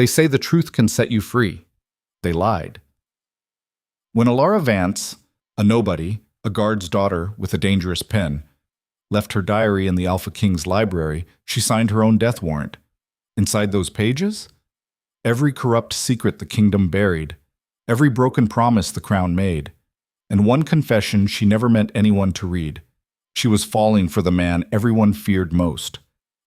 They say the truth can set you free. They lied. When Elara Vance, a nobody, a guard's daughter with a dangerous pen, left her diary in the Alpha King's library, she signed her own death warrant. Inside those pages? Every corrupt secret the kingdom buried, every broken promise the crown made, and one confession she never meant anyone to read. She was falling for the man everyone feared most.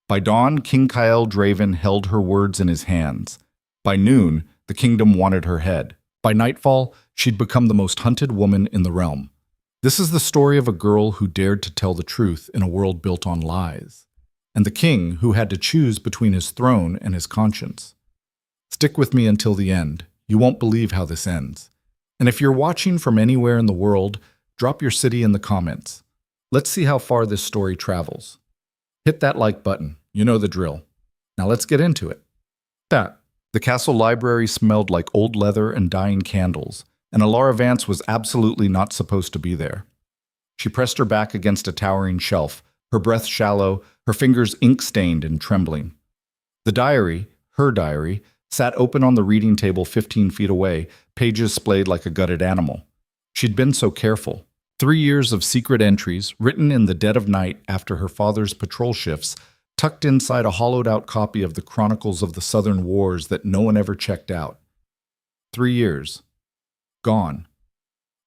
By dawn, King Kyle Draven held her words in his hands. By noon, the kingdom wanted her head. By nightfall, she'd become the most hunted woman in the realm. This is the story of a girl who dared to tell the truth in a world built on lies, and the king who had to choose between his throne and his conscience. Stick with me until the end. You won't believe how this ends. And if you're watching from anywhere in the world, drop your city in the comments. Let's see how far this story travels. Hit that like button. You know the drill. Now let's get into it. The castle library smelled like old leather and dying candles, and Elara Vance was absolutely not supposed to be there. She pressed her back against a towering shelf, her breath shallow, her fingers ink-stained and trembling. The diary, her diary, sat open on the reading table 15 feet away, pages splayed like a gutted animal. She'd been so careful. 3 years of secret entries, written in the dead of night after her father's patrol shifts, tucked inside a hollowed-out copy of the Chronicles of the Southern Wars that no one ever checked out. 3 years. Gone.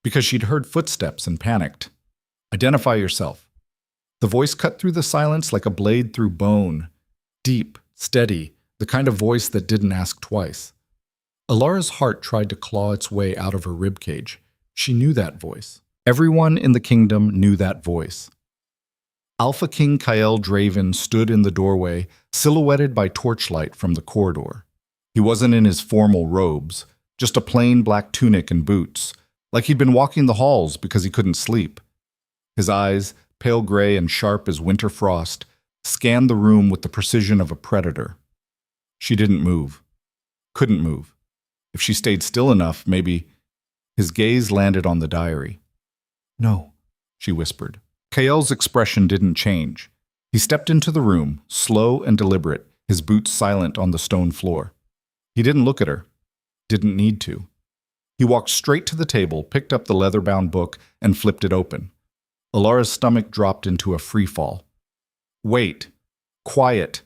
Because she'd heard footsteps and panicked. Identify yourself. The voice cut through the silence like a blade through bone. Deep, steady, the kind of voice that didn't ask twice. Elara's heart tried to claw its way out of her ribcage. She knew that voice. Everyone in the kingdom knew that voice. Alpha King Kyle Draven stood in the doorway, silhouetted by torchlight from the corridor. He wasn't in his formal robes, just a plain black tunic and boots, like he'd been walking the halls because he couldn't sleep. His eyes, pale gray and sharp as winter frost, scanned the room with the precision of a predator. She didn't move. Couldn't move. If she stayed still enough, maybe... His gaze landed on the diary. "No," she whispered. Kyle's expression didn't change. He stepped into the room, slow and deliberate, his boots silent on the stone floor. He didn't look at her. Didn't need to. He walked straight to the table, picked up the leather-bound book, and flipped it open. Elara's stomach dropped into a free fall. "Wait. Quiet."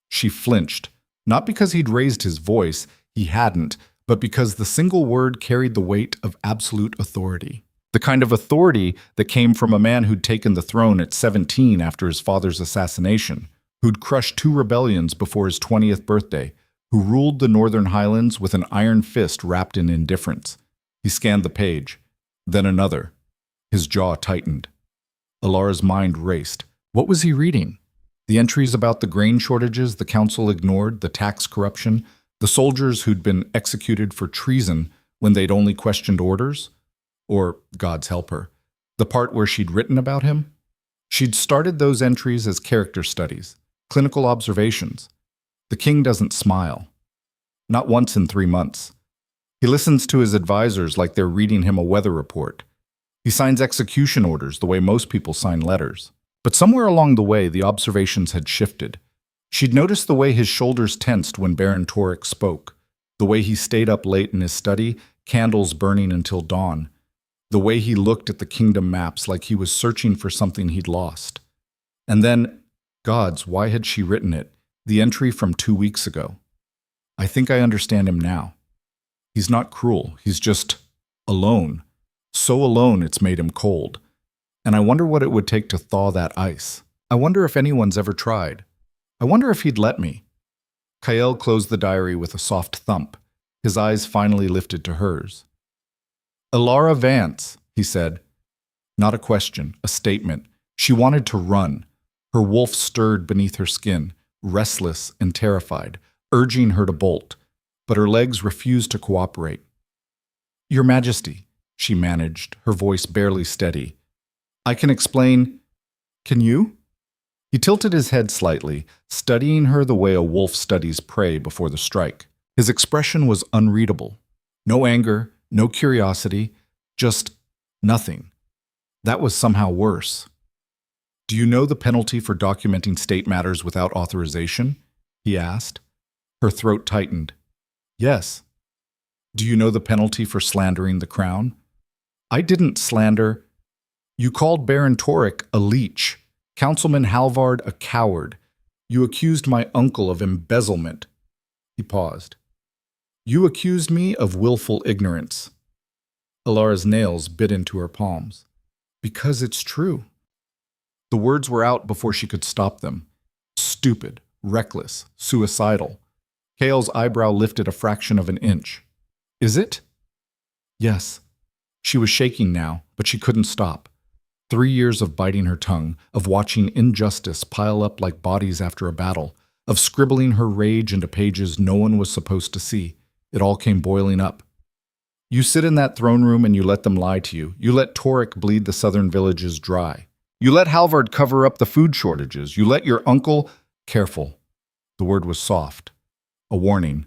She flinched, not because he'd raised his voice, he hadn't, but because the single word carried the weight of absolute authority. The kind of authority that came from a man who'd taken the throne at 17 after his father's assassination, who'd crushed 2 rebellions before his 20th birthday, who ruled the Northern Highlands with an iron fist wrapped in indifference. He scanned the page, then another. His jaw tightened. Elara's mind raced. What was he reading? The entries about the grain shortages the council ignored, the tax corruption, the soldiers who'd been executed for treason when they'd only questioned orders? Or, God's help her, the part where she'd written about him? She'd started those entries as character studies, clinical observations. The king doesn't smile. Not once in 3 months. He listens to his advisors like they're reading him a weather report. He signs execution orders the way most people sign letters. But somewhere along the way, the observations had shifted. She'd noticed the way his shoulders tensed when Baron Torek spoke, the way he stayed up late in his study, candles burning until dawn, the way he looked at the kingdom maps like he was searching for something he'd lost. And then, gods, why had she written it? The entry from 2 weeks ago. I think I understand him now. He's not cruel, he's just alone. So alone it's made him cold. And I wonder what it would take to thaw that ice. I wonder if anyone's ever tried. I wonder if he'd let me. Kyle closed the diary with a soft thump. His eyes finally lifted to hers. "Elara Vance," he said. Not a question, a statement. She wanted to run. Her wolf stirred beneath her skin, restless and terrified, urging her to bolt. But her legs refused to cooperate. "Your Majesty," she managed, her voice barely steady. "I can explain. Can you?" He tilted his head slightly, studying her the way a wolf studies prey before the strike. His expression was unreadable. No anger, no curiosity, just nothing. That was somehow worse. "Do you know the penalty for documenting state matters without authorization?" he asked. Her throat tightened. Yes. Do you know the penalty for slandering the crown? I didn't slander. You called Baron Toric a leech, Councilman Halvard a coward. You accused my uncle of embezzlement. He paused. You accused me of willful ignorance. Elara's nails bit into her palms. Because it's true. The words were out before she could stop them. Stupid, reckless, suicidal. Kale's eyebrow lifted a fraction of an inch. Is it? Yes. She was shaking now, but she couldn't stop. 3 years of biting her tongue, of watching injustice pile up like bodies after a battle, of scribbling her rage into pages no one was supposed to see. It all came boiling up. You sit in that throne room and you let them lie to you. You let Toric bleed the southern villages dry. You let Halvard cover up the food shortages. You let your uncle... Careful. The word was soft. A warning.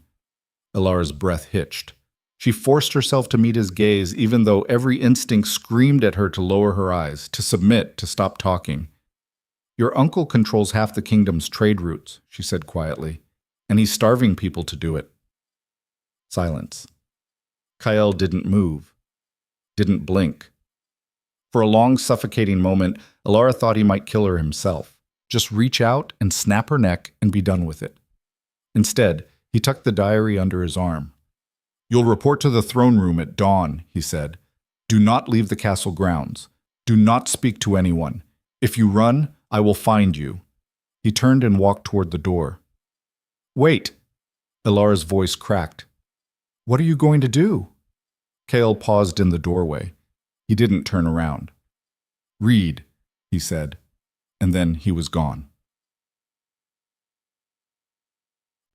Elara's breath hitched. She forced herself to meet his gaze, even though every instinct screamed at her to lower her eyes, to submit, to stop talking. Your uncle controls half the kingdom's trade routes, she said quietly, and he's starving people to do it. Silence. Kael didn't move, didn't blink. For a long, suffocating moment, Elara thought he might kill her himself. Just reach out and snap her neck and be done with it. Instead, he tucked the diary under his arm. You'll report to the throne room at dawn, he said. Do not leave the castle grounds. Do not speak to anyone. If you run, I will find you. He turned and walked toward the door. Wait! Elara's voice cracked. What are you going to do? Kael paused in the doorway. He didn't turn around. Read, he said, and then he was gone.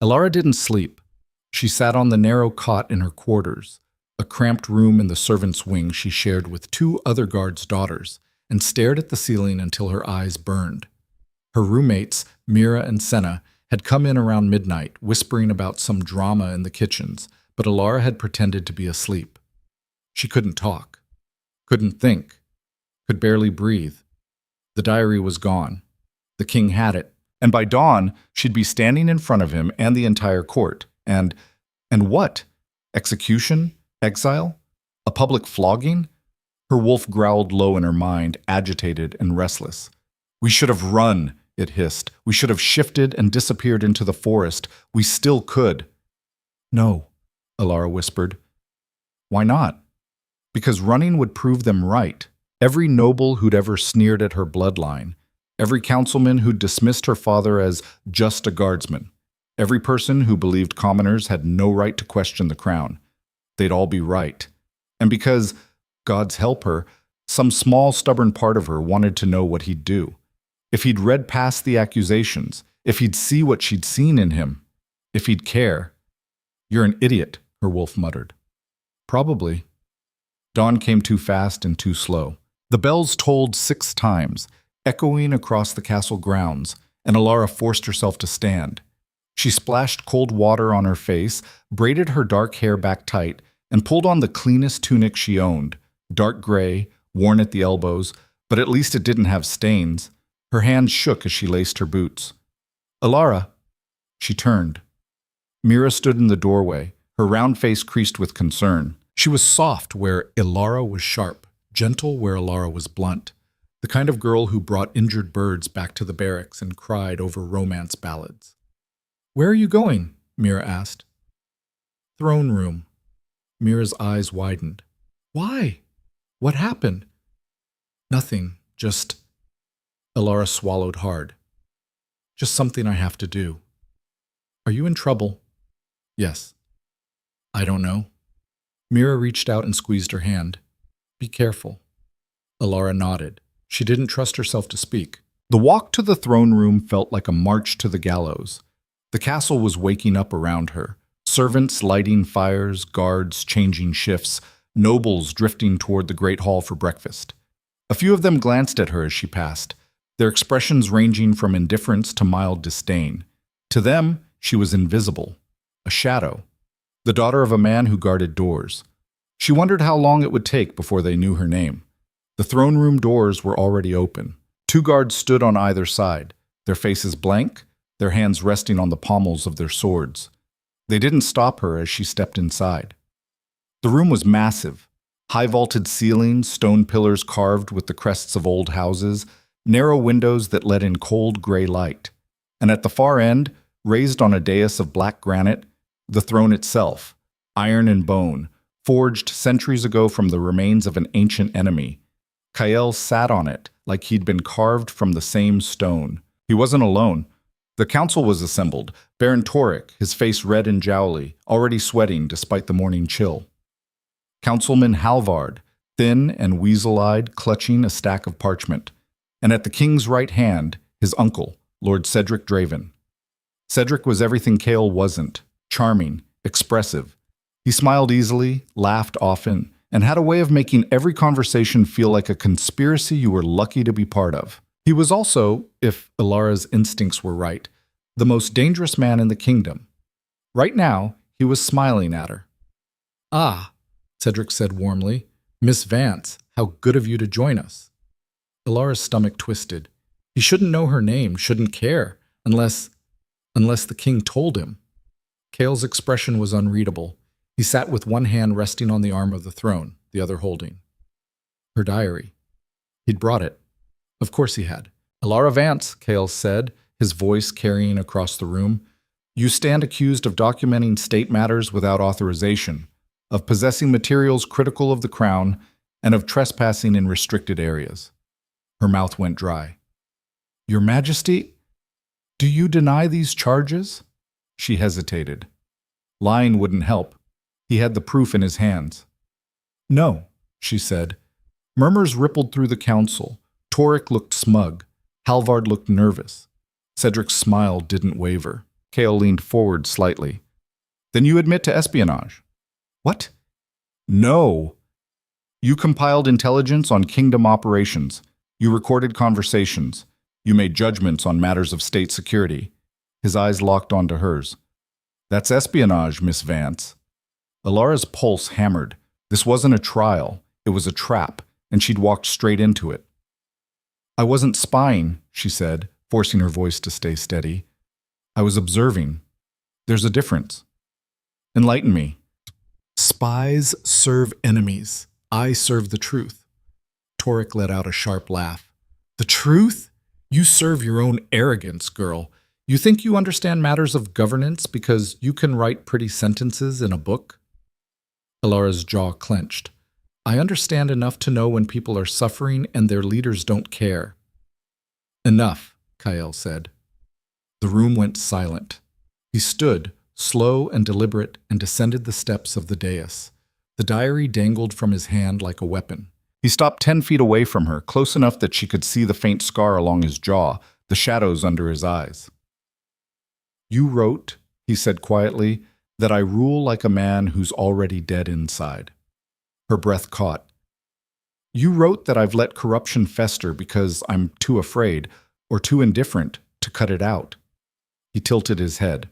Elara didn't sleep. She sat on the narrow cot in her quarters, a cramped room in the servants' wing she shared with 2 other guards' daughters, and stared at the ceiling until her eyes burned. Her roommates, Mira and Senna, had come in around midnight, whispering about some drama in the kitchens, but Elara had pretended to be asleep. She couldn't talk, couldn't think, could barely breathe. The diary was gone. The king had it, and by dawn, she'd be standing in front of him and the entire court. And what? Execution? Exile? A public flogging? Her wolf growled low in her mind, agitated and restless. We should have run, it hissed. We should have shifted and disappeared into the forest. We still could. No, Elara whispered. Why not? Because running would prove them right. Every noble who'd ever sneered at her bloodline. Every councilman who'd dismissed her father as just a guardsman. Every person who believed commoners had no right to question the crown. They'd all be right. And because, God's help her, some small stubborn part of her wanted to know what he'd do. If he'd read past the accusations, if he'd see what she'd seen in him, if he'd care. You're an idiot, her wolf muttered. Probably. Dawn came too fast and too slow. The bells tolled 6 times, echoing across the castle grounds, and Elara forced herself to stand. She splashed cold water on her face, braided her dark hair back tight, and pulled on the cleanest tunic she owned, dark gray, worn at the elbows, but at least it didn't have stains. Her hands shook as she laced her boots. Elara! She turned. Mira stood in the doorway, her round face creased with concern. She was soft where Elara was sharp, gentle where Elara was blunt, the kind of girl who brought injured birds back to the barracks and cried over romance ballads. Where are you going? Mira asked. Throne room. Mira's eyes widened. Why? What happened? Nothing, just... Elara swallowed hard. Just something I have to do. Are you in trouble? Yes. I don't know. Mira reached out and squeezed her hand. Be careful. Elara nodded. She didn't trust herself to speak. The walk to the throne room felt like a march to the gallows. The castle was waking up around her. Servants lighting fires, guards changing shifts, nobles drifting toward the great hall for breakfast. A few of them glanced at her as she passed, their expressions ranging from indifference to mild disdain. To them, she was invisible, a shadow, the daughter of a man who guarded doors. She wondered how long it would take before they knew her name. The throne room doors were already open. 2 guards stood on either side, their faces blank, their hands resting on the pommels of their swords. They didn't stop her as she stepped inside. The room was massive. High vaulted ceilings, stone pillars carved with the crests of old houses, narrow windows that let in cold gray light. And at the far end, raised on a dais of black granite, the throne itself, iron and bone, forged centuries ago from the remains of an ancient enemy. Kael sat on it like he'd been carved from the same stone. He wasn't alone. The council was assembled, Baron Toric, his face red and jowly, already sweating despite the morning chill. Councilman Halvard, thin and weasel-eyed, clutching a stack of parchment. And at the king's right hand, his uncle, Lord Cedric Draven. Cedric was everything Kael wasn't, charming, expressive. He smiled easily, laughed often, and had a way of making every conversation feel like a conspiracy you were lucky to be part of. He was also, if Elara's instincts were right, the most dangerous man in the kingdom. Right now, he was smiling at her. "Ah," Cedric said warmly, "Miss Vance, how good of you to join us." Elara's stomach twisted. He shouldn't know her name, shouldn't care, unless the king told him. Kael's expression was unreadable. He sat with one hand resting on the arm of the throne, the other holding. Her diary. He'd brought it. Of course he had. "Elara Vance," Kael said, his voice carrying across the room, "you stand accused of documenting state matters without authorization, of possessing materials critical of the crown, and of trespassing in restricted areas." Her mouth went dry. "Your Majesty, do you deny these charges?" She hesitated. Lying wouldn't help. He had the proof in his hands. "No," she said. Murmurs rippled through the council. Toric looked smug. Halvard looked nervous. Cedric's smile didn't waver. Kael leaned forward slightly. "Then you admit to espionage." "What?" "No." "You compiled intelligence on kingdom operations. You recorded conversations. You made judgments on matters of state security." His eyes locked onto hers. "That's espionage, Miss Vance." Elara's pulse hammered. This wasn't a trial. It was a trap, and she'd walked straight into it. "I wasn't spying," she said, forcing her voice to stay steady. "I was observing. There's a difference." "Enlighten me." "Spies serve enemies. I serve the truth." Toric let out a sharp laugh. "The truth? You serve your own arrogance, girl. You think you understand matters of governance because you can write pretty sentences in a book?" Elara's jaw clenched. "I understand enough to know when people are suffering and their leaders don't care." "Enough," Kael said. The room went silent. He stood, slow and deliberate, and descended the steps of the dais. The diary dangled from his hand like a weapon. He stopped 10 feet away from her, close enough that she could see the faint scar along his jaw, the shadows under his eyes. "You wrote," he said quietly, "that I rule like a man who's already dead inside." Her breath caught. "You wrote that I've let corruption fester because I'm too afraid, or too indifferent, to cut it out." He tilted his head.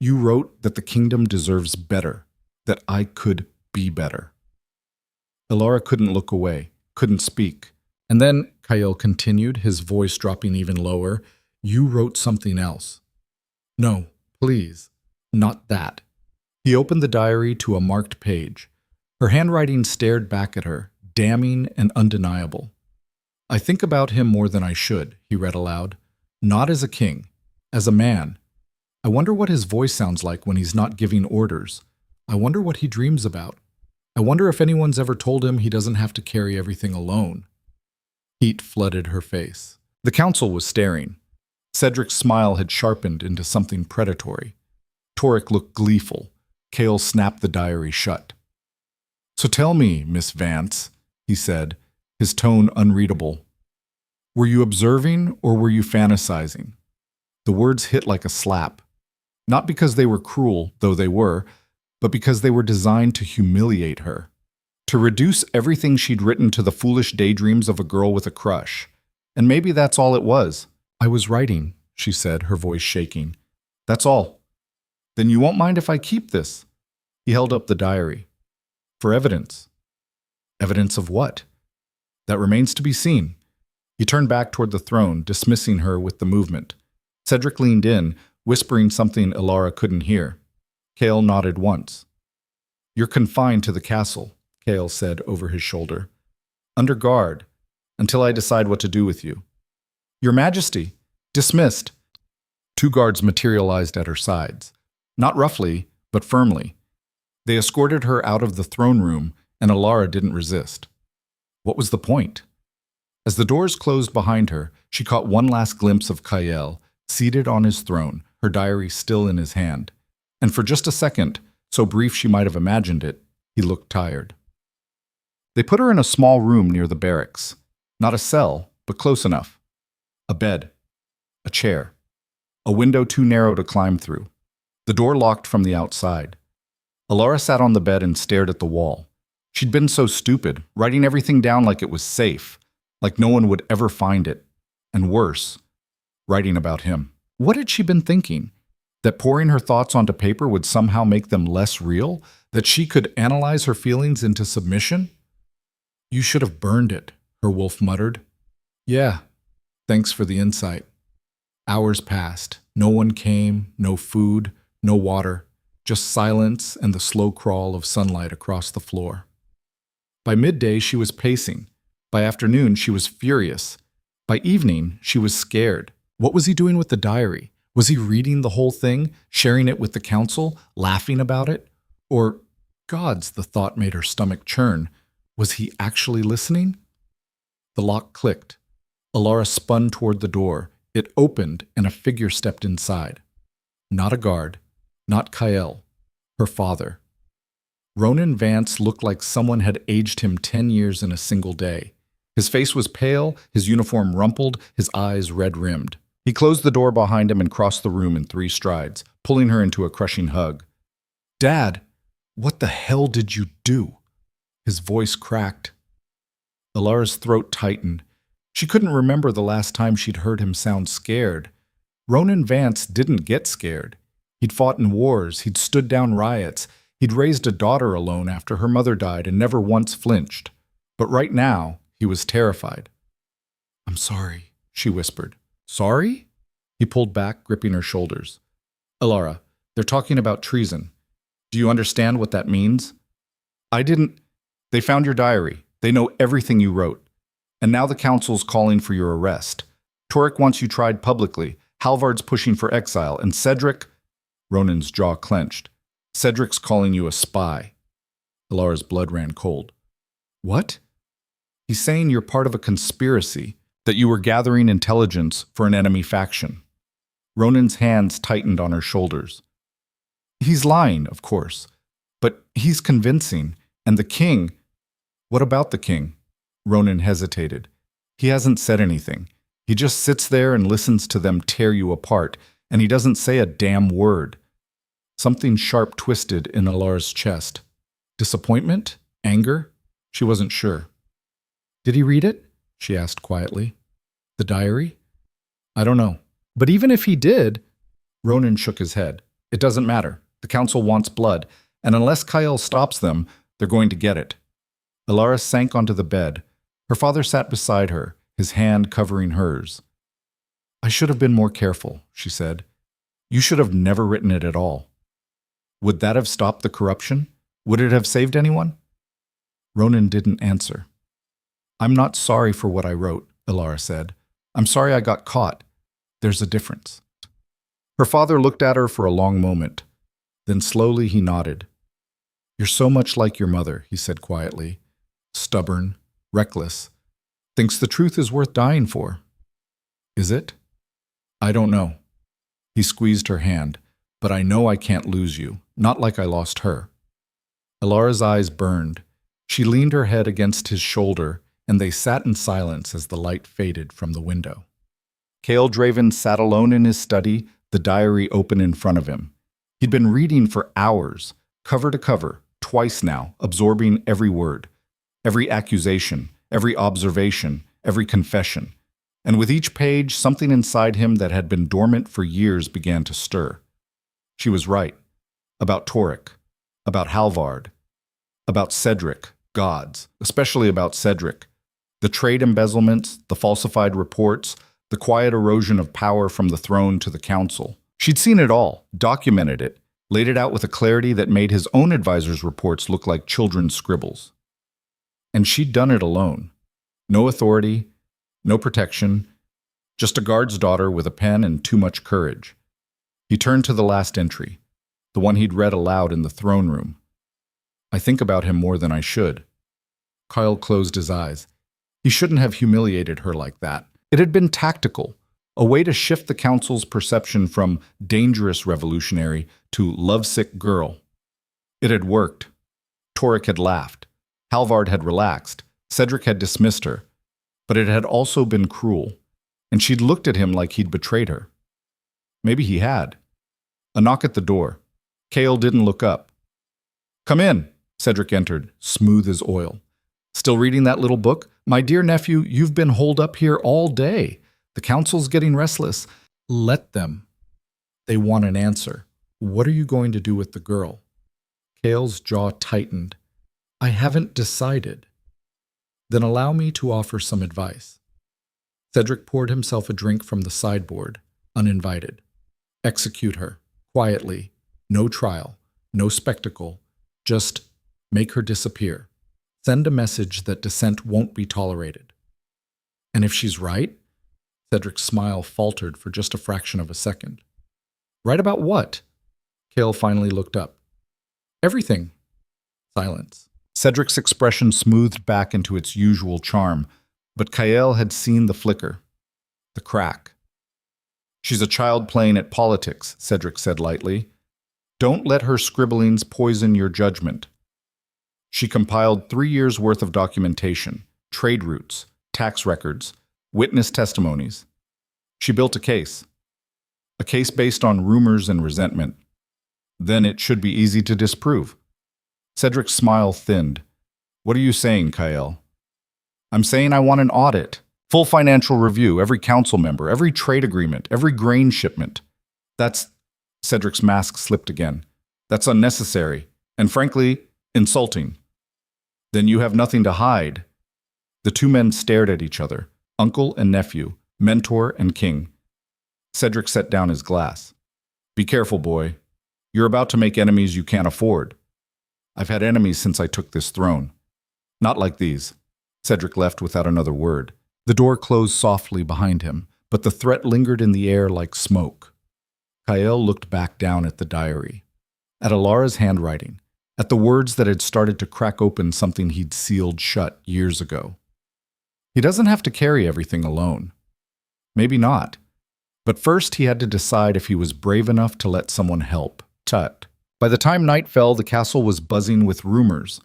"You wrote that the kingdom deserves better, that I could be better." Elara couldn't look away, couldn't speak. "And then," Kael continued, his voice dropping even lower, "you wrote something else." "No, please, not that." He opened the diary to a marked page. Her handwriting stared back at her, damning and undeniable. "I think about him more than I should," he read aloud. "Not as a king, as a man. I wonder what his voice sounds like when he's not giving orders. I wonder what he dreams about. I wonder if anyone's ever told him he doesn't have to carry everything alone." Heat flooded her face. The council was staring. Cedric's smile had sharpened into something predatory. Toric looked gleeful. Kael snapped the diary shut. "So tell me, Miss Vance," he said, his tone unreadable. "Were you observing or were you fantasizing?" The words hit like a slap. Not because they were cruel, though they were, but because they were designed to humiliate her. To reduce everything she'd written to the foolish daydreams of a girl with a crush. And maybe that's all it was. "I was writing," she said, her voice shaking. "That's all." "Then you won't mind if I keep this?" He held up the diary. "For evidence." "Evidence of what?" "That remains to be seen." He turned back toward the throne, dismissing her with the movement. Cedric leaned in, whispering something Elara couldn't hear. Cale nodded once. You're confined to the castle, Cale said over his shoulder. Under guard, until I decide what to do with you. Your Majesty, dismissed. Two guards materialized at her sides, not roughly, but firmly. They escorted her out of the throne room, and Elara didn't resist. What was the point? As the doors closed behind her, she caught one last glimpse of Kyle, seated on his throne, her diary still in his hand. And for just a second, so brief she might have imagined it, he looked tired. They put her in a small room near the barracks. Not a cell, but close enough. A bed. A chair. A window too narrow to climb through. The door locked from the outside. Elara sat on the bed and stared at the wall. She'd been so stupid, writing everything down like it was safe, like no one would ever find it. And worse, writing about him. What had she been thinking? That pouring her thoughts onto paper would somehow make them less real? That she could analyze her feelings into submission? You should have burned it, her wolf muttered. Yeah, thanks for the insight. Hours passed. No one came, no food, no water, just silence and the slow crawl of sunlight across the floor. By midday, she was pacing. By afternoon, she was furious. By evening, she was scared. What was he doing with the diary? Was he reading the whole thing, sharing it with the council, laughing about it? Or, gods, the thought made her stomach churn, was he actually listening? The lock clicked. Elara spun toward the door. It opened, and a figure stepped inside. Not a guard, not Kyle, her father. Ronan Vance looked like someone had aged him 10 years in a single day. His face was pale, his uniform rumpled, his eyes red-rimmed. He closed the door behind him and crossed the room in 3 strides, pulling her into a crushing hug. Dad, what the hell did you do? His voice cracked. Elara's throat tightened. She couldn't remember the last time she'd heard him sound scared. Ronan Vance didn't get scared. He'd fought in wars, he'd stood down riots, he'd raised a daughter alone after her mother died and never once flinched. But right now, he was terrified. I'm sorry, she whispered. Sorry? He pulled back, gripping her shoulders. Elara, they're talking about treason. Do you understand what that means? I didn't. They found your diary. They know everything you wrote. And now the council's calling for your arrest. Torek wants you tried publicly. Halvard's pushing for exile. And Cedric... Ronan's jaw clenched. Cedric's calling you a spy. Elara's blood ran cold. What? He's saying you're part of a conspiracy, that you were gathering intelligence for an enemy faction. Ronan's hands tightened on her shoulders. He's lying, of course, but he's convincing, and the king... What about the king? Ronan hesitated. He hasn't said anything. He just sits there and listens to them tear you apart, and he doesn't say a damn word. Something sharp twisted in Elara's chest. Disappointment? Anger? She wasn't sure. Did he read it? She asked quietly. The diary? I don't know. But even if he did... Ronan shook his head. It doesn't matter. The council wants blood, and unless Kyle stops them, they're going to get it. Elara sank onto the bed. Her father sat beside her, his hand covering hers. I should have been more careful, she said. You should have never written it at all. Would that have stopped the corruption? Would it have saved anyone? Ronan didn't answer. I'm not sorry for what I wrote, Elara said. I'm sorry I got caught. There's a difference. Her father looked at her for a long moment. Then slowly he nodded. You're so much like your mother, he said quietly. Stubborn, reckless. Thinks the truth is worth dying for. Is it? I don't know. He squeezed her hand. But I know I can't lose you, not like I lost her. Elara's eyes burned. She leaned her head against his shoulder, and they sat in silence as the light faded from the window. Cale Draven sat alone in his study, the diary open in front of him. He'd been reading for hours, cover to cover, twice now, absorbing every word, every accusation, every observation, every confession. And with each page, something inside him that had been dormant for years began to stir. She was right. About Torek. About Halvard. About Cedric. Gods. Especially about Cedric. The trade embezzlements, the falsified reports, the quiet erosion of power from the throne to the council. She'd seen it all, documented it, laid it out with a clarity that made his own advisor's reports look like children's scribbles. And she'd done it alone. No authority, no protection, just a guard's daughter with a pen and too much courage. He turned to the last entry, the one he'd read aloud in the throne room. I think about him more than I should. Kyle closed his eyes. He shouldn't have humiliated her like that. It had been tactical, a way to shift the council's perception from dangerous revolutionary to lovesick girl. It had worked. Torek had laughed. Halvard had relaxed. Cedric had dismissed her. But it had also been cruel, and she'd looked at him like he'd betrayed her. Maybe he had. A knock at the door. Kale didn't look up. "Come in," Cedric entered, smooth as oil. "Still reading that little book? My dear nephew, you've been holed up here all day. The council's getting restless. Let them. They want an answer. What are you going to do with the girl?" Kale's jaw tightened. "I haven't decided." "Then allow me to offer some advice." Cedric poured himself a drink from the sideboard, uninvited. "Execute her, quietly. No trial, no spectacle. Just make her disappear. Send a message that dissent won't be tolerated." "And if she's right?" Cedric's smile faltered for just a fraction of a second. "Right about what?" Kale finally looked up. "Everything." Silence. Cedric's expression smoothed back into its usual charm, but Kael had seen the flicker, the crack. "She's a child playing at politics," Cedric said lightly. "Don't let her scribblings poison your judgment." She compiled 3 years' worth of documentation, trade routes, tax records, witness testimonies. She built a case based on rumors and resentment. Then it should be easy to disprove. Cedric's smile thinned. "What are you saying, Kael?" "I'm saying I want an audit, full financial review, every council member, every trade agreement, every grain shipment." That's... Cedric's mask slipped again. "That's unnecessary, and frankly, insulting." "Then you have nothing to hide." The two men stared at each other, uncle and nephew, mentor and king. Cedric set down his glass. "Be careful, boy. You're about to make enemies you can't afford." "I've had enemies since I took this throne." "Not like these." Cedric left without another word. The door closed softly behind him, but the threat lingered in the air like smoke. Kael looked back down at the diary, at Elara's handwriting, at the words that had started to crack open something he'd sealed shut years ago. He doesn't have to carry everything alone. Maybe not. But first he had to decide if he was brave enough to let someone help. Tut. By the time night fell, the castle was buzzing with rumors.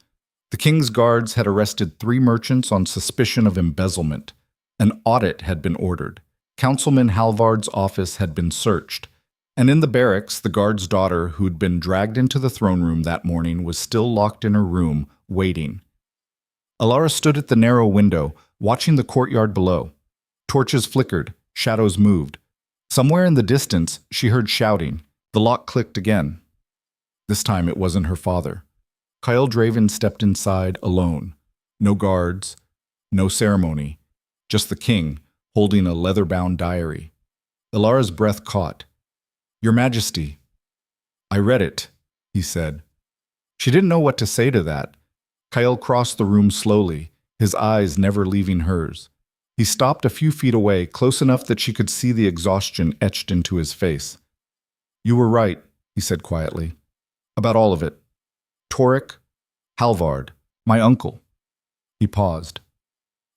The king's guards had arrested 3 merchants on suspicion of embezzlement. An audit had been ordered. Councilman Halvard's office had been searched. And in the barracks, the guard's daughter, who'd been dragged into the throne room that morning, was still locked in her room, waiting. Elara stood at the narrow window, watching the courtyard below. Torches flickered, shadows moved. Somewhere in the distance, she heard shouting. The lock clicked again. This time it wasn't her father. Kyle Draven stepped inside alone. No guards, no ceremony. Just the king, holding a leather-bound diary. Elara's breath caught. "Your Majesty." "I read it," he said. She didn't know what to say to that. Kyle crossed the room slowly, his eyes never leaving hers. He stopped a few feet away, close enough that she could see the exhaustion etched into his face. "You were right," he said quietly. "About all of it. Torek, Halvard, my uncle." He paused.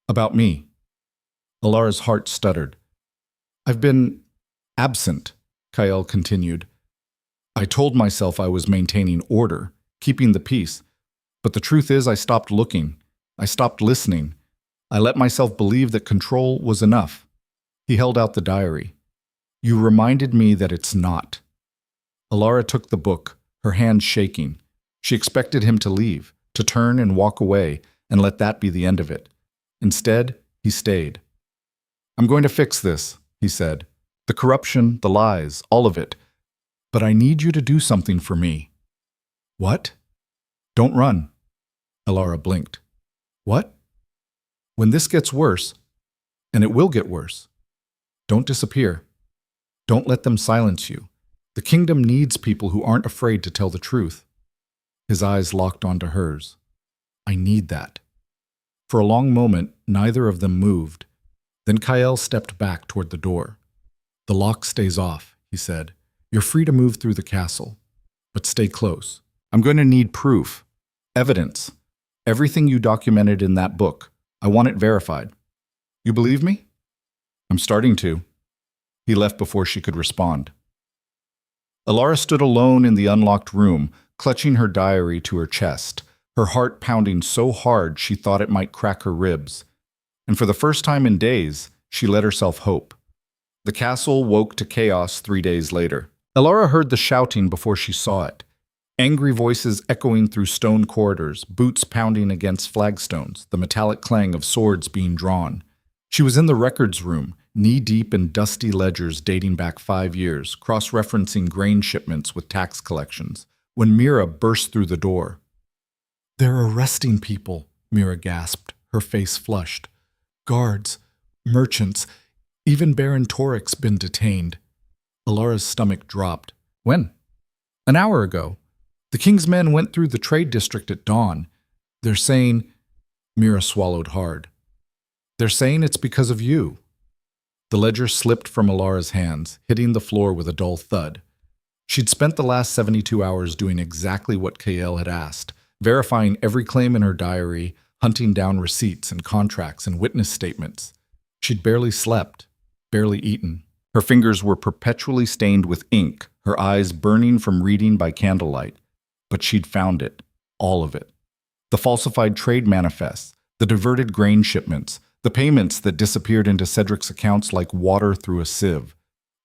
"About me." Elara's heart stuttered. "I've been absent," Kyle continued. "I told myself I was maintaining order, keeping the peace. But the truth is I stopped looking. I stopped listening. I let myself believe that control was enough." He held out the diary. "You reminded me that it's not." Elara took the book, her hand shaking. She expected him to leave, to turn and walk away, and let that be the end of it. Instead, he stayed. "I'm going to fix this," he said. "The corruption, the lies, all of it. But I need you to do something for me." "What?" "Don't run." Elara blinked. "What?" "When this gets worse, and it will get worse, don't disappear. Don't let them silence you. The kingdom needs people who aren't afraid to tell the truth. His eyes locked onto hers. I need that. For a long moment, neither of them moved. Then Kyle stepped back toward the door. The lock stays off, he said. You're free to move through the castle, but stay close. I'm going to need proof, evidence, everything you documented in that book. I want it verified. You believe me? I'm starting to. He left before she could respond. Elara stood alone in the unlocked room, clutching her diary to her chest, her heart pounding so hard she thought it might crack her ribs. And for the first time in days, she let herself hope. The castle woke to chaos 3 days later. Elara heard the shouting before she saw it. Angry voices echoing through stone corridors, boots pounding against flagstones, the metallic clang of swords being drawn. She was in the records room, knee-deep in dusty ledgers dating back 5 years, cross-referencing grain shipments with tax collections, when Mira burst through the door. They're arresting people, Mira gasped, her face flushed. Guards, merchants, even Baron Torik's been detained. Elara's stomach dropped. When? An hour ago. The king's men went through the trade district at dawn. They're saying... Mira swallowed hard. They're saying it's because of you. The ledger slipped from Elara's hands, hitting the floor with a dull thud. She'd spent the last 72 hours doing exactly what Kael had asked, verifying every claim in her diary, hunting down receipts and contracts and witness statements. She'd barely slept, barely eaten. Her fingers were perpetually stained with ink, her eyes burning from reading by candlelight. But she'd found it, all of it. The falsified trade manifests, the diverted grain shipments, the payments that disappeared into Cedric's accounts like water through a sieve.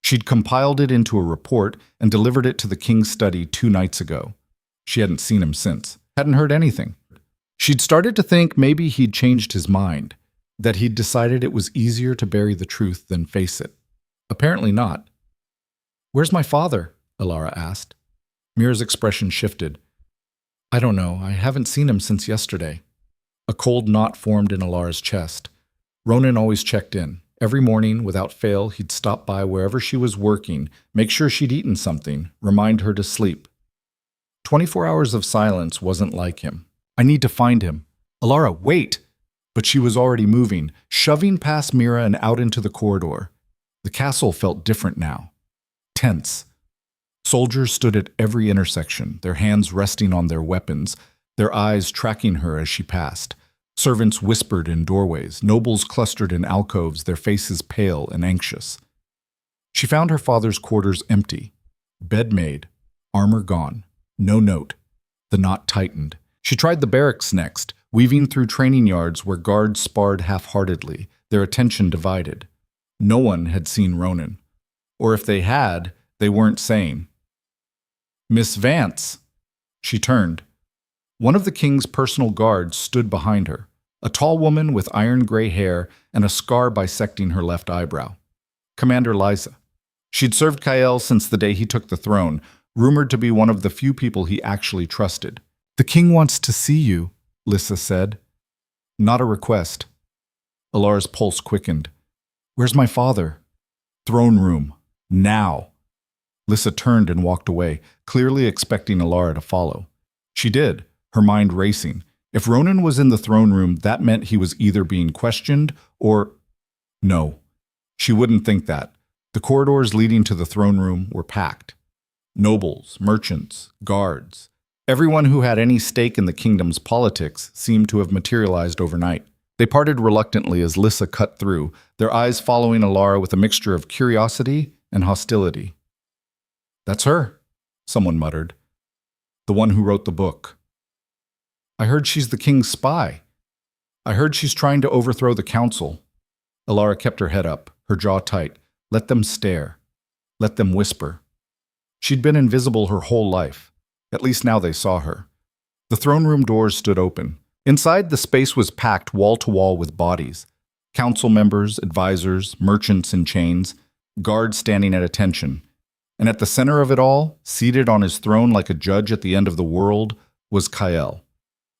She'd compiled it into a report and delivered it to the king's study 2 nights ago. She hadn't seen him since, hadn't heard anything. She'd started to think maybe he'd changed his mind, that he'd decided it was easier to bury the truth than face it. Apparently not. Where's my father? Elara asked. Mira's expression shifted. I don't know. I haven't seen him since yesterday. A cold knot formed in Elara's chest. Ronan always checked in. Every morning, without fail, he'd stop by wherever she was working, make sure she'd eaten something, remind her to sleep. 24 hours of silence wasn't like him. I need to find him. Elara, wait! But she was already moving, shoving past Mira and out into the corridor. The castle felt different now. Tense. Soldiers stood at every intersection, their hands resting on their weapons, their eyes tracking her as she passed. Servants whispered in doorways, nobles clustered in alcoves, their faces pale and anxious. She found her father's quarters empty. Bed made, armor gone, no note. The knot tightened. She tried the barracks next, weaving through training yards where guards sparred half-heartedly, their attention divided. No one had seen Ronan. Or if they had, they weren't sane. Miss Vance! She turned. One of the king's personal guards stood behind her, a tall woman with iron-gray hair and a scar bisecting her left eyebrow. Commander Liza. She'd served Kael since the day he took the throne, rumored to be one of the few people he actually trusted. The king wants to see you, Lissa said. Not a request. Elara's pulse quickened. Where's my father? Throne room. Now. Lissa turned and walked away, clearly expecting Elara to follow. She did, her mind racing. If Ronan was in the throne room, that meant he was either being questioned or... No, she wouldn't think that. The corridors leading to the throne room were packed. Nobles, merchants, guards. Everyone who had any stake in the kingdom's politics seemed to have materialized overnight. They parted reluctantly as Lissa cut through, their eyes following Elara with a mixture of curiosity and hostility. That's her, someone muttered. The one who wrote the book. I heard she's the king's spy. I heard she's trying to overthrow the council. Elara kept her head up, her jaw tight. Let them stare. Let them whisper. She'd been invisible her whole life. At least now they saw her. The throne room doors stood open. Inside, the space was packed wall to wall with bodies. Council members, advisors, merchants in chains, guards standing at attention. And at the center of it all, seated on his throne like a judge at the end of the world, was Kael.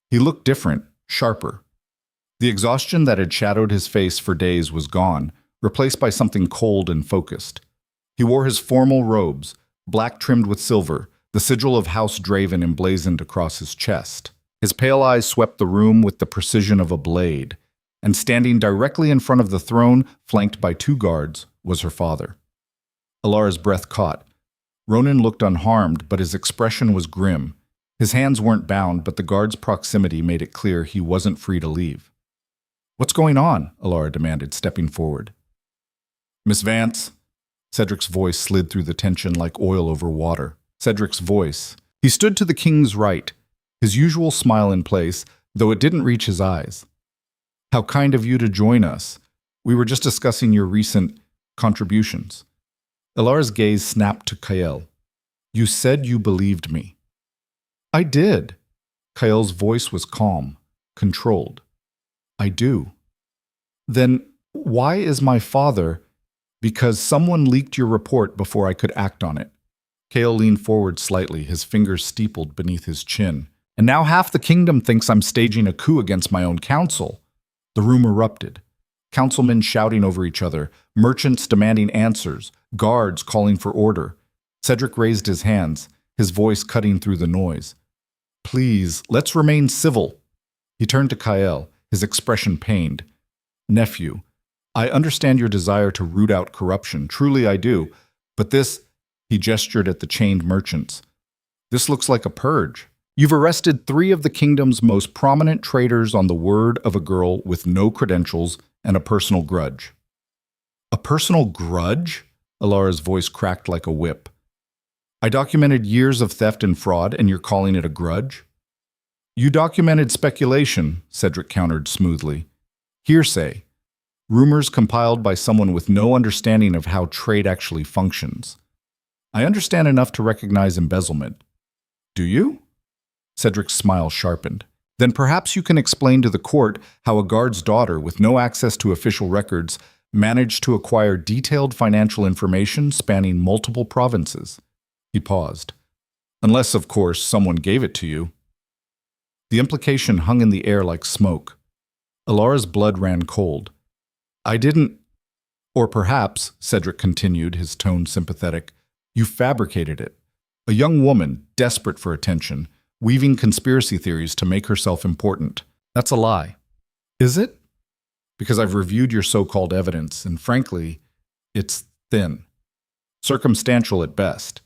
He looked different, sharper. The exhaustion that had shadowed his face for days was gone, replaced by something cold and focused. He wore his formal robes, black trimmed with silver, the sigil of House Draven emblazoned across his chest. His pale eyes swept the room with the precision of a blade, and standing directly in front of the throne, flanked by 2 guards, was her father. Elara's breath caught. Ronan looked unharmed, but his expression was grim. His hands weren't bound, but the guard's proximity made it clear he wasn't free to leave. "What's going on?" Elara demanded, stepping forward. "Miss Vance." Cedric's voice slid through the tension like oil over water. Cedric's voice. He stood to the king's right, his usual smile in place, though it didn't reach his eyes. "How kind of you to join us. We were just discussing your recent contributions." Elara's gaze snapped to Kael. "You said you believed me." "I did." Kael's voice was calm, controlled. "I do." "Then why is my father—" "Because someone leaked your report before I could act on it." Kael leaned forward slightly, his fingers steepled beneath his chin. "And now half the kingdom thinks I'm staging a coup against my own council." The room erupted. Councilmen shouting over each other, merchants demanding answers, guards calling for order. Cedric raised his hands, his voice cutting through the noise. "Please, let's remain civil." He turned to Kael, his expression pained. "Nephew, I understand your desire to root out corruption, truly I do, but this," he gestured at the chained merchants, "this looks like a purge. You've arrested 3 of the kingdom's most prominent traitors on the word of a girl with no credentials and a personal grudge." "A personal grudge?" Elara's voice cracked like a whip. "I documented years of theft and fraud, and you're calling it a grudge?" "You documented speculation," Cedric countered smoothly. "Hearsay. Rumors compiled by someone with no understanding of how trade actually functions. I understand enough to recognize embezzlement." "Do you?" Cedric's smile sharpened. "Then perhaps you can explain to the court how a guard's daughter with no access to official records managed to acquire detailed financial information spanning multiple provinces." He paused. "Unless, of course, someone gave it to you." The implication hung in the air like smoke. Elara's blood ran cold. "I didn't—" "Or perhaps," Cedric continued, his tone sympathetic, "you fabricated it. A young woman, desperate for attention, weaving conspiracy theories to make herself important. That's a lie." "Is it?" "Because I've reviewed your so-called evidence, and frankly, it's thin. Circumstantial at best.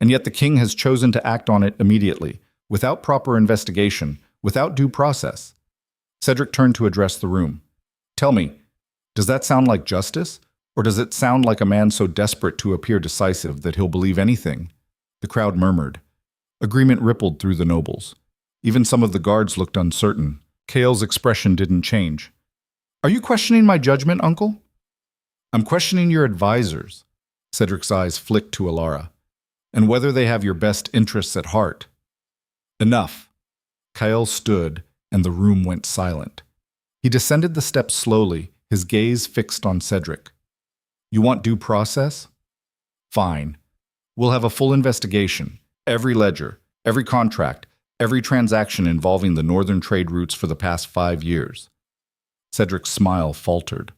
And yet the king has chosen to act on it immediately, without proper investigation, without due process." Cedric turned to address the room. "Tell me, does that sound like justice? Or does it sound like a man so desperate to appear decisive that he'll believe anything?" The crowd murmured. Agreement rippled through the nobles. Even some of the guards looked uncertain. Kael's expression didn't change. "Are you questioning my judgment, uncle?" "I'm questioning your advisors." Cedric's eyes flicked to Elara. "And whether they have your best interests at heart." "Enough." Kael stood, and the room went silent. He descended the steps slowly, his gaze fixed on Cedric. "You want due process? Fine. We'll have a full investigation. Every ledger, every contract, every transaction involving the northern trade routes for the past 5 years. Cedric's smile faltered.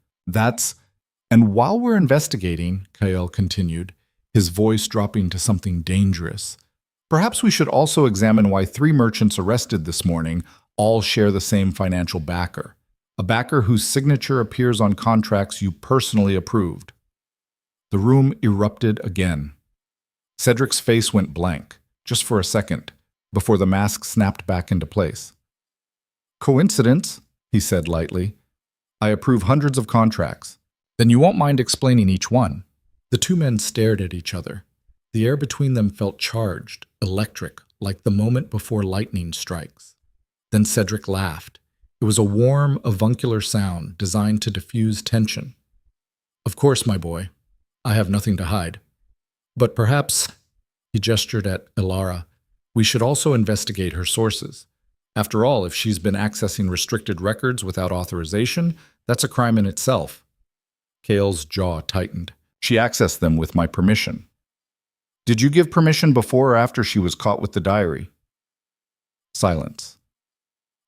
And while we're investigating," Kael continued, his voice dropping to something dangerous, "perhaps we should also examine why 3 merchants arrested this morning all share the same financial backer. A backer whose signature appears on contracts you personally approved." The room erupted again. Cedric's face went blank, just for a second, before the mask snapped back into place. "Coincidence?" he said lightly. "I approve hundreds of contracts." "Then you won't mind explaining each one." The 2 men stared at each other. The air between them felt charged, electric, like the moment before lightning strikes. Then Cedric laughed. It was a warm, avuncular sound designed to diffuse tension. "Of course, my boy. I have nothing to hide. But perhaps," he gestured at Elara, "we should also investigate her sources. After all, if she's been accessing restricted records without authorization, that's a crime in itself." Kael's jaw tightened. "She accessed them with my permission." "Did you give permission before or after she was caught with the diary?" Silence.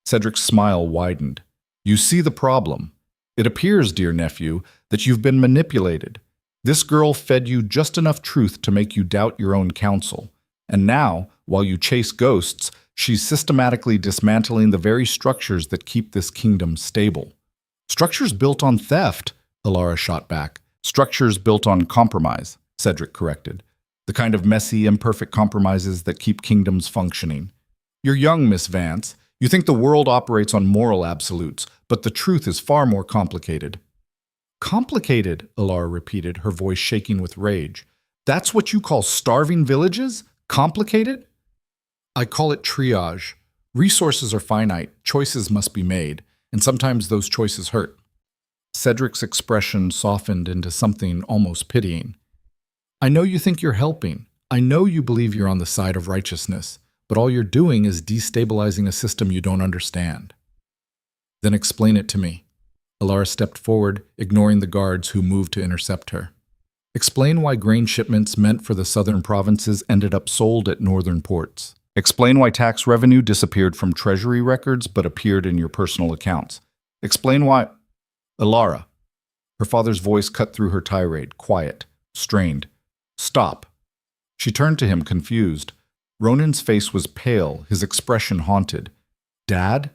Cedric's smile widened. "You see the problem. It appears, dear nephew, that you've been manipulated. This girl fed you just enough truth to make you doubt your own counsel. And now, while you chase ghosts, she's systematically dismantling the very structures that keep this kingdom stable. Structures built on theft, Elara shot back. Structures built on compromise, Cedric corrected. The kind of messy, imperfect compromises that keep kingdoms functioning. You're young, Miss Vance. You think the world operates on moral absolutes, but the truth is far more complicated. Complicated, Elara repeated, her voice shaking with rage. That's what you call starving villages? Complicated? I call it triage. Resources are finite, choices must be made, and sometimes those choices hurt. Cedric's expression softened into something almost pitying. I know you think you're helping. I know you believe you're on the side of righteousness, but all you're doing is destabilizing a system you don't understand. Then explain it to me. Elara stepped forward, ignoring the guards who moved to intercept her. Explain why grain shipments meant for the southern provinces ended up sold at northern ports. Explain why tax revenue disappeared from treasury records but appeared in your personal accounts. Explain why... Elara. Her father's voice cut through her tirade, quiet, strained. Stop. She turned to him, confused. Ronan's face was pale, his expression haunted. Dad?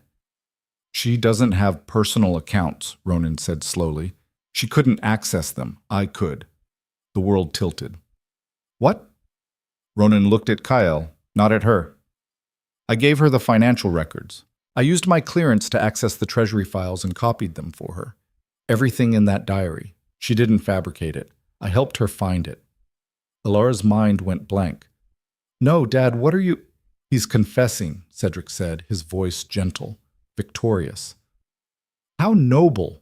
She doesn't have personal accounts, Ronan said slowly. She couldn't access them. I could. The world tilted. What? Ronan looked at Kyle, not at her. I gave her the financial records. I used my clearance to access the treasury files and copied them for her. Everything in that diary. She didn't fabricate it. I helped her find it. Elara's mind went blank. No, Dad, what are you... He's confessing, Cedric said, his voice gentle, victorious. How noble!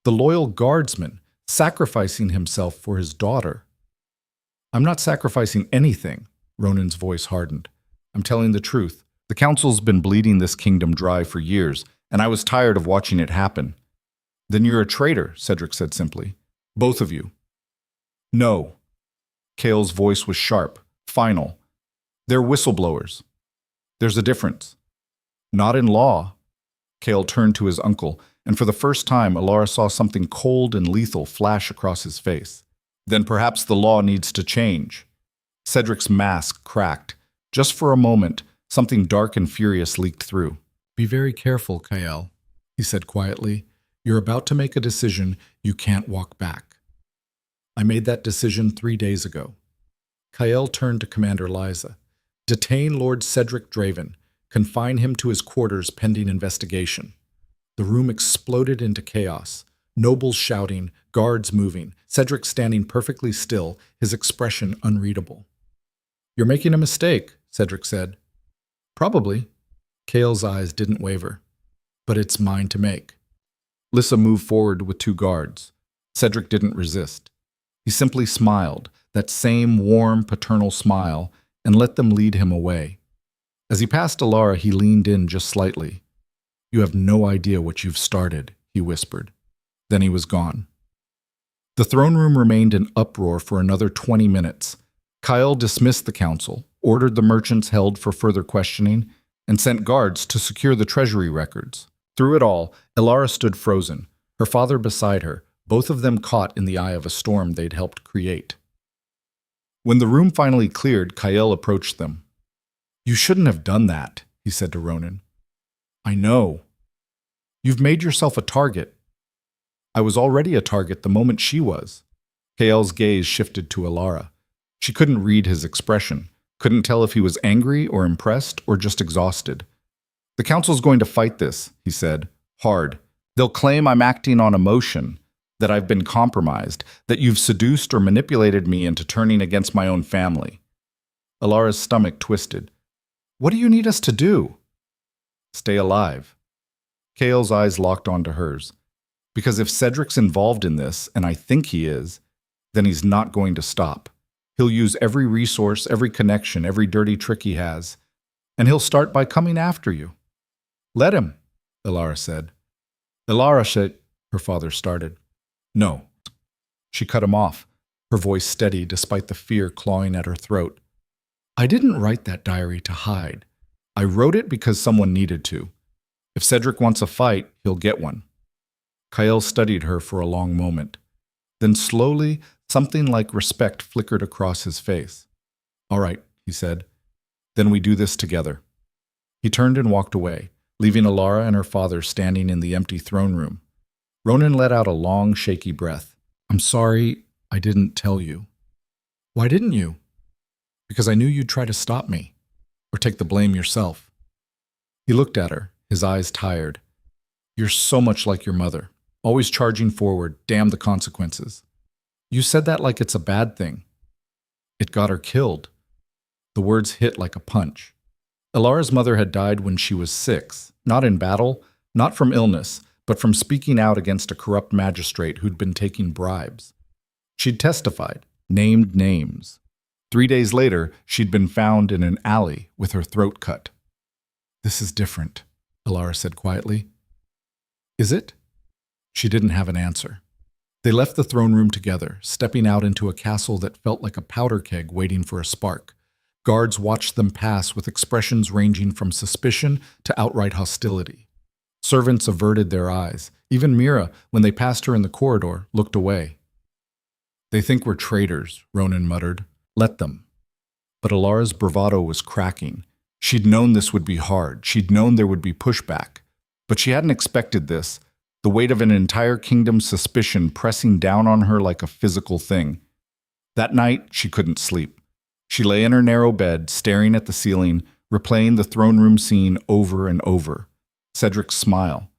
The loyal guardsman, sacrificing himself for his daughter. I'm not sacrificing anything, Ronan's voice hardened. I'm telling the truth. The council's been bleeding this kingdom dry for years, and I was tired of watching it happen. Then you're a traitor, Cedric said simply. Both of you. No. Cale's voice was sharp, final. They're whistleblowers. There's a difference. Not in law. Cale turned to his uncle, and for the first time, Elara saw something cold and lethal flash across his face. Then perhaps the law needs to change. Cedric's mask cracked. Just for a moment, something dark and furious leaked through. Be very careful, Kyle, he said quietly. You're about to make a decision you can't walk back. I made that decision 3 days ago. Kyle turned to Commander Liza. Detain Lord Cedric Draven. Confine him to his quarters pending investigation. The room exploded into chaos. Nobles shouting, guards moving, Cedric standing perfectly still, his expression unreadable. You're making a mistake, Cedric said. Probably. Cale's eyes didn't waver. But it's mine to make. Lissa moved forward with 2 guards. Cedric didn't resist. He simply smiled, that same warm, paternal smile, and let them lead him away. As he passed Elara, he leaned in just slightly. You have no idea what you've started, he whispered. Then he was gone. The throne room remained in uproar for another 20 minutes. Kyle dismissed the council, ordered the merchants held for further questioning, and sent guards to secure the treasury records. Through it all, Elara stood frozen, her father beside her, both of them caught in the eye of a storm they'd helped create. When the room finally cleared, Kyle approached them. You shouldn't have done that, he said to Ronan. I know. You've made yourself a target. I was already a target the moment she was. Kael's gaze shifted to Elara. She couldn't read his expression, couldn't tell if he was angry or impressed or just exhausted. The council's going to fight this, he said, hard. They'll claim I'm acting on emotion, that I've been compromised, that you've seduced or manipulated me into turning against my own family. Elara's stomach twisted. What do you need us to do? Stay alive. Kael's eyes locked onto hers. Because if Cedric's involved in this, and I think he is, then he's not going to stop. He'll use every resource, every connection, every dirty trick he has, and he'll start by coming after you. Let him, Elara said. Elara should, her father started. No. She cut him off, her voice steady despite the fear clawing at her throat. I didn't write that diary to hide. I wrote it because someone needed to. If Cedric wants a fight, he'll get one. Kyle studied her for a long moment. Then slowly, something like respect flickered across his face. "All right," he said. "Then we do this together." He turned and walked away, leaving Elara and her father standing in the empty throne room. Ronan let out a long, shaky breath. "I'm sorry I didn't tell you." "Why didn't you?" "Because I knew you'd try to stop me, or take the blame yourself." He looked at her, his eyes tired. "You're so much like your mother, always charging forward, damn the consequences." "You said that like it's a bad thing." "It got her killed." The words hit like a punch. Elara's mother had died when she was 6, not in battle, not from illness, but from speaking out against a corrupt magistrate who'd been taking bribes. She'd testified, named names. 3 days later, she'd been found in an alley with her throat cut. "This is different," Elara said quietly. "Is it?" She didn't have an answer. They left the throne room together, stepping out into a castle that felt like a powder keg waiting for a spark. Guards watched them pass with expressions ranging from suspicion to outright hostility. Servants averted their eyes. Even Mira, when they passed her in the corridor, looked away. "They think we're traitors," Ronan muttered. "Let them." But Elara's bravado was cracking. She'd known this would be hard. She'd known there would be pushback. But she hadn't expected this, the weight of an entire kingdom's suspicion pressing down on her like a physical thing. That night, she couldn't sleep. She lay in her narrow bed, staring at the ceiling, replaying the throne room scene over and over. Cedric's smile,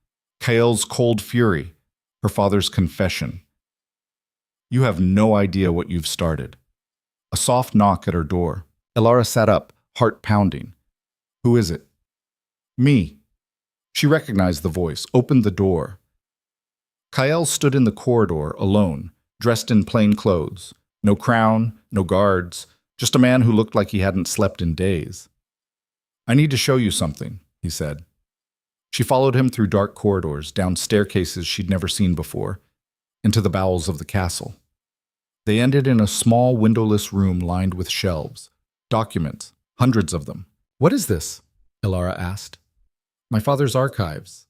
Kael's cold fury, her father's confession. "You have no idea what you've started." A soft knock at her door. Elara sat up, heart pounding. "Who is it?" "Me." She recognized the voice, opened the door. Kael stood in the corridor, alone, dressed in plain clothes. No crown, no guards, just a man who looked like he hadn't slept in days. "I need to show you something," he said. She followed him through dark corridors, down staircases she'd never seen before, into the bowels of the castle. They ended in a small, windowless room lined with shelves. Documents, hundreds of them. "What is this?" Elara asked. "My father's archives."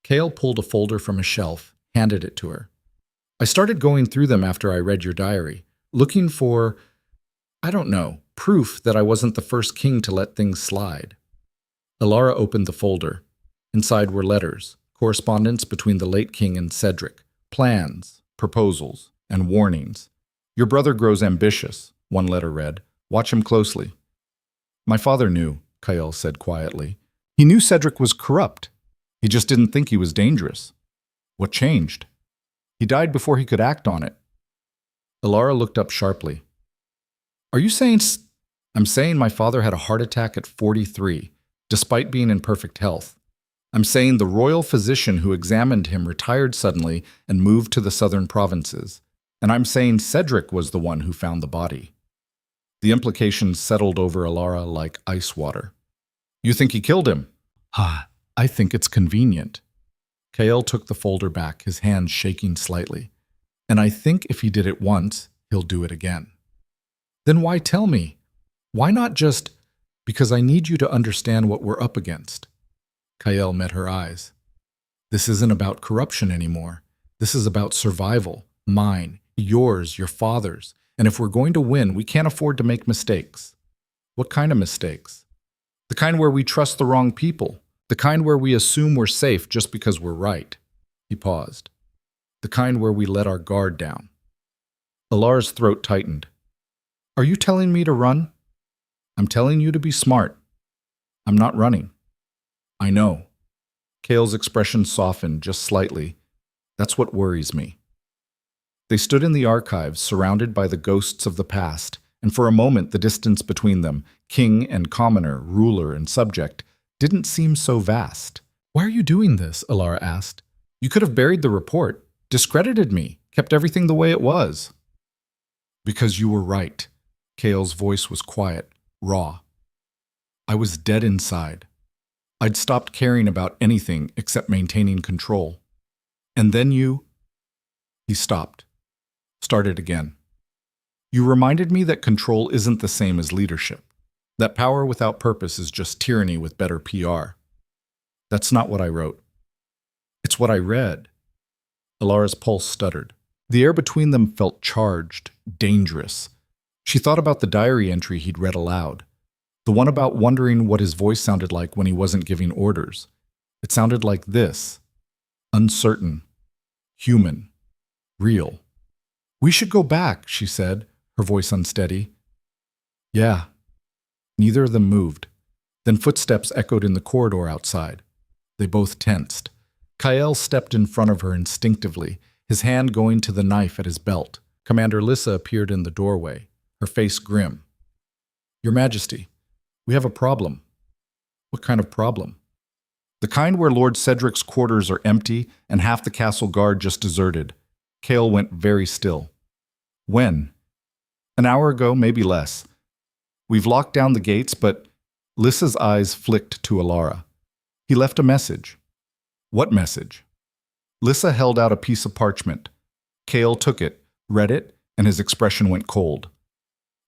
Kael pulled a folder from a shelf, handed it to her. "I started going through them after I read your diary, looking for, I don't know, proof that I wasn't the first king to let things slide." Elara opened the folder. Inside were letters, correspondence between the late king and Cedric, plans, proposals, and warnings. "Your brother grows ambitious," one letter read. "Watch him closely." "My father knew," Kael said quietly. "He knew Cedric was corrupt. He just didn't think he was dangerous." "What changed?" "He died before he could act on it." Elara looked up sharply. "Are you saying—" "I'm saying my father had a heart attack at 43, despite being in perfect health. I'm saying the royal physician who examined him retired suddenly and moved to the southern provinces. And I'm saying Cedric was the one who found the body." The implications settled over Elara like ice water. "You think he killed him?" "I think it's convenient." Kael took the folder back, his hands shaking slightly. "And I think if he did it once, he'll do it again." "Then why tell me? Why not just—" "Because I need you to understand what we're up against." Kael met her eyes. "This isn't about corruption anymore. This is about survival. Mine, yours, your father's. And if we're going to win, we can't afford to make mistakes." "What kind of mistakes?" "The kind where we trust the wrong people. The kind where we assume we're safe just because we're right." He paused. "The kind where we let our guard down." Elara's throat tightened. "Are you telling me to run?" "I'm telling you to be smart." "I'm not running." "I know." Kael's expression softened just slightly. "That's what worries me." They stood in the archives, surrounded by the ghosts of the past, and for a moment the distance between them, king and commoner, ruler and subject, didn't seem so vast. "Why are you doing this?" Elara asked. "You could have buried the report, discredited me, kept everything the way it was." "Because you were right." Kael's voice was quiet, raw. "I was dead inside. I'd stopped caring about anything except maintaining control. And then you—" He stopped. Started again. "You reminded me that control isn't the same as leadership. That power without purpose is just tyranny with better PR. That's not what I wrote. It's what I read." Elara's pulse stuttered. The air between them felt charged, dangerous. She thought about the diary entry he'd read aloud, the one about wondering what his voice sounded like when he wasn't giving orders. It sounded like this: uncertain, human, real. "We should go back," she said, her voice unsteady. "Yeah." Neither of them moved. Then footsteps echoed in the corridor outside. They both tensed. Kael stepped in front of her instinctively, his hand going to the knife at his belt. Commander Lissa appeared in the doorway, her face grim. "Your Majesty, we have a problem." "What kind of problem?" "The kind where Lord Cedric's quarters are empty and half the castle guard just deserted." Kael went very still. "When?" "An hour ago, maybe less. We've locked down the gates, but—" Lissa's eyes flicked to Elara. "He left a message." "What message?" Lissa held out a piece of parchment. Kael took it, read it, and his expression went cold.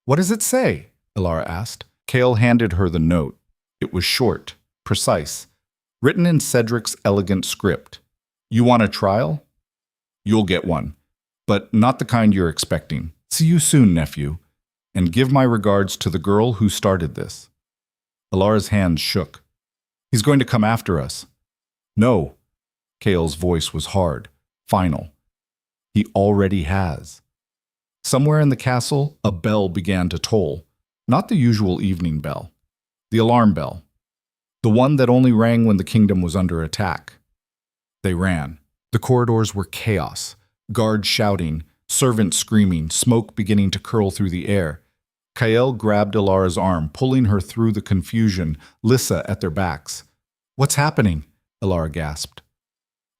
"What does it say?" Elara asked. Kael handed her the note. It was short, precise, written in Cedric's elegant script. "You want a trial? You'll get one, but not the kind you're expecting. See you soon, nephew, and give my regards to the girl who started this." Elara's hands shook. "He's going to come after us." "No." Kael's voice was hard, final. "He already has." Somewhere in the castle, a bell began to toll. Not the usual evening bell. The alarm bell. The one that only rang when the kingdom was under attack. They ran. The corridors were chaos. Guards shouting, servants screaming, smoke beginning to curl through the air. Kael grabbed Elara's arm, pulling her through the confusion, Lissa at their backs. "What's happening?" Elara gasped.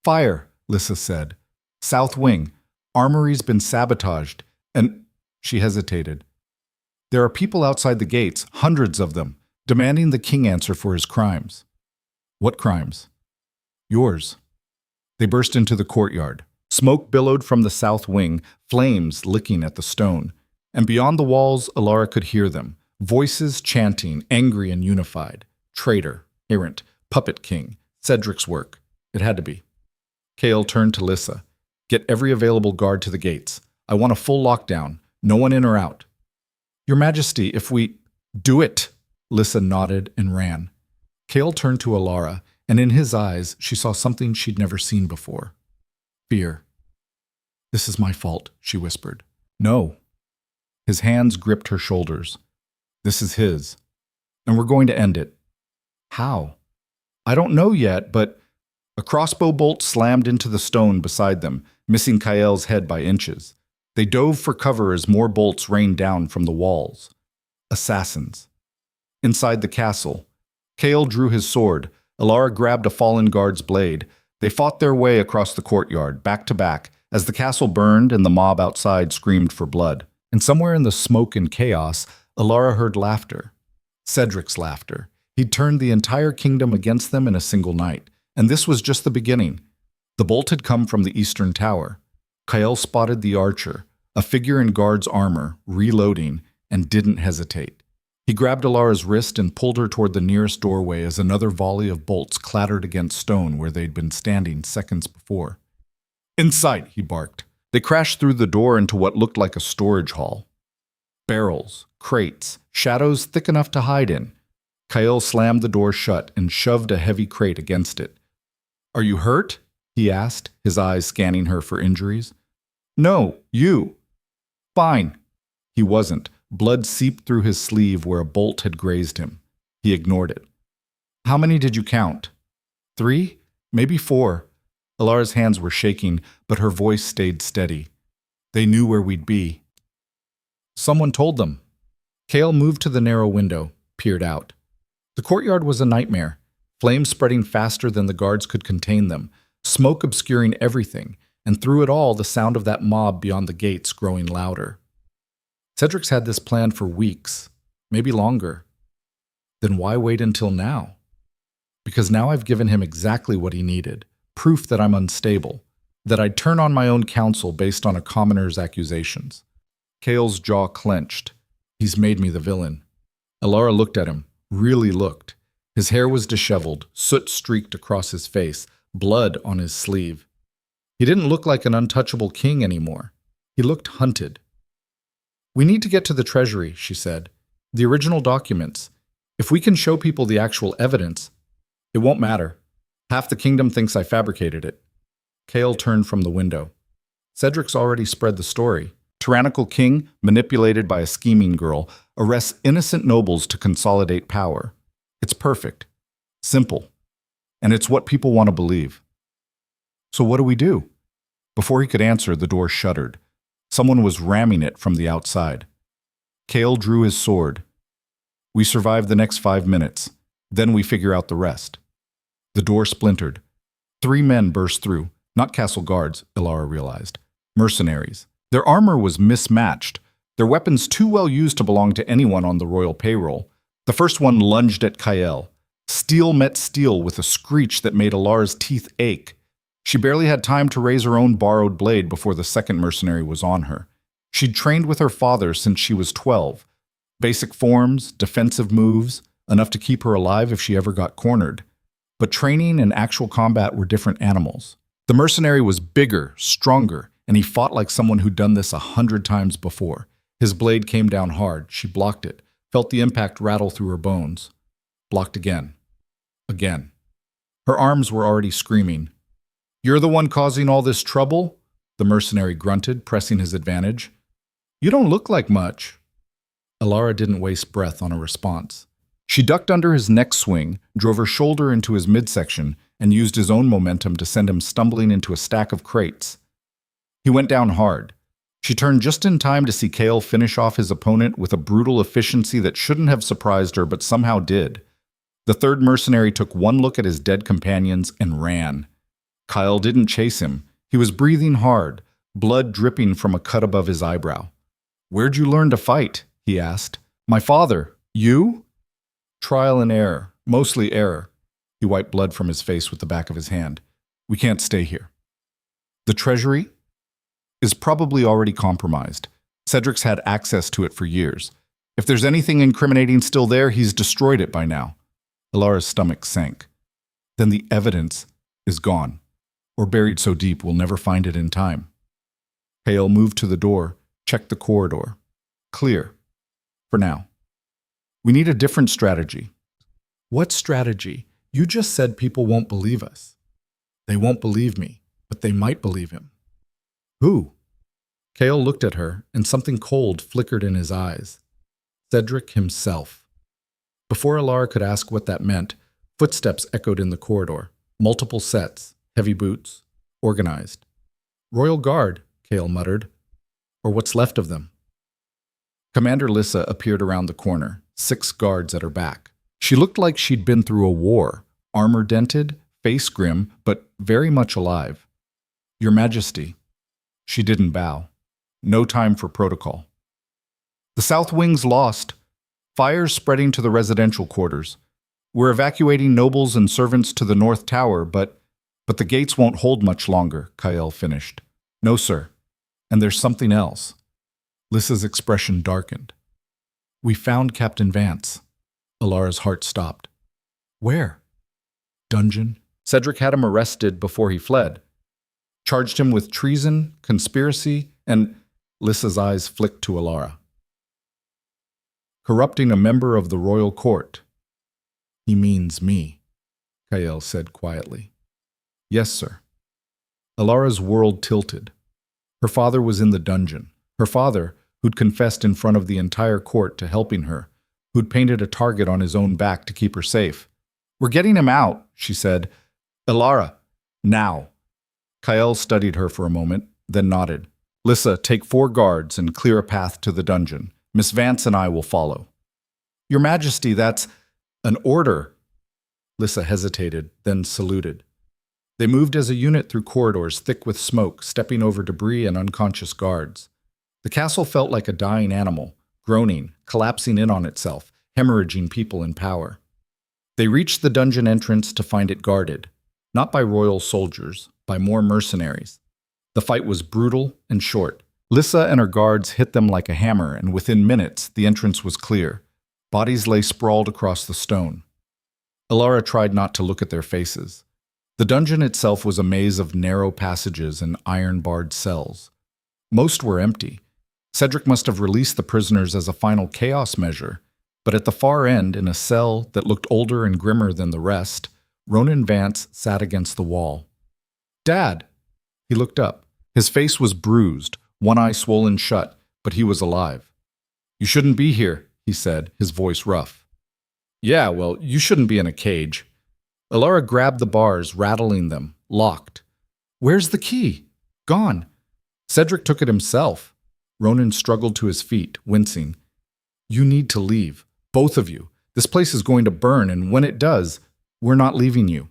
"Fire," Lissa said. "South wing. Armory's been sabotaged, and—" She hesitated. "There are people outside the gates, hundreds of them, demanding the king answer for his crimes." "What crimes?" "Yours." They burst into the courtyard. Smoke billowed from the south wing, flames licking at the stone. And beyond the walls, Elara could hear them, voices chanting, angry and unified. Traitor, errant, puppet king, Cedric's work. It had to be. Kael turned to Lissa. "Get every available guard to the gates. I want a full lockdown, no one in or out." "Your Majesty, if we—" "Do it!" Lissa nodded and ran. Kael turned to Elara, and in his eyes she saw something she'd never seen before. Fear. "This is my fault," she whispered. "No." His hands gripped her shoulders. "This is his. And we're going to end it." "How?" "I don't know yet, but—" A crossbow bolt slammed into the stone beside them, missing Kael's head by inches. They dove for cover as more bolts rained down from the walls. Assassins. Inside the castle, Kael drew his sword. Elara grabbed a fallen guard's blade. They fought their way across the courtyard, back to back, as the castle burned and the mob outside screamed for blood. And somewhere in the smoke and chaos, Elara heard laughter. Cedric's laughter. He'd turned the entire kingdom against them in a single night. And this was just the beginning. The bolt had come from the eastern tower. Kael spotted the archer, a figure in guard's armor, reloading, and didn't hesitate. He grabbed Elara's wrist and pulled her toward the nearest doorway as another volley of bolts clattered against stone where they'd been standing seconds before. "In sight," he barked. They crashed through the door into what looked like a storage hall. Barrels, crates, shadows thick enough to hide in. Kael slammed the door shut and shoved a heavy crate against it. "Are you hurt?" he asked, his eyes scanning her for injuries. "No, you." "Fine." He wasn't. Blood seeped through his sleeve where a bolt had grazed him. He ignored it. "How many did you count?" "3? Maybe 4. Elara's hands were shaking, but her voice stayed steady. "They knew where we'd be." "Someone told them." Kael moved to the narrow window, peered out. The courtyard was a nightmare, flames spreading faster than the guards could contain them, smoke obscuring everything, and through it all the sound of that mob beyond the gates growing louder. Cedric's had this planned for weeks, maybe longer. Then why wait until now? Because now I've given him exactly what he needed, proof that I'm unstable, that I'd turn on my own counsel based on a commoner's accusations. Kael's jaw clenched. He's made me the villain. Elara looked at him, really looked. His hair was disheveled, soot streaked across his face, blood on his sleeve. He didn't look like an untouchable king anymore. He looked hunted. "We need to get to the treasury," she said. "The original documents. If we can show people the actual evidence, it won't matter. Half the kingdom thinks I fabricated it." Cale turned from the window. Cedric's already spread the story. Tyrannical king, manipulated by a scheming girl, arrests innocent nobles to consolidate power. It's perfect. Simple. And it's what people want to believe. "So what do we do?" Before he could answer, the door shuddered. Someone was ramming it from the outside. Cale drew his sword. "We survive the next 5 minutes. Then we figure out the rest." The door splintered. 3 men burst through. Not castle guards, Elara realized. Mercenaries. Their armor was mismatched. Their weapons too well used to belong to anyone on the royal payroll. The first one lunged at Kyle. Steel met steel with a screech that made Elara's teeth ache. She barely had time to raise her own borrowed blade before the second mercenary was on her. She'd trained with her father since she was 12. Basic forms, defensive moves, enough to keep her alive if she ever got cornered. But training and actual combat were different animals. The mercenary was bigger, stronger, and he fought like someone who'd done this 100 times before. His blade came down hard. She blocked it, felt the impact rattle through her bones. Blocked again. Again. Her arms were already screaming. "You're the one causing all this trouble?" The mercenary grunted, pressing his advantage. "You don't look like much." Elara didn't waste breath on a response. She ducked under his neck swing, drove her shoulder into his midsection, and used his own momentum to send him stumbling into a stack of crates. He went down hard. She turned just in time to see Cale finish off his opponent with a brutal efficiency that shouldn't have surprised her but somehow did. The third mercenary took one look at his dead companions and ran. Kyle didn't chase him. He was breathing hard, blood dripping from a cut above his eyebrow. "Where'd you learn to fight?" he asked. "My father. You?" "Trial and error. Mostly error." He wiped blood from his face with the back of his hand. "We can't stay here." The treasury is probably already compromised. Cedric's had access to it for years. If there's anything incriminating still there, he's destroyed it by now. Elara's stomach sank. Then the evidence is gone, or buried so deep we'll never find it in time. Cale moved to the door, checked the corridor. Clear. For now. "We need a different strategy." "What strategy? You just said people won't believe us." "They won't believe me, but they might believe him." "Who?" Cale looked at her, and something cold flickered in his eyes. Cedric himself. Before Elara could ask what that meant, footsteps echoed in the corridor. Multiple sets, heavy boots, organized. "Royal Guard," Cale muttered. "Or what's left of them." Commander Lissa appeared around the corner, 6 guards at her back. She looked like she'd been through a war, armor dented, face grim, but very much alive. "Your Majesty." She didn't bow. No time for protocol. "The South Wing's lost. Fires spreading to the residential quarters. We're evacuating nobles and servants to the North Tower, but the gates won't hold much longer," Kyle finished. "No, sir. And there's something else." Lissa's expression darkened. "We found Captain Vance." Elara's heart stopped. "Where?" "Dungeon." Cedric had him arrested before he fled. Charged him with treason, conspiracy, and Lissa's eyes flicked to Elara. "Corrupting a member of the royal court." "He means me," Kyle said quietly. "Yes, sir." Elara's world tilted. Her father was in the dungeon. Her father, who'd confessed in front of the entire court to helping her, who'd painted a target on his own back to keep her safe. "We're getting him out," she said. "Elara, now." Kyle studied her for a moment, then nodded. "Lissa, take 4 guards and clear a path to the dungeon. Miss Vance and I will follow." "Your Majesty, that's an order." Lissa hesitated, then saluted. They moved as a unit through corridors thick with smoke, stepping over debris and unconscious guards. The castle felt like a dying animal, groaning, collapsing in on itself, hemorrhaging people in power. They reached the dungeon entrance to find it guarded, not by royal soldiers, by more mercenaries. The fight was brutal and short. Lissa and her guards hit them like a hammer, and within minutes, the entrance was clear. Bodies lay sprawled across the stone. Elara tried not to look at their faces. The dungeon itself was a maze of narrow passages and iron-barred cells. Most were empty. Cedric must have released the prisoners as a final chaos measure, but at the far end, in a cell that looked older and grimmer than the rest, Ronan Vance sat against the wall. "Dad!" He looked up. His face was bruised, one eye swollen shut, but he was alive. "You shouldn't be here," he said, his voice rough. "Yeah, well, you shouldn't be in a cage." Elara grabbed the bars, rattling them, locked. "Where's the key?" "Gone." Cedric took it himself. Ronan struggled to his feet, wincing. "You need to leave, both of you. This place is going to burn, and when it does, we're not leaving you."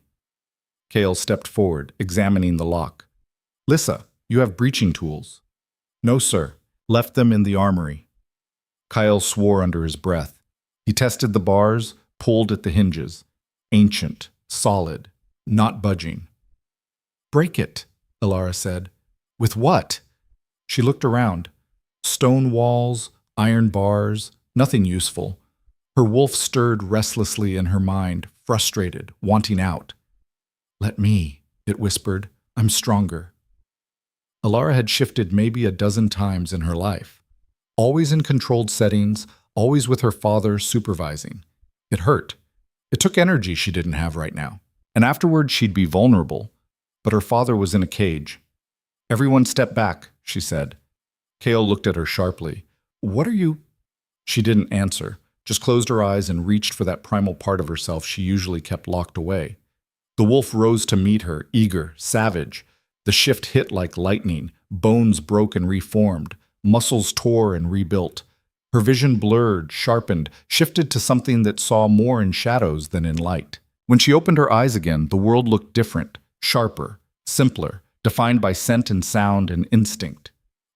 Kale stepped forward, examining the lock. "Lissa, you have breaching tools." "No, sir. Left them in the armory." Kyle swore under his breath. He tested the bars, pulled at the hinges. Ancient, solid, not budging. "Break it," Elara said. "With what?" She looked around. Stone walls, iron bars, nothing useful. Her wolf stirred restlessly in her mind, frustrated, wanting out. "Let me," it whispered. "I'm stronger." Elara had shifted maybe a dozen times in her life. Always in controlled settings, always with her father supervising. It hurt. It took energy she didn't have right now. And afterward she'd be vulnerable. But her father was in a cage. "Everyone step back," she said. Kale looked at her sharply. "What are you—" She didn't answer, just closed her eyes and reached for that primal part of herself she usually kept locked away. The wolf rose to meet her, eager, savage. The shift hit like lightning, bones broke and reformed, muscles tore and rebuilt. Her vision blurred, sharpened, shifted to something that saw more in shadows than in light. When she opened her eyes again, the world looked different, sharper, simpler, defined by scent and sound and instinct.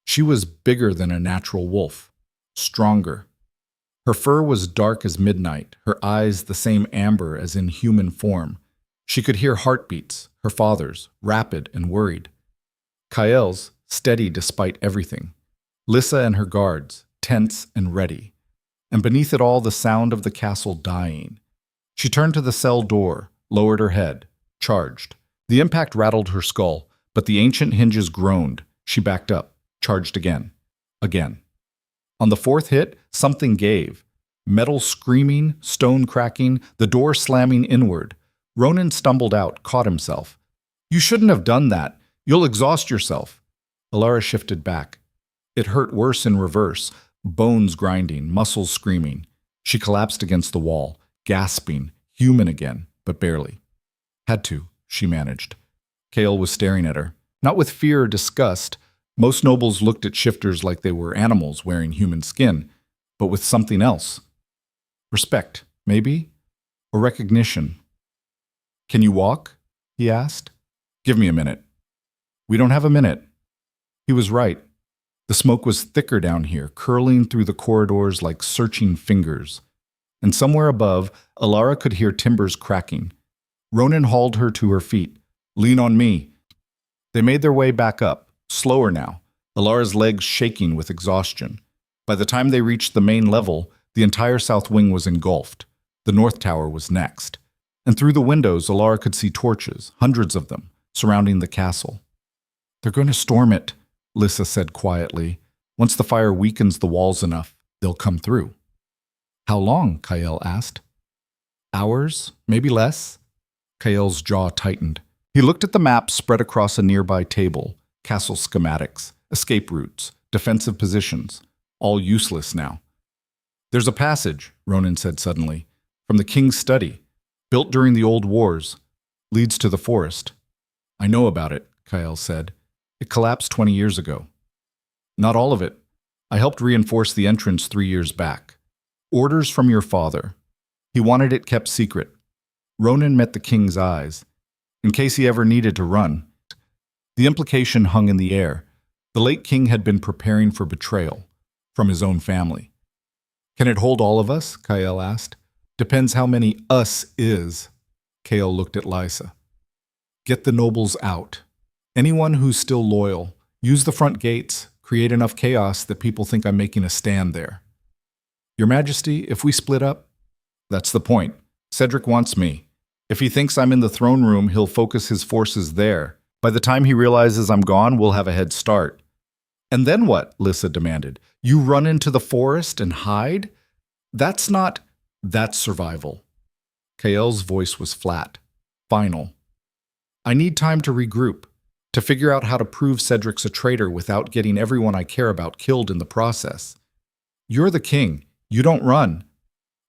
She was bigger than a natural wolf, stronger. Her fur was dark as midnight, her eyes the same amber as in human form. She could hear heartbeats, her father's, rapid and worried. Kael's, steady despite everything. Lissa and her guards, tense and ready. And beneath it all the sound of the castle dying. She turned to the cell door, lowered her head, charged. The impact rattled her skull, but the ancient hinges groaned. She backed up, charged again. Again. On the fourth hit, something gave. Metal screaming, stone cracking, the door slamming inward. Ronan stumbled out, caught himself. "You shouldn't have done that. You'll exhaust yourself." Elara shifted back. It hurt worse in reverse, bones grinding, muscles screaming. She collapsed against the wall, gasping, human again, but barely. "Had to," she managed. Kale was staring at her, not with fear or disgust. Most nobles looked at shifters like they were animals wearing human skin, but with something else. Respect, maybe? Or recognition. "Can you walk?" he asked. "Give me a minute." "We don't have a minute." He was right. The smoke was thicker down here, curling through the corridors like searching fingers. And somewhere above, Elara could hear timbers cracking. Ronan hauled her to her feet. "Lean on me." They made their way back up, slower now, Elara's legs shaking with exhaustion. By the time they reached the main level, the entire south wing was engulfed. The north tower was next. And through the windows, Elara could see torches, hundreds of them, surrounding the castle. "They're going to storm it," Lissa said quietly. "Once the fire weakens the walls enough, they'll come through." "How long?" Kael asked. "Hours, maybe less." Kael's jaw tightened. He looked at the map spread across a nearby table, castle schematics, escape routes, defensive positions, all useless now. "There's a passage," Ronan said suddenly, "from the king's study, built during the old wars, leads to the forest." "I know about it," Kael said. "It collapsed 20 years ago." "Not all of it. I helped reinforce the entrance 3 years back. Orders from your father. He wanted it kept secret." Ronan met the king's eyes. In case he ever needed to run. The implication hung in the air. The late king had been preparing for betrayal from his own family. "Can it hold all of us?" Kael asked. "Depends how many us is." Kael looked at Lysa. "Get the nobles out. Anyone who's still loyal. Use the front gates. Create enough chaos that people think I'm making a stand there." "Your Majesty, if we split up?" "That's the point. Cedric wants me. If he thinks I'm in the throne room, he'll focus his forces there. By the time he realizes I'm gone, we'll have a head start. And then what? Lyssa demanded. You run into the forest and hide? That's survival. Kael's voice was flat, final. I need time to regroup, to figure out how to prove Cedric's a traitor without getting everyone I care about killed in the process. You're the king. You don't run.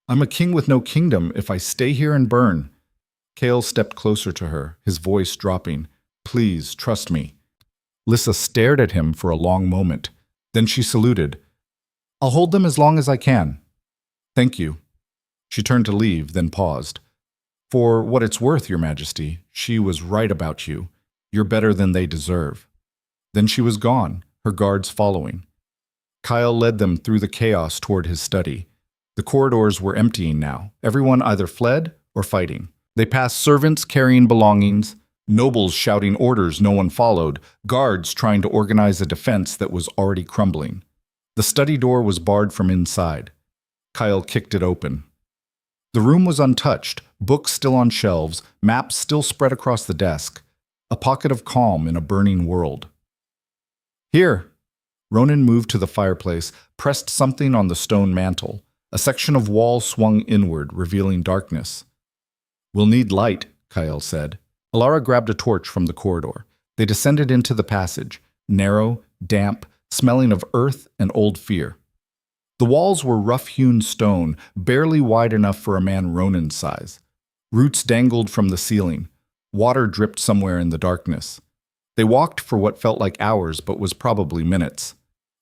I'm a king with no kingdom if I stay here and burn. Kael stepped closer to her, his voice dropping. Please, trust me. Lyssa stared at him for a long moment. Then she saluted. I'll hold them as long as I can. Thank you. She turned to leave, then paused. For what it's worth, Your Majesty, she was right about you. You're better than they deserve. Then she was gone, her guards following. Kyle led them through the chaos toward his study. The corridors were emptying now, everyone either fled or fighting. They passed servants carrying belongings, nobles shouting orders no one followed, guards trying to organize a defense that was already crumbling. The study door was barred from inside. Kyle kicked it open. The room was untouched, books still on shelves, maps still spread across the desk. A pocket of calm in a burning world. Here! Ronan moved to the fireplace, pressed something on the stone mantel. A section of wall swung inward, revealing darkness. We'll need light, Kyle said. Elara grabbed a torch from the corridor. They descended into the passage, narrow, damp, smelling of earth and old fear. The walls were rough-hewn stone, barely wide enough for a man Ronan's size. Roots dangled from the ceiling. Water dripped somewhere in the darkness. They walked for what felt like hours but was probably minutes.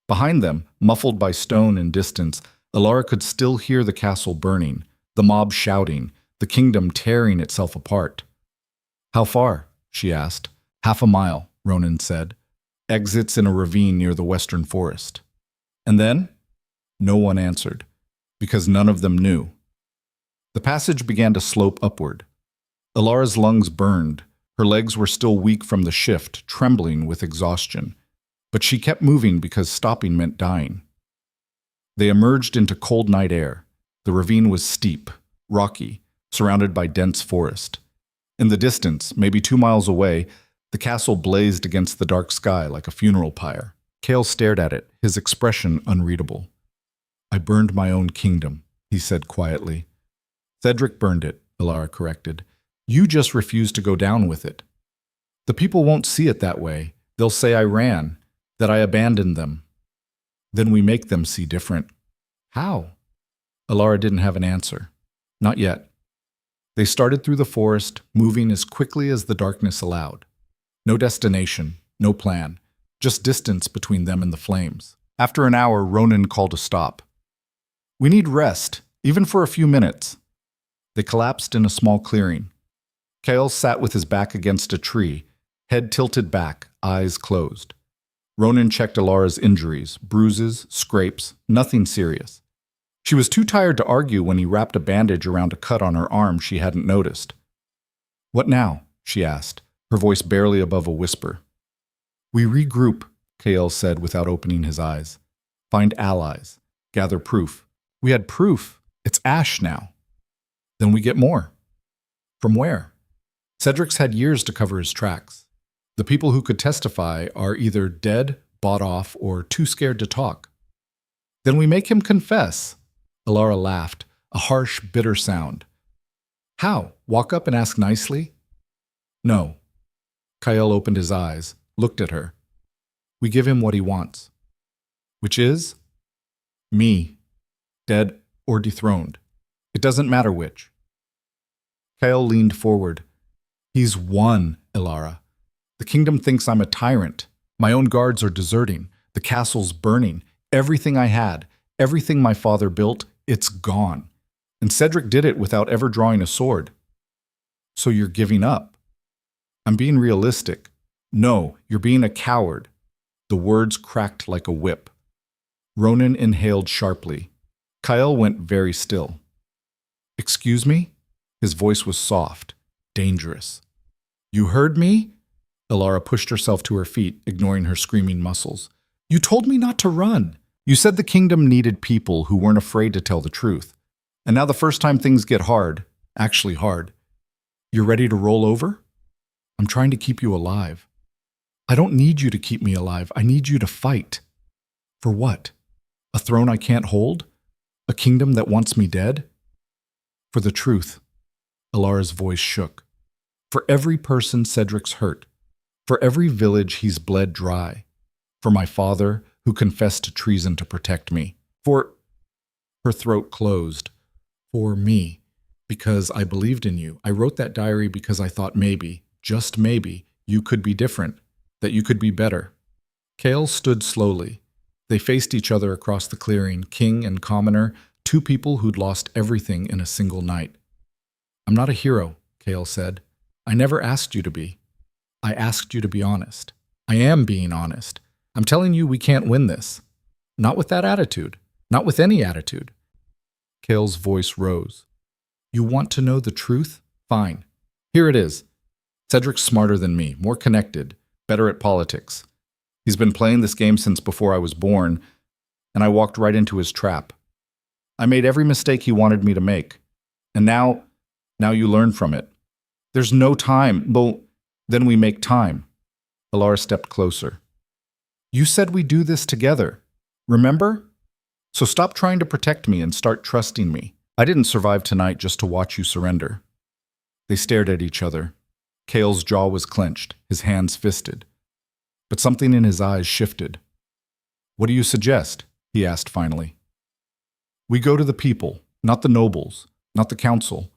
Behind them, muffled by stone and distance, Elara could still hear the castle burning, the mob shouting, the kingdom tearing itself apart. How far? She asked. 1/2 mile, Ronan said. Exits in a ravine near the western forest. And then? No one answered, because none of them knew. The passage began to slope upward. Elara's lungs burned. Her legs were still weak from the shift, trembling with exhaustion. But she kept moving because stopping meant dying. They emerged into cold night air. The ravine was steep, rocky, surrounded by dense forest. In the distance, maybe 2 miles away, the castle blazed against the dark sky like a funeral pyre. Kael stared at it, his expression unreadable. I burned my own kingdom, he said quietly. Cedric burned it, Elara corrected. You just refused to go down with it. The people won't see it that way. They'll say I ran, that I abandoned them. Then we make them see different. How? Elara didn't have an answer. Not yet. They started through the forest, moving as quickly as the darkness allowed. No destination, no plan, just distance between them and the flames. After an hour, Ronan called a stop. We need rest, even for a few minutes. They collapsed in a small clearing. Kael sat with his back against a tree, head tilted back, eyes closed. Ronan checked Elara's injuries, bruises, scrapes, nothing serious. She was too tired to argue when he wrapped a bandage around a cut on her arm she hadn't noticed. What now? She asked, her voice barely above a whisper. We regroup, Kael said without opening his eyes. Find allies. Gather proof. We had proof. It's ash now. Then we get more. From where? Cedric's had years to cover his tracks. The people who could testify are either dead, bought off, or too scared to talk. Then we make him confess. Elara laughed, a harsh, bitter sound. How? Walk up and ask nicely? No. Kael opened his eyes, looked at her. We give him what he wants. Which is? Me. Dead or dethroned. It doesn't matter which. Kael leaned forward. He's won, Elara. The kingdom thinks I'm a tyrant. My own guards are deserting. The castle's burning. Everything I had, everything my father built, it's gone. And Cedric did it without ever drawing a sword. So you're giving up? I'm being realistic. No, you're being a coward. The words cracked like a whip. Ronan inhaled sharply. Kael went very still. Excuse me? His voice was soft, dangerous. You heard me? Elara pushed herself to her feet, ignoring her screaming muscles. You told me not to run. You said the kingdom needed people who weren't afraid to tell the truth. And now the first time things get hard, actually hard, You're ready to roll over? I'm trying to keep you alive. I don't need you to keep me alive. I need you to fight. For what? A throne I can't hold? A kingdom that wants me dead? For the truth. Elara's voice shook. For every person Cedric's hurt. For every village he's bled dry. For my father, who confessed to treason to protect me. For... Her throat closed. For me. Because I believed in you. I wrote that diary because I thought maybe, just maybe, you could be different. That you could be better. Kale stood slowly. They faced each other across the clearing, king and commoner, two people who'd lost everything in a single night. I'm not a hero, Kale said. I never asked you to be. I asked you to be honest. I am being honest. I'm telling you we can't win this. Not with that attitude. Not with any attitude. Kale's voice rose. You want to know the truth? Fine. Here it is. Cedric's smarter than me, more connected, better at politics. He's been playing this game since before I was born, and I walked right into his trap. I made every mistake he wanted me to make. And now you learn from it. There's no time. Well, then we make time. Elara stepped closer. You said we do this together. Remember? So stop trying to protect me and start trusting me. I didn't survive tonight just to watch you surrender. They stared at each other. Kale's jaw was clenched, his hands fisted. But something in his eyes shifted. What do you suggest? He asked finally. We go to the people, not the nobles, not the council,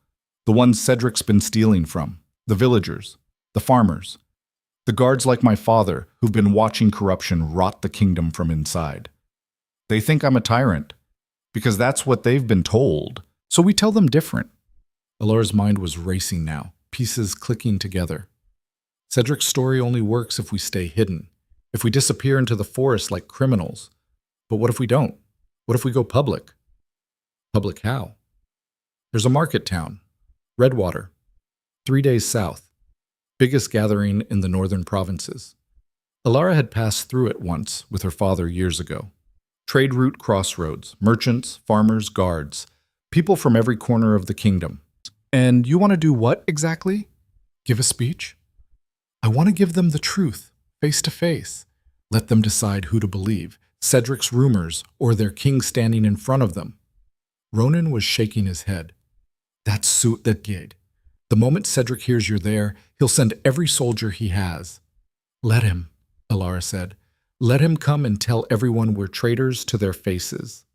the ones Cedric's been stealing from, the villagers, the farmers, the guards like my father who've been watching corruption rot the kingdom from inside. They think I'm a tyrant, because that's what they've been told, so we tell them different. Elara's mind was racing now, pieces clicking together. Cedric's story only works if we stay hidden, if we disappear into the forest like criminals. But what if we don't? What if we go public? Public how? There's a market town, Redwater, 3 days south, biggest gathering in the northern provinces. Elara had passed through it once with her father years ago. Trade route crossroads, merchants, farmers, guards, people from every corner of the kingdom. And you want to do what exactly? Give a speech? I want to give them the truth, face to face. Let them decide who to believe, Cedric's rumors or their king standing in front of them. Ronan was shaking his head. That's suit that gig. The moment Cedric hears you're there, he'll send every soldier he has. Let him, Elara said. Let him come and tell everyone we're traitors to their faces.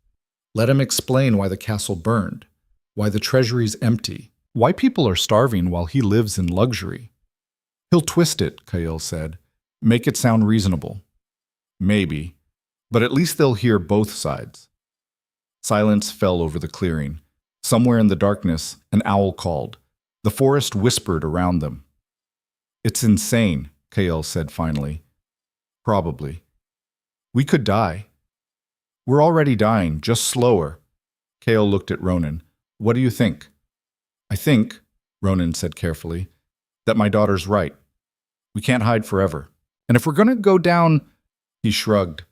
Let him explain why the castle burned, why the treasury's empty, why people are starving while he lives in luxury. He'll twist it, Kael said. Make it sound reasonable. Maybe, but at least they'll hear both sides. Silence fell over the clearing. Somewhere in the darkness, an owl called. The forest whispered around them. It's insane, Kael said finally. Probably. We could die. We're already dying, just slower. Kael looked at Ronan. What do you think? I think, Ronan said carefully, that my daughter's right. We can't hide forever. And if we're going to go down, he shrugged,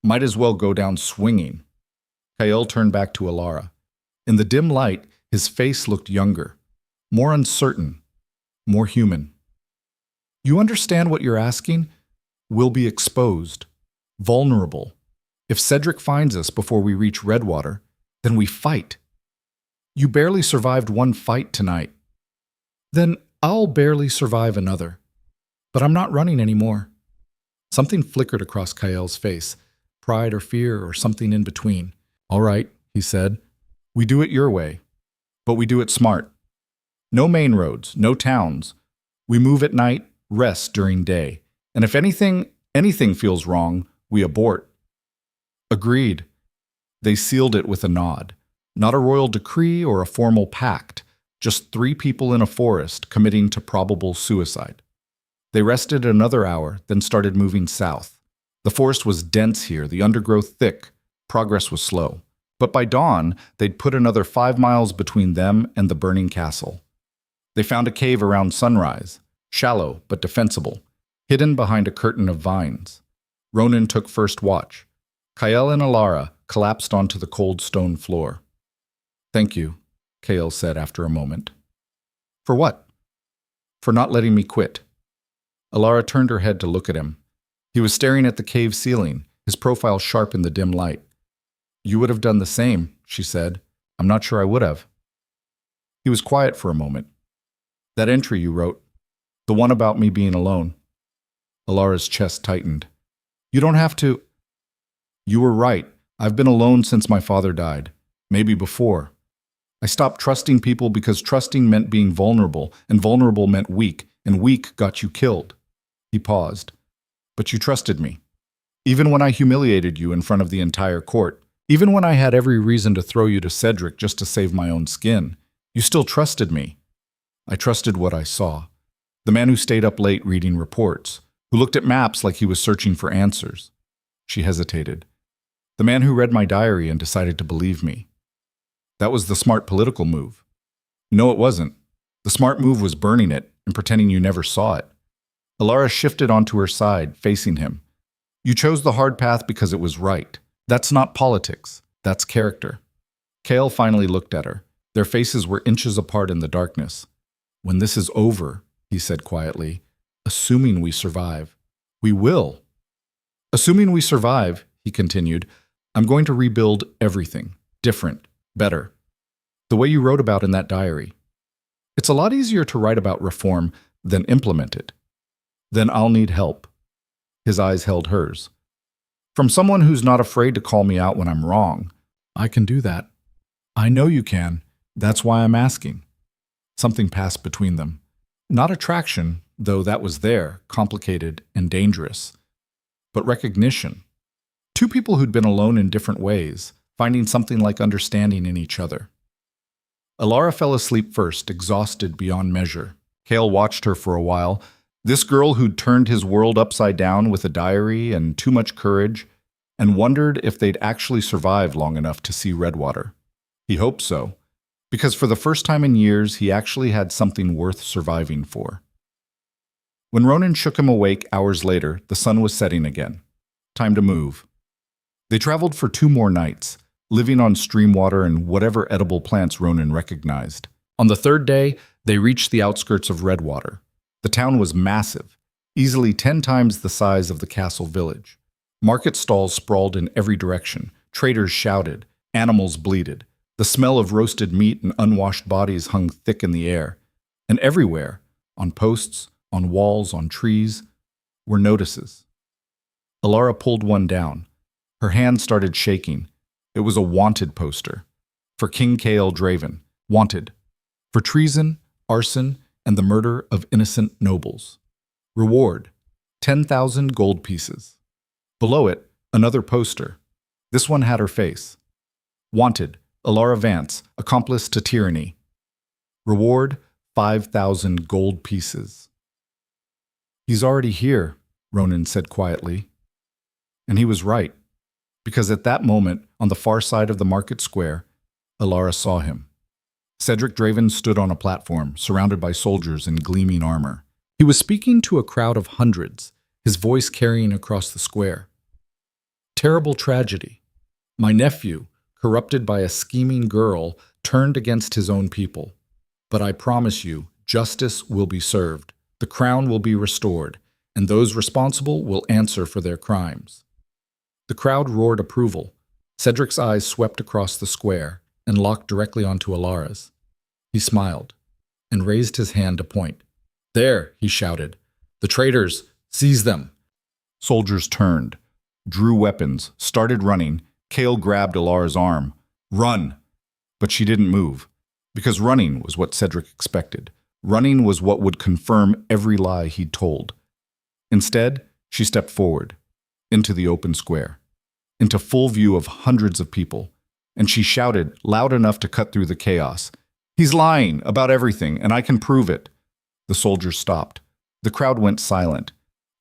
might as well go down swinging. Kael turned back to Elara. In the dim light, his face looked younger, more uncertain, more human. You understand what you're asking? We'll be exposed, vulnerable. If Cedric finds us before we reach Redwater, then we fight. You barely survived one fight tonight. Then I'll barely survive another. But I'm not running anymore. Something flickered across Kael's face, pride or fear or something in between. All right, he said. We do it your way, but we do it smart. No main roads, no towns. We move at night, rest during day. And if anything feels wrong, we abort. Agreed. They sealed it with a nod. Not a royal decree or a formal pact, just 3 people in a forest committing to probable suicide. They rested another hour, then started moving south. The forest was dense here, the undergrowth thick. Progress was slow. But by dawn, they'd put another 5 miles between them and the burning castle. They found a cave around sunrise, shallow but defensible, hidden behind a curtain of vines. Ronan took first watch. Kael and Elara collapsed onto the cold stone floor. Thank you, Kael said after a moment. For what? For not letting me quit. Elara turned her head to look at him. He was staring at the cave ceiling, his profile sharp in the dim light. You would have done the same, she said. I'm not sure I would have. He was quiet for a moment. That entry you wrote, the one about me being alone. Elara's chest tightened. You don't have to. You were right. I've been alone since my father died. Maybe before. I stopped trusting people because trusting meant being vulnerable, and vulnerable meant weak, and weak got you killed. He paused. But you trusted me. Even when I humiliated you in front of the entire court, even when I had every reason to throw you to Cedric just to save my own skin, you still trusted me. I trusted what I saw. The man who stayed up late reading reports, who looked at maps like he was searching for answers. She hesitated. The man who read my diary and decided to believe me. That was the smart political move. No, it wasn't. The smart move was burning it and pretending you never saw it. Elara shifted onto her side, facing him. You chose the hard path because it was right. That's not politics. That's character. Kale finally looked at her. Their faces were inches apart in the darkness. When this is over, he said quietly, assuming we survive. We will. Assuming we survive, he continued, I'm going to rebuild everything. Different. Better. The way you wrote about in that diary. It's a lot easier to write about reform than implement it. Then I'll need help. His eyes held hers. From someone who's not afraid to call me out when I'm wrong. I can do that. I know you can. That's why I'm asking. Something passed between them. Not attraction, though that was there, complicated and dangerous. But recognition. Two people who'd been alone in different ways, finding something like understanding in each other. Elara fell asleep first, exhausted beyond measure. Kale watched her for a while. This girl who'd turned his world upside down with a diary and too much courage, and wondered if they'd actually survive long enough to see Redwater. He hoped so, because for the first time in years, he actually had something worth surviving for. When Ronan shook him awake hours later, the sun was setting again. Time to move. They traveled for 2 more nights, living on stream water and whatever edible plants Ronan recognized. On the 3rd day, they reached the outskirts of Redwater. The town was massive, easily 10 times the size of the castle village. Market stalls sprawled in every direction. Traders shouted. Animals bleated. The smell of roasted meat and unwashed bodies hung thick in the air. And everywhere, on posts, on walls, on trees, were notices. Elara pulled one down. Her hand started shaking. It was a wanted poster. For King Kale Draven. Wanted. For treason, arson, and the murder of innocent nobles. Reward. 10,000 gold pieces. Below it, another poster. This one had her face. Wanted. Elara Vance, accomplice to tyranny. Reward, 5,000 gold pieces. He's already here, Ronan said quietly. And he was right, because at that moment, on the far side of the market square, Elara saw him. Cedric Draven stood on a platform, surrounded by soldiers in gleaming armor. He was speaking to a crowd of hundreds, his voice carrying across the square. Terrible tragedy. My nephew, corrupted by a scheming girl, turned against his own people. But I promise you, justice will be served, the crown will be restored, and those responsible will answer for their crimes. The crowd roared approval. Cedric's eyes swept across the square and locked directly onto Elara's. He smiled and raised his hand to point. There, he shouted. The traitors, seize them. Soldiers turned, drew weapons, started running. Kale grabbed Elara's arm. Run! But she didn't move, because running was what Cedric expected. Running was what would confirm every lie he'd told. Instead, she stepped forward, into the open square, into full view of hundreds of people, and she shouted loud enough to cut through the chaos. He's lying about everything, and I can prove it. The soldiers stopped. The crowd went silent.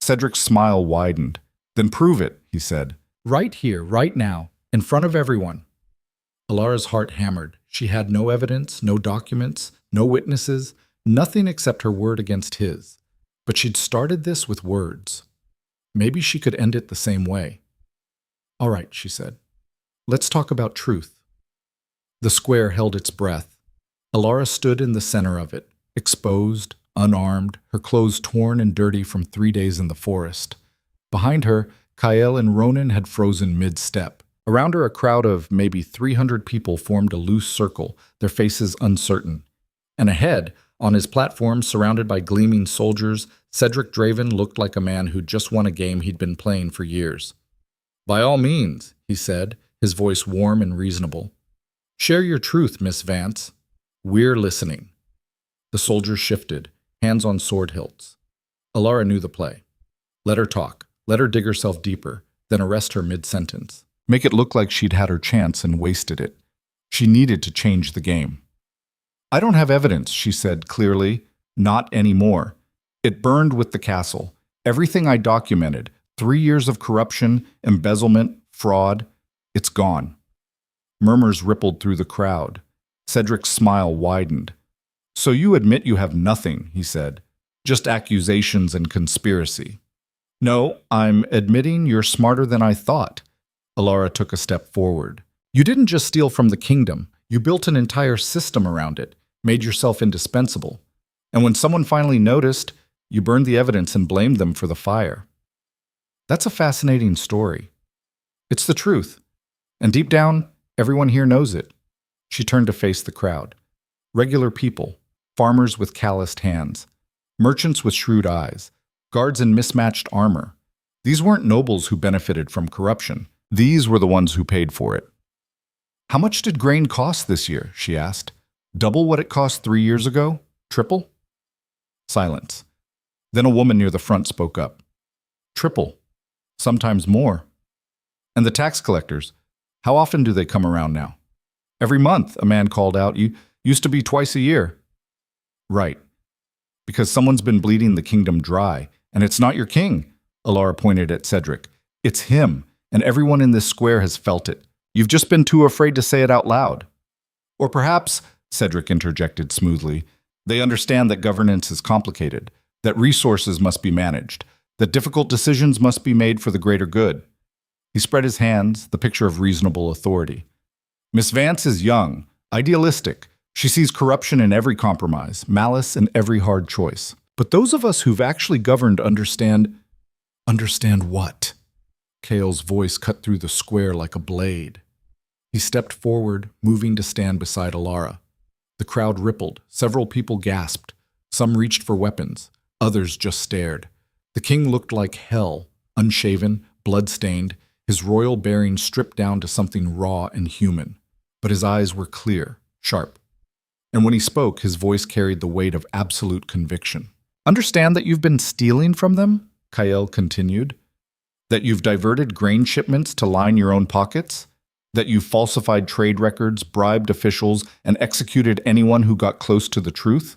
Cedric's smile widened. Then prove it, he said. Right here, right now, in front of everyone. Elara's heart hammered. She had no evidence, no documents, no witnesses, nothing except her word against his. But she'd started this with words. Maybe she could end it the same way. All right, she said. Let's talk about truth. The square held its breath. Elara stood in the center of it, exposed, unarmed, her clothes torn and dirty from 3 days in the forest. Behind her, Kael and Ronan had frozen mid-step. Around her, a crowd of maybe 300 people formed a loose circle, their faces uncertain. And ahead, on his platform, surrounded by gleaming soldiers, Cedric Draven looked like a man who'd just won a game he'd been playing for years. "By all means," he said, his voice warm and reasonable. "Share your truth, Miss Vance. We're listening." The soldiers shifted, hands on sword hilts. Elara knew the play. Let her talk. Let her dig herself deeper, then arrest her mid-sentence. Make it look like she'd had her chance and wasted it. She needed to change the game. "I don't have evidence," she said clearly. "Not anymore. It burned with the castle. Everything I documented, 3 years of corruption, embezzlement, fraud, it's gone." Murmurs rippled through the crowd. Cedric's smile widened. "So you admit you have nothing," he said. "Just accusations and conspiracy." "No, I'm admitting you're smarter than I thought." Elara took a step forward. "You didn't just steal from the kingdom. You built an entire system around it, made yourself indispensable. And when someone finally noticed, you burned the evidence and blamed them for the fire." That's a fascinating story. It's the truth. And deep down, everyone here knows it. She turned to face the crowd. Regular people, farmers with calloused hands, merchants with shrewd eyes, guards in mismatched armor. These weren't nobles who benefited from corruption. These were the ones who paid for it. "How much did grain cost this year?" she asked. "Double what it cost 3 years ago? Triple?" Silence. Then a woman near the front spoke up. "Triple. Sometimes more." "And the tax collectors, how often do they come around now?" "Every month," a man called out. "You used to be twice a year." "Right. Because someone's been bleeding the kingdom dry, and it's not your king," Elara pointed at Cedric. "It's him, and everyone in this square has felt it. You've just been too afraid to say it out loud." "Or perhaps," Cedric interjected smoothly, "they understand that governance is complicated, that resources must be managed, that difficult decisions must be made for the greater good." He spread his hands, the picture of reasonable authority. "Miss Vance is young, idealistic. She sees corruption in every compromise, malice in every hard choice. But those of us who've actually governed understand..." "Understand what?" Kael's voice cut through the square like a blade. He stepped forward, moving to stand beside Elara. The crowd rippled. Several people gasped. Some reached for weapons. Others just stared. The king looked like hell, unshaven, blood-stained, his royal bearing stripped down to something raw and human. But his eyes were clear, sharp. And when he spoke, his voice carried the weight of absolute conviction. "Understand that you've been stealing from them?" Kael continued. "That you've diverted grain shipments to line your own pockets? That you've falsified trade records, bribed officials, and executed anyone who got close to the truth?"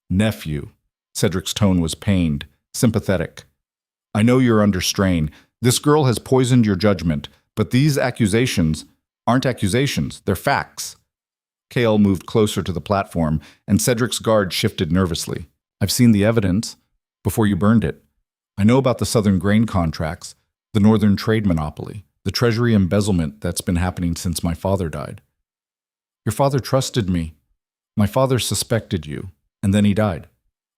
"Nephew," Cedric's tone was pained, sympathetic. "I know you're under strain. This girl has poisoned your judgment, but these accusations aren't accusations, they're facts." Kael moved closer to the platform, and Cedric's guard shifted nervously. "I've seen the evidence, before you burned it. I know about the southern grain contracts, the northern trade monopoly, the treasury embezzlement that's been happening since my father died. Your father trusted me. My father suspected you, and then he died.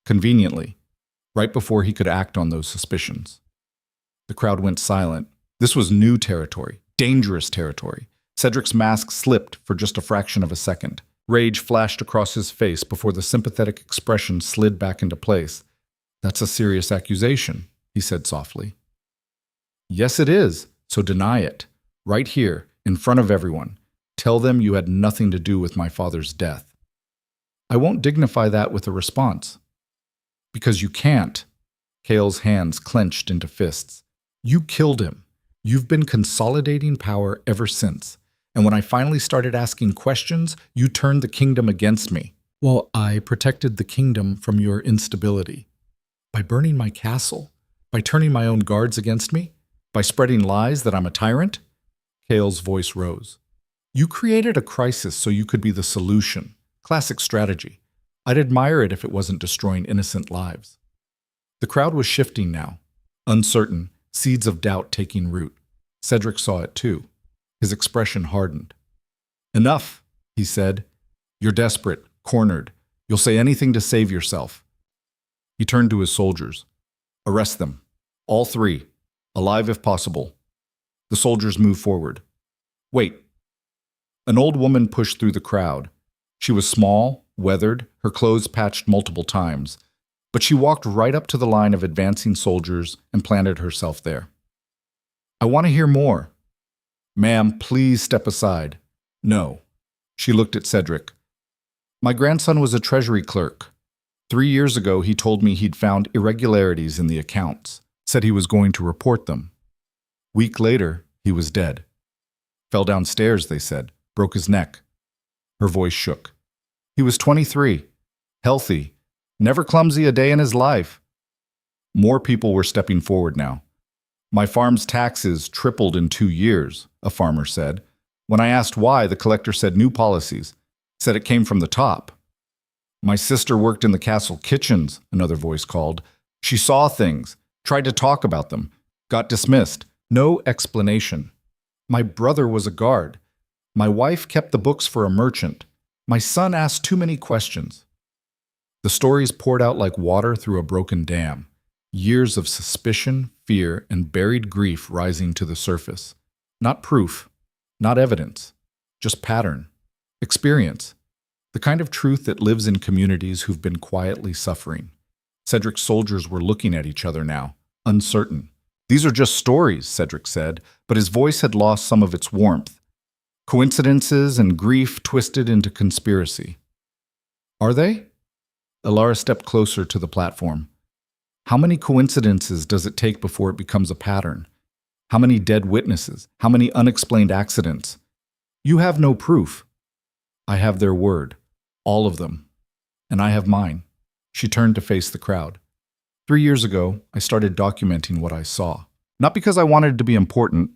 Conveniently, right before he could act on those suspicions." The crowd went silent. This was new territory, dangerous territory. Cedric's mask slipped for just a fraction of a second. Rage flashed across his face before the sympathetic expression slid back into place. "That's a serious accusation," he said softly. "Yes, it is, so deny it. Right here, in front of everyone. Tell them you had nothing to do with my father's death." "I won't dignify that with a response." "Because you can't." Kael's hands clenched into fists. "You killed him. You've been consolidating power ever since. And when I finally started asking questions, you turned the kingdom against me. Well, I protected the kingdom from your instability. By burning my castle, by turning my own guards against me, by spreading lies that I'm a tyrant." Kael's voice rose. "You created a crisis so you could be the solution. Classic strategy. I'd admire it if it wasn't destroying innocent lives." The crowd was shifting now, uncertain, seeds of doubt taking root. Cedric saw it too. His expression hardened. "Enough," he said. "You're desperate, cornered. You'll say anything to save yourself. He turned to his soldiers. Arrest them. All three. Alive if possible. The soldiers moved forward. Wait. An old woman pushed through the crowd. She was small, weathered, her clothes patched multiple times, but she walked right up to the line of advancing soldiers and planted herself there. I want to hear more. Ma'am, please step aside. No. She looked at Cedric. My grandson was a treasury clerk. 3 years ago, he told me he'd found irregularities in the accounts, said he was going to report them. Week later, he was dead. Fell downstairs, they said, broke his neck. Her voice shook. He was 23, healthy, never clumsy a day in his life. More people were stepping forward now. My farm's taxes tripled in 2 years, a farmer said. When I asked why, the collector said new policies, said it came from the top. My sister worked in the castle kitchens, another voice called. She saw things, tried to talk about them, got dismissed. No explanation. My brother was a guard. My wife kept the books for a merchant. My son asked too many questions. The stories poured out like water through a broken dam. Years of suspicion, fear, and buried grief rising to the surface. Not proof, not evidence, just pattern, experience. The kind of truth that lives in communities who've been quietly suffering. Cedric's soldiers were looking at each other now, uncertain. These are just stories, Cedric said, but his voice had lost some of its warmth. Coincidences and grief twisted into conspiracy. Are they? Elara stepped closer to the platform. How many coincidences does it take before it becomes a pattern? How many dead witnesses? How many unexplained accidents? You have no proof. I have their word. All of them. And I have mine. She turned to face the crowd. 3 years ago, I started documenting what I saw. Not because I wanted to be important,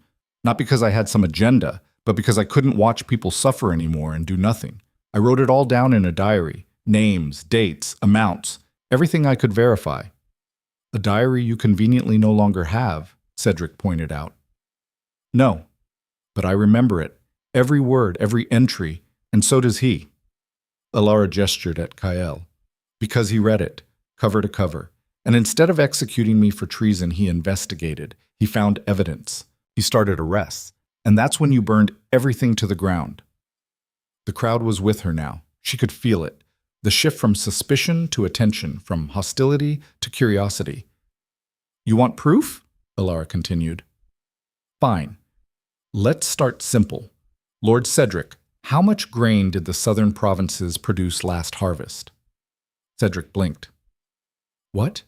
not because I had some agenda, but because I couldn't watch people suffer anymore and do nothing. I wrote it all down in a diary. Names, dates, amounts, everything I could verify. A diary you conveniently no longer have, Cedric pointed out. No, but I remember it. Every word, every entry, and so does he. Elara gestured at Kael. Because he read it, cover to cover. And instead of executing me for treason, he investigated. He found evidence. He started arrests. And that's when you burned everything to the ground. The crowd was with her now. She could feel it. The shift from suspicion to attention, from hostility to curiosity. You want proof? Elara continued. Fine. Let's start simple. Lord Cedric, how much grain did the southern provinces produce last harvest? Cedric blinked. What?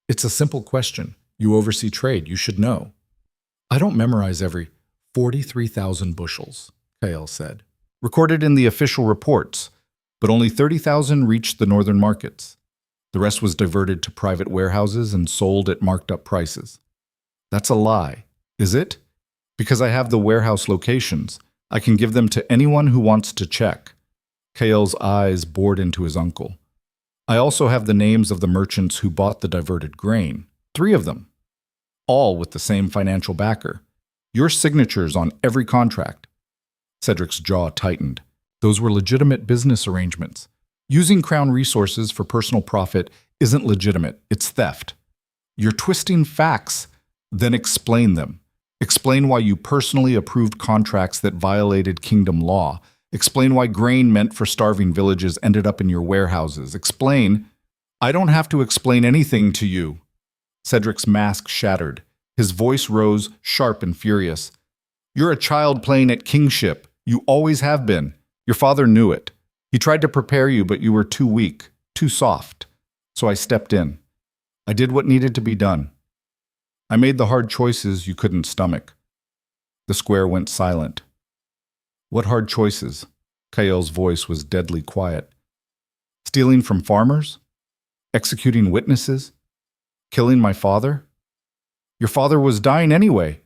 It's a simple question. You oversee trade. You should know. I don't memorize every 43,000 bushels, Kael said. Recorded in the official reports, but only 30,000 reached the northern markets. The rest was diverted to private warehouses and sold at marked up prices. That's a lie, is it? Because I have the warehouse locations. I can give them to anyone who wants to check. Kael's eyes bored into his uncle. I also have the names of the merchants who bought the diverted grain. 3 of them. All with the same financial backer. Your signatures on every contract. Cedric's jaw tightened. Those were legitimate business arrangements. Using Crown resources for personal profit isn't legitimate. It's theft. You're twisting facts. Then explain them. Explain why you personally approved contracts that violated kingdom law. Explain why grain meant for starving villages ended up in your warehouses. Explain. I don't have to explain anything to you. Cedric's mask shattered. His voice rose, sharp and furious. You're a child playing at kingship. You always have been. Your father knew it. He tried to prepare you, but you were too weak, too soft. So I stepped in. I did what needed to be done. I made the hard choices you couldn't stomach. The square went silent. What hard choices? Kael's voice was deadly quiet. Stealing from farmers? Executing witnesses? Killing my father? Your father was dying anyway.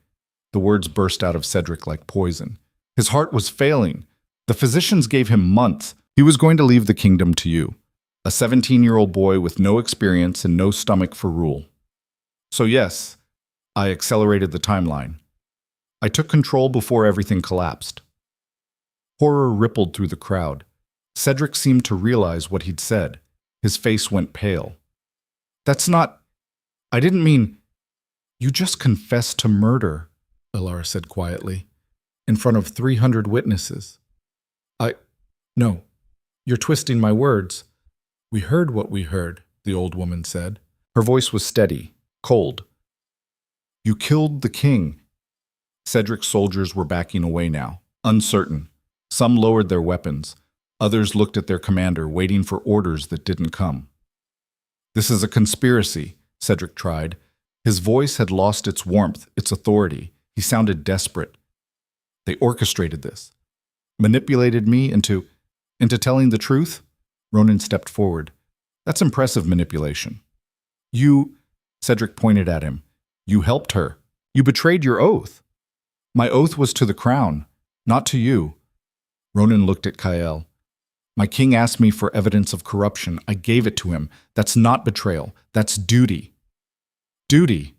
The words burst out of Cedric like poison. His heart was failing. The physicians gave him months. He was going to leave the kingdom to you. A 17-year-old boy with no experience and no stomach for rule. So yes, I accelerated the timeline. I took control before everything collapsed. Horror rippled through the crowd. Cedric seemed to realize what he'd said. His face went pale. That's not... I didn't mean... You just confessed to murder, Elara said quietly, in front of 300 witnesses. No, you're twisting my words. We heard what we heard, the old woman said. Her voice was steady, cold. You killed the king. Cedric's soldiers were backing away now, uncertain. Some lowered their weapons. Others looked at their commander, waiting for orders that didn't come. This is a conspiracy, Cedric tried. His voice had lost its warmth, its authority. He sounded desperate. They orchestrated this. Manipulated me into telling the truth? Ronan stepped forward. That's impressive manipulation. Cedric pointed at him. You helped her. You betrayed your oath. My oath was to the crown, not to you. Ronan looked at Kael. My king asked me for evidence of corruption. I gave it to him. That's not betrayal. That's duty. Duty.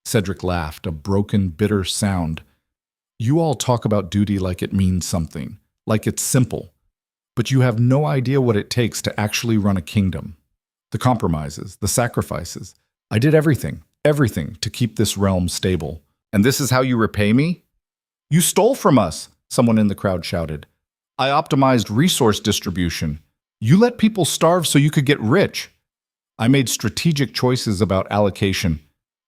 Cedric laughed, a broken, bitter sound. You all talk about duty like it means something, like it's simple. But you have no idea what it takes to actually run a kingdom. The compromises, the sacrifices. I did everything to keep this realm stable. And this is how you repay me? You stole from us, someone in the crowd shouted. I optimized resource distribution. You let people starve so you could get rich. I made strategic choices about allocation.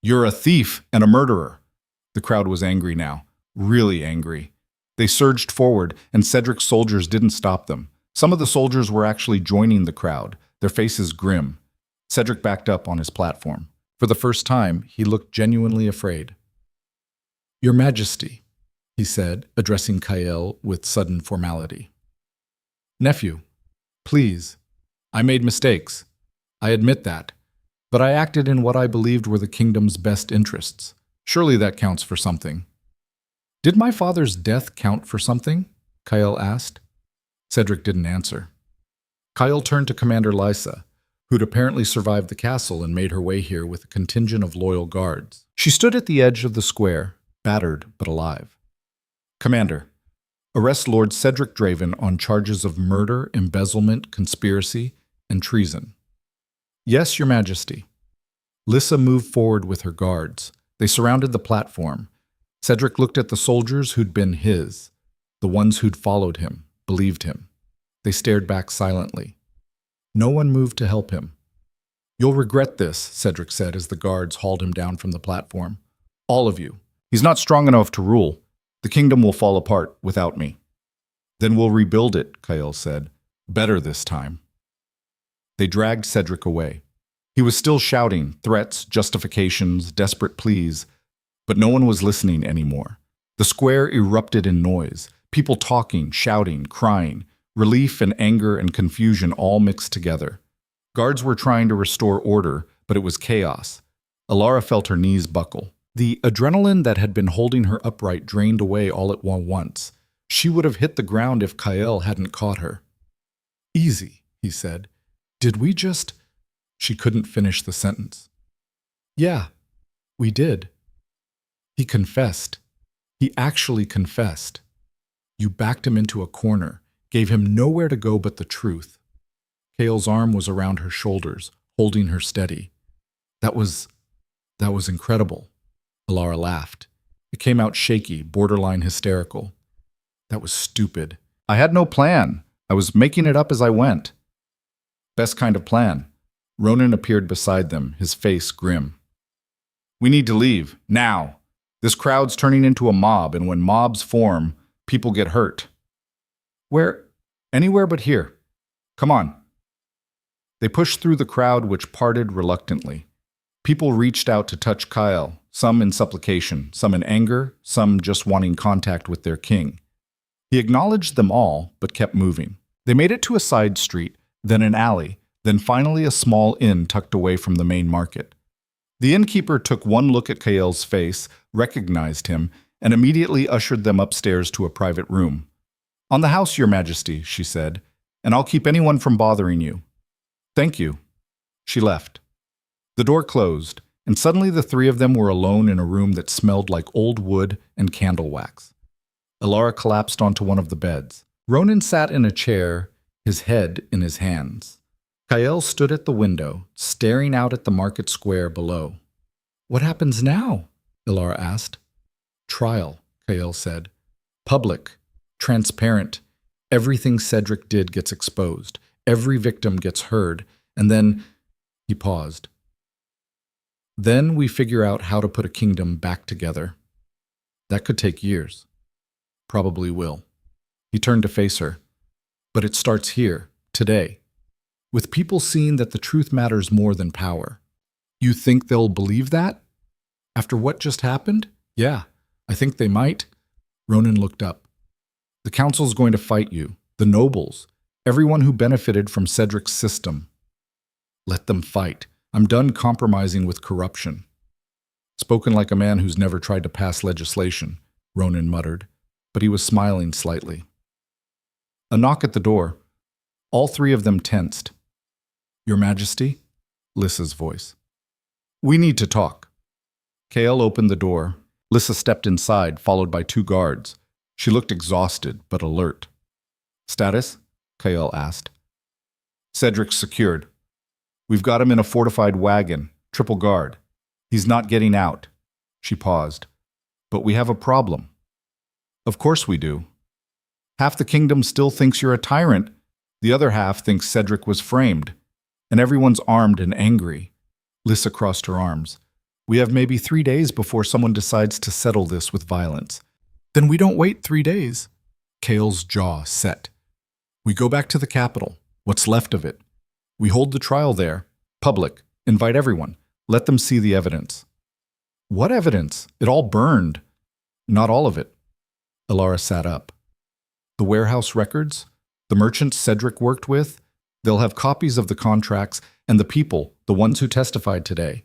You're a thief and a murderer. The crowd was angry now, really angry. They surged forward, and Cedric's soldiers didn't stop them. Some of the soldiers were actually joining the crowd, their faces grim. Cedric backed up on his platform. For the first time, he looked genuinely afraid. Your Majesty, he said, addressing Kael with sudden formality. Nephew, please. I made mistakes. I admit that. But I acted in what I believed were the kingdom's best interests. Surely that counts for something. Did my father's death count for something? Kael asked. Cedric didn't answer. Kael turned to Commander Lysa, who'd apparently survived the castle and made her way here with a contingent of loyal guards. She stood at the edge of the square, battered but alive. Commander, arrest Lord Cedric Draven on charges of murder, embezzlement, conspiracy, and treason. Yes, Your Majesty. Lysa moved forward with her guards. They surrounded the platform. Cedric looked at the soldiers who'd been his, the ones who'd followed him, believed him. They stared back silently. No one moved to help him. You'll regret this, Cedric said as the guards hauled him down from the platform. All of you. He's not strong enough to rule. The kingdom will fall apart without me. Then we'll rebuild it, Kael said. Better this time. They dragged Cedric away. He was still shouting, threats, justifications, desperate pleas, but no one was listening anymore. The square erupted in noise, people talking, shouting, crying, relief and anger and confusion all mixed together. Guards were trying to restore order, but it was chaos. Elara felt her knees buckle. The adrenaline that had been holding her upright drained away all at once. She would have hit the ground if Kael hadn't caught her. Easy, he said. Did we just... She couldn't finish the sentence. Yeah, we did. He confessed. He actually confessed. You backed him into a corner, gave him nowhere to go but the truth. Kael's arm was around her shoulders, holding her steady. That was incredible. Elara laughed. It came out shaky, borderline hysterical. That was stupid. I had no plan. I was making it up as I went. Best kind of plan. Ronan appeared beside them, his face grim. We need to leave, now. This crowd's turning into a mob, and when mobs form, people get hurt. Where? Anywhere but here. Come on. They pushed through the crowd, which parted reluctantly. People reached out to touch Kael, some in supplication, some in anger, some just wanting contact with their king. He acknowledged them all, but kept moving. They made it to a side street, then an alley, then finally a small inn tucked away from the main market. The innkeeper took one look at Kael's face, recognized him, and immediately ushered them upstairs to a private room. On the house, Your Majesty, she said, and I'll keep anyone from bothering you. Thank you. She left. The door closed, and suddenly the three of them were alone in a room that smelled like old wood and candle wax. Elara collapsed onto one of the beds. Ronan sat in a chair, his head in his hands. Kael stood at the window, staring out at the market square below. What happens now? Elara asked. Trial, Kael said. Public, transparent. Everything Cedric did gets exposed. Every victim gets heard. And then, he paused. Then we figure out how to put a kingdom back together. That could take years. Probably will. He turned to face her. But it starts here, today, with people seeing that the truth matters more than power. You think they'll believe that? After what just happened? Yeah, I think they might. Ronan looked up. The council's going to fight you, the nobles, everyone who benefited from Cedric's system. Let them fight. I'm done compromising with corruption. Spoken like a man who's never tried to pass legislation, Ronan muttered, but he was smiling slightly. A knock at the door. All three of them tensed. Your Majesty? Lissa's voice. We need to talk. Kael opened the door. Lissa stepped inside, followed by two guards. She looked exhausted, but alert. Status? Kael asked. Cedric's secured. We've got him in a fortified wagon, triple guard. He's not getting out. She paused. But we have a problem. Of course we do. Half the kingdom still thinks you're a tyrant. The other half thinks Cedric was framed. And everyone's armed and angry. Lissa crossed her arms. We have maybe 3 days before someone decides to settle this with violence. Then we don't wait 3 days. Kael's jaw set. We go back to the capital, what's left of it. We hold the trial there, public, invite everyone, let them see the evidence. What evidence? It all burned. Not all of it. Elara sat up. The warehouse records, the merchants Cedric worked with, they'll have copies of the contracts and the people, the ones who testified today.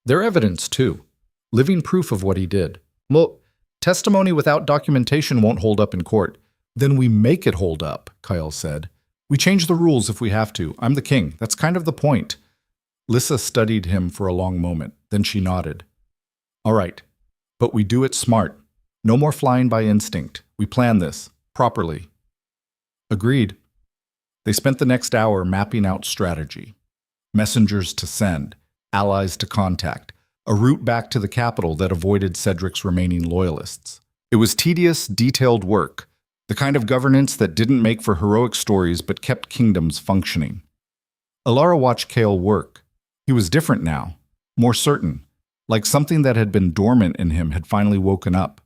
They're evidence, too. Living proof of what he did. Well, testimony without documentation won't hold up in court. Then we make it hold up, Kael said. We change the rules if we have to. I'm the king. That's kind of the point. Lissa studied him for a long moment. Then she nodded. All right. But we do it smart. No more flying by instinct. We plan this. Properly. Agreed. They spent the next hour mapping out strategy. Messengers to send. Allies to contact. A route back to the capital that avoided Cedric's remaining loyalists. It was tedious, detailed work. The kind of governance that didn't make for heroic stories but kept kingdoms functioning. Elara watched Kael work. He was different now, more certain, like something that had been dormant in him had finally woken up.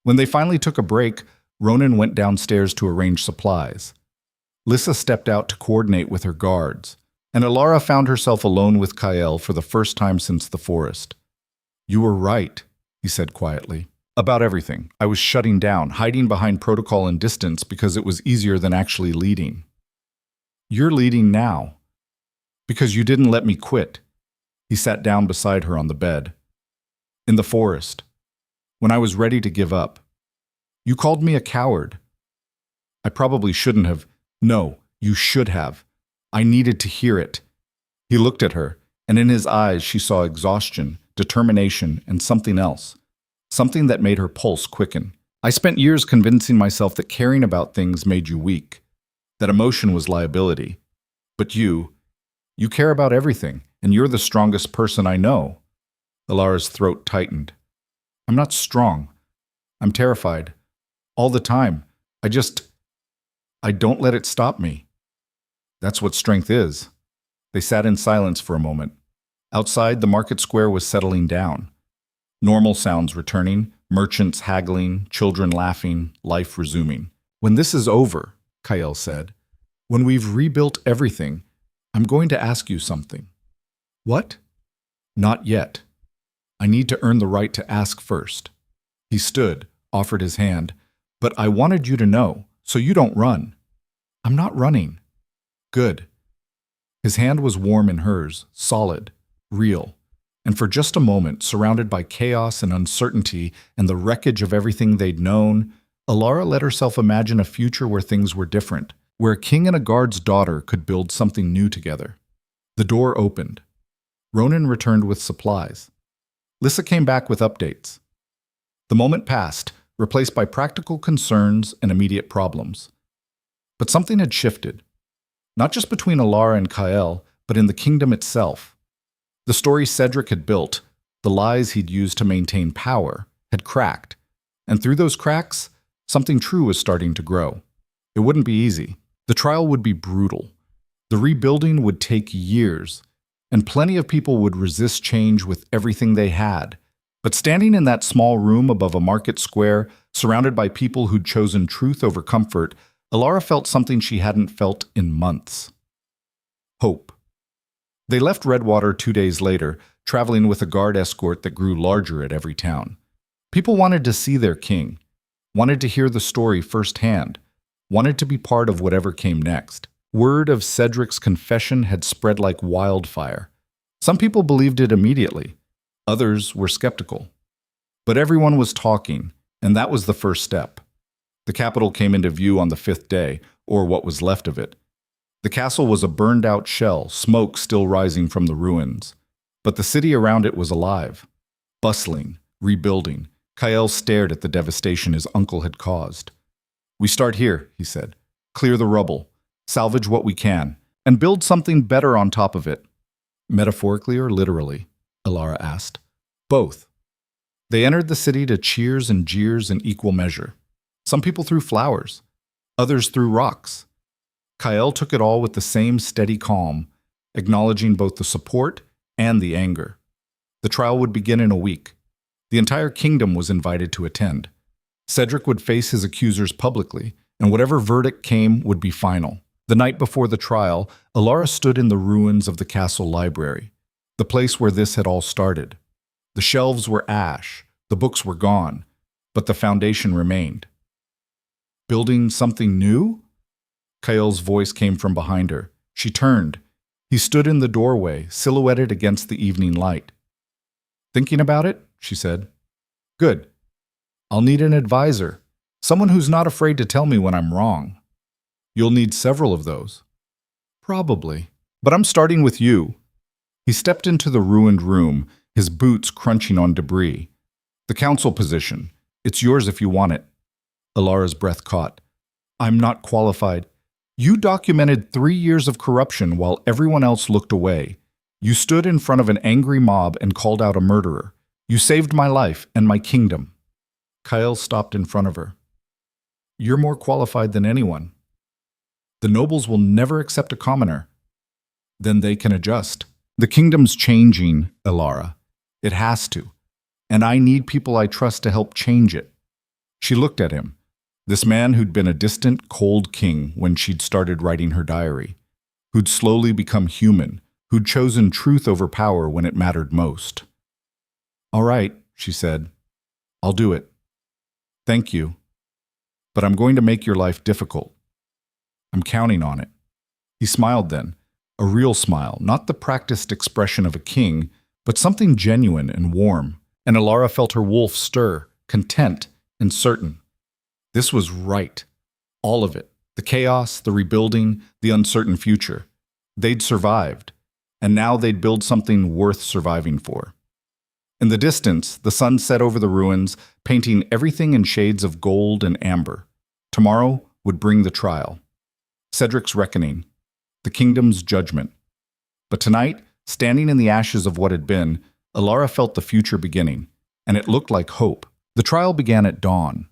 When they finally took a break, Ronan went downstairs to arrange supplies. Lissa stepped out to coordinate with her guards, and Elara found herself alone with Kael for the first time since the forest. You were right, he said quietly. About everything. I was shutting down, hiding behind protocol and distance because it was easier than actually leading. You're leading now. Because you didn't let me quit. He sat down beside her on the bed. In the forest. When I was ready to give up. You called me a coward. I probably shouldn't have. No, you should have. I needed to hear it. He looked at her, and in his eyes she saw exhaustion, determination, and something else. Something that made her pulse quicken. I spent years convincing myself that caring about things made you weak, that emotion was liability. But you care about everything, and you're the strongest person I know. Elara's throat tightened. I'm not strong. I'm terrified. All the time. I don't let it stop me. That's what strength is. They sat in silence for a moment. Outside, the market square was settling down. Normal sounds returning, merchants haggling, children laughing, life resuming. When this is over, Kael said, when we've rebuilt everything, I'm going to ask you something. What? Not yet. I need to earn the right to ask first. He stood, offered his hand, but I wanted you to know, so you don't run. I'm not running. Good. His hand was warm in hers, solid, real. And for just a moment, surrounded by chaos and uncertainty and the wreckage of everything they'd known, Elara let herself imagine a future where things were different, where a king and a guard's daughter could build something new together. The door opened. Ronan returned with supplies. Lissa came back with updates. The moment passed, replaced by practical concerns and immediate problems. But something had shifted. Not just between Elara and Kael, but in the kingdom itself. The story Cedric had built, the lies he'd used to maintain power, had cracked. And through those cracks, something true was starting to grow. It wouldn't be easy. The trial would be brutal. The rebuilding would take years, and plenty of people would resist change with everything they had. But standing in that small room above a market square, surrounded by people who'd chosen truth over comfort, Elara felt something she hadn't felt in months. Hope. They left Redwater 2 days later, traveling with a guard escort that grew larger at every town. People wanted to see their king, wanted to hear the story firsthand, wanted to be part of whatever came next. Word of Cedric's confession had spread like wildfire. Some people believed it immediately. Others were skeptical. But everyone was talking, and that was the first step. The capital came into view on the 5th day, or what was left of it. The castle was a burned-out shell, smoke still rising from the ruins. But the city around it was alive, bustling, rebuilding. Kael stared at the devastation his uncle had caused. "We start here," he said. "Clear the rubble, salvage what we can, and build something better on top of it." "Metaphorically or literally?" Elara asked. "Both." They entered the city to cheers and jeers in equal measure. Some people threw flowers, others threw rocks. Kael took it all with the same steady calm, acknowledging both the support and the anger. The trial would begin in a week. The entire kingdom was invited to attend. Cedric would face his accusers publicly, and whatever verdict came would be final. The night before the trial, Elara stood in the ruins of the castle library, the place where this had all started. The shelves were ash, the books were gone, but the foundation remained. "Building something new?" Kael's voice came from behind her. She turned. He stood in the doorway, silhouetted against the evening light. "Thinking about it?" she said. "Good. I'll need an advisor, someone who's not afraid to tell me when I'm wrong." "You'll need several of those." "Probably. But I'm starting with you." He stepped into the ruined room, his boots crunching on debris. "The council position. It's yours if you want it." Elara's breath caught. "I'm not qualified." "You documented 3 years of corruption while everyone else looked away. You stood in front of an angry mob and called out a murderer. You saved my life and my kingdom." Kael stopped in front of her. "You're more qualified than anyone. The nobles will never accept a commoner. Then they can adjust. The kingdom's changing, Elara. It has to. And I need people I trust to help change it." She looked at him. This man who'd been a distant, cold king when she'd started writing her diary, who'd slowly become human, who'd chosen truth over power when it mattered most. "All right," she said. "I'll do it. Thank you. But I'm going to make your life difficult. I'm counting on it." He smiled then, a real smile, not the practiced expression of a king, but something genuine and warm, and Elara felt her wolf stir, content and certain. This was right. All of it. The chaos, the rebuilding, the uncertain future. They'd survived, and now they'd build something worth surviving for. In the distance, the sun set over the ruins, painting everything in shades of gold and amber. Tomorrow would bring the trial. Cedric's reckoning. The kingdom's judgment. But tonight, standing in the ashes of what had been, Elara felt the future beginning, and it looked like hope. The trial began at dawn.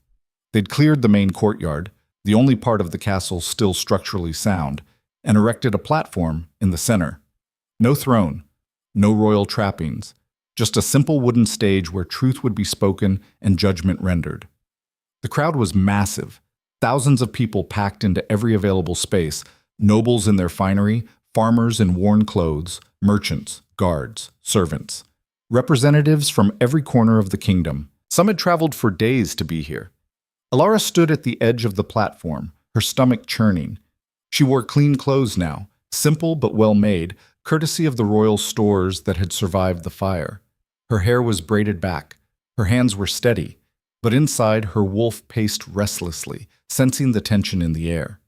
They'd cleared the main courtyard, the only part of the castle still structurally sound, and erected a platform in the center. No throne, no royal trappings, just a simple wooden stage where truth would be spoken and judgment rendered. The crowd was massive, thousands of people packed into every available space, nobles in their finery, farmers in worn clothes, merchants, guards, servants. Representatives from every corner of the kingdom. Some had traveled for days to be here. Elara stood at the edge of the platform, her stomach churning. She wore clean clothes now, simple but well-made, courtesy of the royal stores that had survived the fire. Her hair was braided back. Her hands were steady, but inside her wolf paced restlessly, sensing the tension in the air.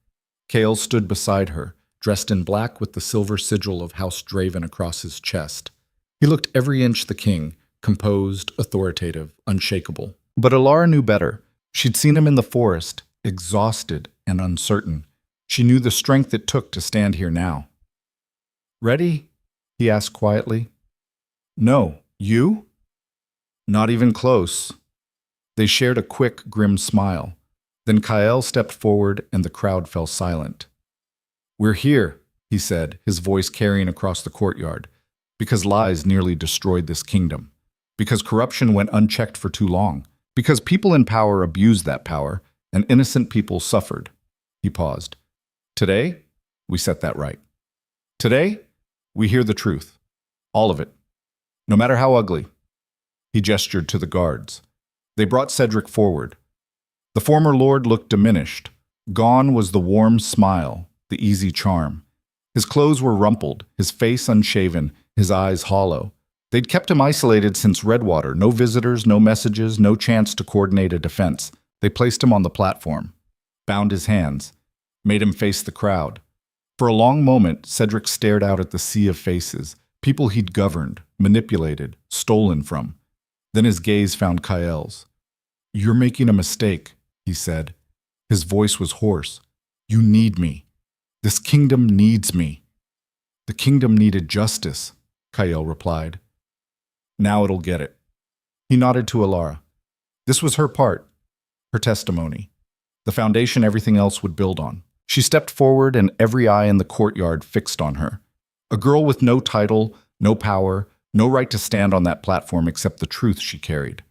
Kael stood beside her, dressed in black with the silver sigil of House Draven across his chest. He looked every inch the king, composed, authoritative, unshakable. But Elara knew better. She'd seen him in the forest, exhausted and uncertain. She knew the strength it took to stand here now. "Ready?" he asked quietly. "No. You?" "Not even close." They shared a quick, grim smile. Then Kael stepped forward and the crowd fell silent. "We're here," he said, his voice carrying across the courtyard, "because lies nearly destroyed this kingdom. Because corruption went unchecked for too long. Because people in power abused that power, and innocent people suffered." He paused. "Today, we set that right. Today, we hear the truth. All of it. No matter how ugly." He gestured to the guards. They brought Cedric forward. The former lord looked diminished. Gone was the warm smile, the easy charm. His clothes were rumpled, his face unshaven, his eyes hollow. They'd kept him isolated since Redwater. No visitors, no messages, no chance to coordinate a defense. They placed him on the platform, bound his hands, made him face the crowd. For a long moment, Cedric stared out at the sea of faces, people he'd governed, manipulated, stolen from. Then his gaze found Kael's. "You're making a mistake," he said. His voice was hoarse. "You need me. This kingdom needs me." "The kingdom needed justice," Kael replied. "Now it'll get it." He nodded to Elara. This was her part, her testimony, the foundation everything else would build on. She stepped forward and every eye in the courtyard fixed on her. A girl with no title, no power, no right to stand on that platform except the truth she carried.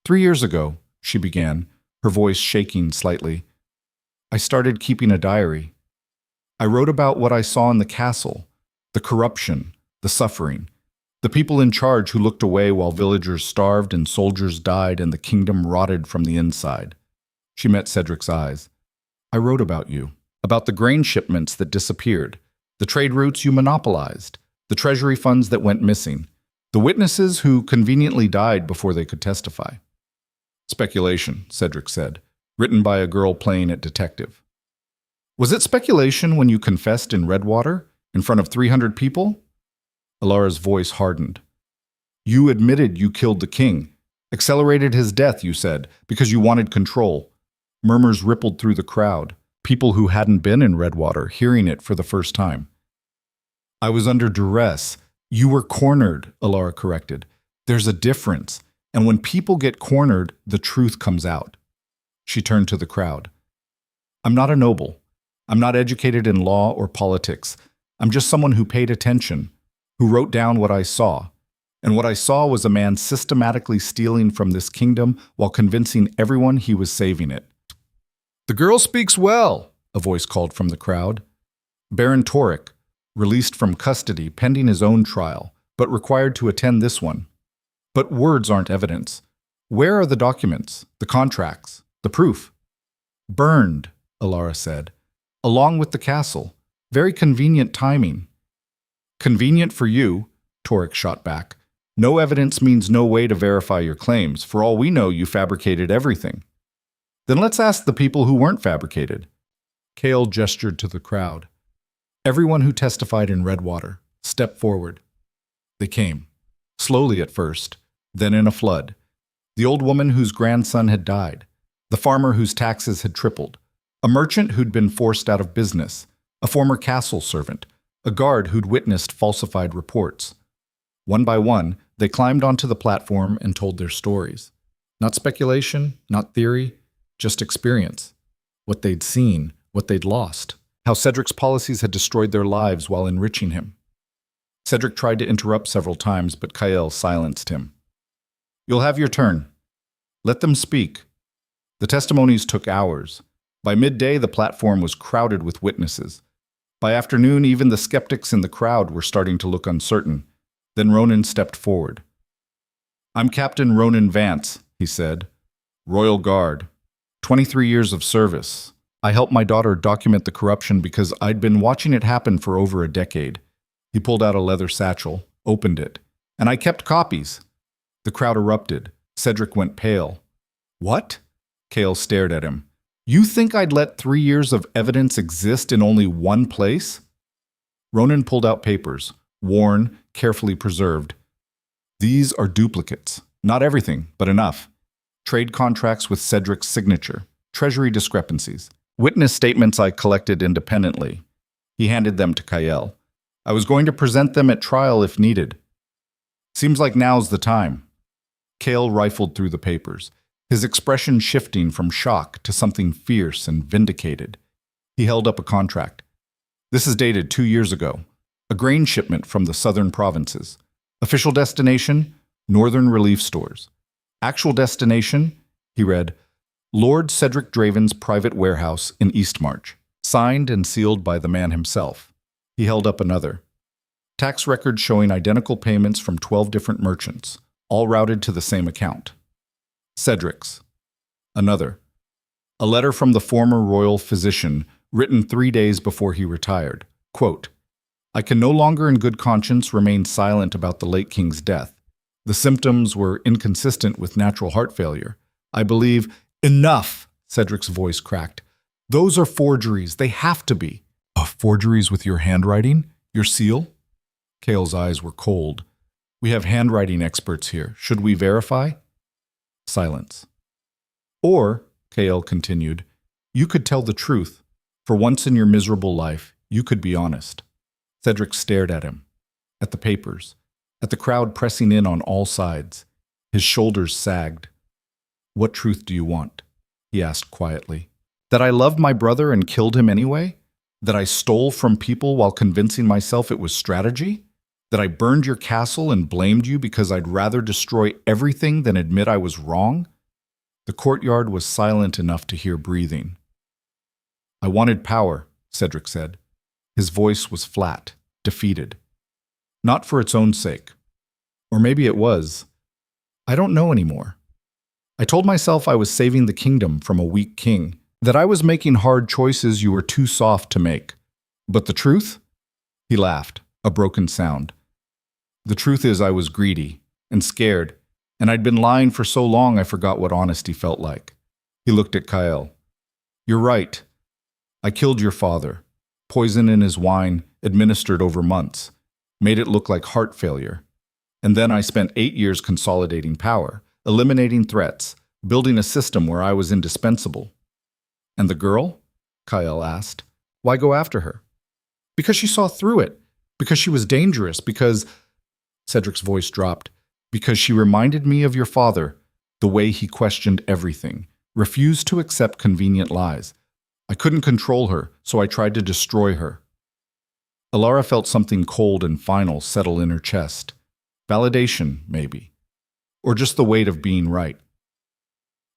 3 years ago, she began, her voice shaking slightly, I started keeping a diary. I wrote about what I saw in the castle, the corruption, the suffering, the people in charge who looked away while villagers starved and soldiers died and the kingdom rotted from the inside. She met Cedric's eyes. I wrote about you, about the grain shipments that disappeared, the trade routes you monopolized, the treasury funds that went missing, the witnesses who conveniently died before they could testify. Speculation, Cedric said, written by a girl playing at detective. Was it speculation when you confessed in Redwater, in front of 300 people? Elara's voice hardened. You admitted you killed the king, accelerated his death, you said, because you wanted control. Murmurs rippled through the crowd, people who hadn't been in Redwater hearing it for the first time. I was under duress. You were cornered, Elara corrected. There's a difference, and when people get cornered, the truth comes out. She turned to the crowd. I'm not a noble. I'm not educated in law or politics. I'm just someone who paid attention, who wrote down what I saw. And what I saw was a man systematically stealing from this kingdom while convincing everyone he was saving it. The girl speaks well, a voice called from the crowd. Baron Toric, released from custody pending his own trial, but required to attend this one. But words aren't evidence. Where are the documents, the contracts, the proof? Burned, Elara said, along with the castle. Very convenient timing. Convenient for you, Toric shot back. No evidence means no way to verify your claims. For all we know, you fabricated everything. Then let's ask the people who weren't fabricated. Kael gestured to the crowd. Everyone who testified in Redwater, step forward. They came, slowly at first, then in a flood. The old woman whose grandson had died, the farmer whose taxes had tripled, a merchant who'd been forced out of business, a former castle servant, a guard who'd witnessed falsified reports. One by one, they climbed onto the platform and told their stories. Not speculation, not theory, just experience. What they'd seen, what they'd lost, how Cedric's policies had destroyed their lives while enriching him. Cedric tried to interrupt several times, but Kael silenced him. You'll have your turn. Let them speak. The testimonies took hours. By midday, the platform was crowded with witnesses. By afternoon, even the skeptics in the crowd were starting to look uncertain. Then Ronan stepped forward. I'm Captain Ronan Vance, he said. Royal Guard. 23 years of service. I helped my daughter document the corruption because I'd been watching it happen for over a decade. He pulled out a leather satchel, opened it, and I kept copies. The crowd erupted. Cedric went pale. What? Kael stared at him. You think I'd let 3 years of evidence exist in only one place? Ronan pulled out papers, worn, carefully preserved. These are duplicates. Not everything, but enough. Trade contracts with Cedric's signature, treasury discrepancies, Witness statements I collected independently. He handed them to Kyle. I was going to present them at trial if needed. Seems like now's the time. Kale rifled through the papers, his expression shifting from shock to something fierce and vindicated. He held up a contract. This is dated 2 years ago. A grain shipment from the southern provinces. Official destination, Northern Relief Stores. Actual destination, he read, Lord Cedric Draven's private warehouse in Eastmarch. Signed and sealed by the man himself. He held up another. Tax records showing identical payments from 12 different merchants, all routed to the same account. Cedric's. Another. A letter from the former royal physician, written 3 days before he retired. Quote, I can no longer in good conscience remain silent about the late king's death. The symptoms were inconsistent with natural heart failure. I believe, enough, Cedric's voice cracked. Those are forgeries. They have to be. Forgeries with your handwriting? Your seal? Kale's eyes were cold. We have handwriting experts here. Should we verify? Silence. Or, Kale continued, you could tell the truth. For once in your miserable life, you could be honest. Cedric stared at him, at the papers, at the crowd pressing in on all sides. His shoulders sagged. What truth do you want? He asked quietly. That I loved my brother and killed him anyway? That I stole from people while convincing myself it was strategy? That I burned your castle and blamed you because I'd rather destroy everything than admit I was wrong? The courtyard was silent enough to hear breathing. I wanted power, Cedric said. His voice was flat, defeated. Not for its own sake. Or maybe it was. I don't know anymore. I told myself I was saving the kingdom from a weak king, that I was making hard choices you were too soft to make. But the truth? He laughed, a broken sound. The truth is I was greedy and scared, and I'd been lying for so long I forgot what honesty felt like. He looked at Kyle. You're right. I killed your father. Poison in his wine, administered over months, made it look like heart failure. And then I spent 8 years consolidating power, eliminating threats, building a system where I was indispensable. And the girl? Kyle asked. Why go after her? Because she saw through it. Because she was dangerous. Because, Cedric's voice dropped, because she reminded me of your father, the way he questioned everything, refused to accept convenient lies. I couldn't control her, so I tried to destroy her. Elara felt something cold and final settle in her chest. Validation, maybe. Or just the weight of being right.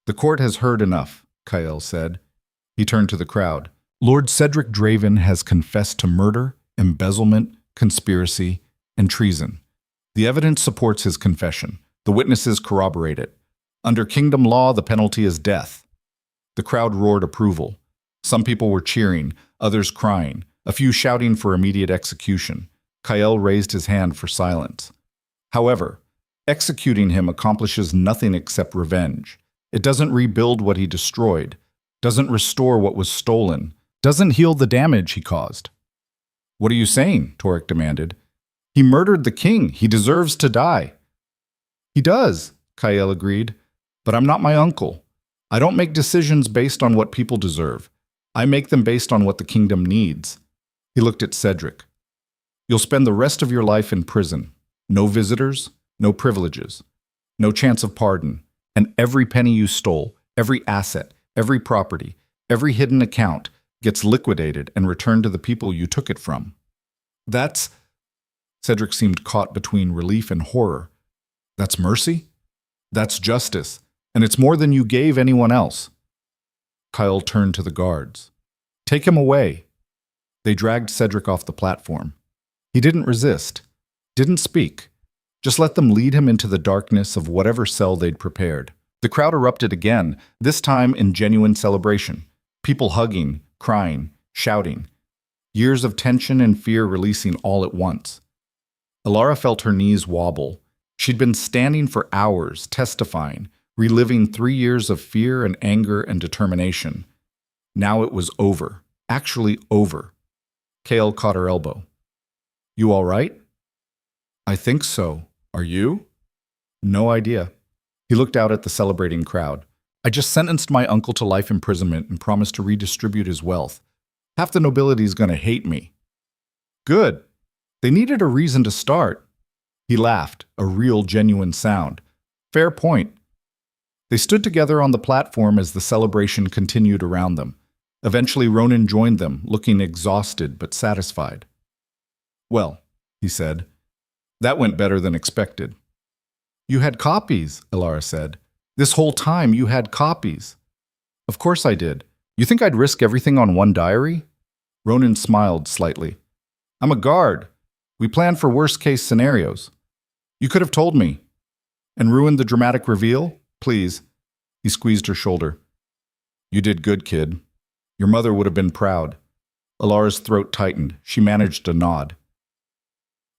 The court has heard enough, Kyle said. He turned to the crowd. Lord Cedric Draven has confessed to murder, embezzlement, conspiracy, and treason. The evidence supports his confession. The witnesses corroborate it. Under kingdom law, the penalty is death. The crowd roared approval. Some people were cheering, others crying, a few shouting for immediate execution. Kyle raised his hand for silence. However, executing him accomplishes nothing except revenge. It doesn't rebuild what he destroyed, doesn't restore what was stolen, doesn't heal the damage he caused. What are you saying? Torek demanded. He murdered the king. He deserves to die. He does, Kyle agreed. But I'm not my uncle. I don't make decisions based on what people deserve. I make them based on what the kingdom needs. He looked at Cedric. You'll spend the rest of your life in prison. No visitors, no privileges, no chance of pardon. And every penny you stole, every asset, every property, every hidden account gets liquidated and returned to the people you took it from. That's... Cedric seemed caught between relief and horror. That's mercy? That's justice, and it's more than you gave anyone else. Kyle turned to the guards. Take him away. They dragged Cedric off the platform. He didn't resist, didn't speak. Just let them lead him into the darkness of whatever cell they'd prepared. The crowd erupted again, this time in genuine celebration. People hugging, crying, shouting. Years of tension and fear releasing all at once. Elara felt her knees wobble. She'd been standing for hours, testifying, reliving 3 years of fear and anger and determination. Now it was over. Actually over. Kale caught her elbow. You all right? I think so. Are you? No idea. He looked out at the celebrating crowd. I just sentenced my uncle to life imprisonment and promised to redistribute his wealth. Half the nobility's going to hate me. Good. They needed a reason to start. He laughed, a real, genuine sound. Fair point. They stood together on the platform as the celebration continued around them. Eventually, Ronan joined them, looking exhausted but satisfied. Well, he said, that went better than expected. You had copies, Elara said. This whole time you had copies. Of course I did. You think I'd risk everything on one diary? Ronan smiled slightly. I'm a guard. We plan for worst-case scenarios. You could have told me. And ruined the dramatic reveal? Please. He squeezed her shoulder. You did good, kid. Your mother would have been proud. Elara's throat tightened. She managed a nod.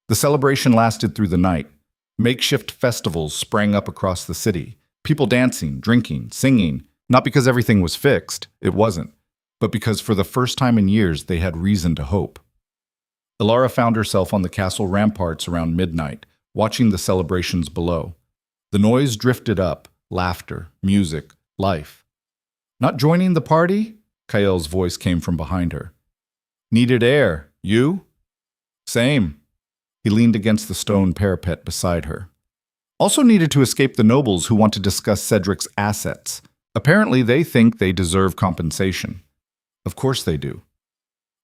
The celebration lasted through the night. Makeshift festivals sprang up across the city. People dancing, drinking, singing. Not because everything was fixed. It wasn't. But because for the first time in years they had reason to hope. Elara found herself on the castle ramparts around midnight, watching the celebrations below. The noise drifted up. Laughter, music, life. Not joining the party? Kael's voice came from behind her. Needed air. You? Same. He leaned against the stone parapet beside her. Also needed to escape the nobles who want to discuss Cedric's assets. Apparently they think they deserve compensation. Of course they do.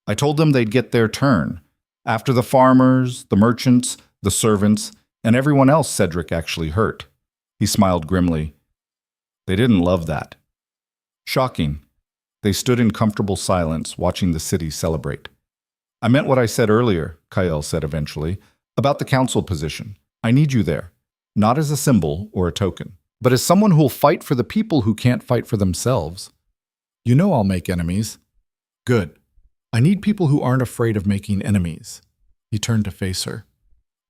I told them they'd get their turn. After the farmers, the merchants, the servants, and everyone else Cedric actually hurt. He smiled grimly. They didn't love that. Shocking. They stood in comfortable silence, watching the city celebrate. I meant what I said earlier, Kael said eventually, about the council position. I need you there, not as a symbol or a token, but as someone who'll fight for the people who can't fight for themselves. You know I'll make enemies. Good. I need people who aren't afraid of making enemies. He turned to face her.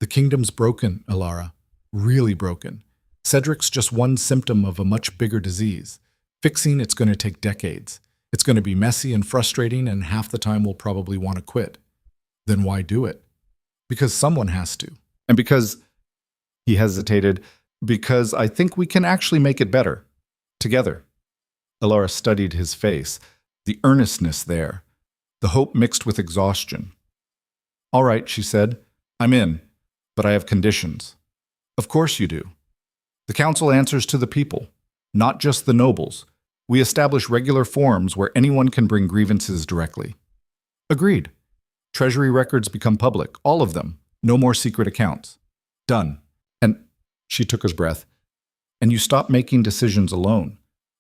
The kingdom's broken, Elara. Really broken. Cedric's just one symptom of a much bigger disease. Fixing it's going to take decades. It's going to be messy and frustrating, and half the time we'll probably want to quit. Then why do it? Because someone has to. And because, he hesitated, because I think we can actually make it better. Together. Elara studied his face, the earnestness there, the hope mixed with exhaustion. All right, she said. I'm in, but I have conditions. Of course you do. The council answers to the people, not just the nobles. We establish regular forums where anyone can bring grievances directly. Agreed. Treasury records become public, all of them. No more secret accounts. Done. And she took his breath. And you stopped making decisions alone.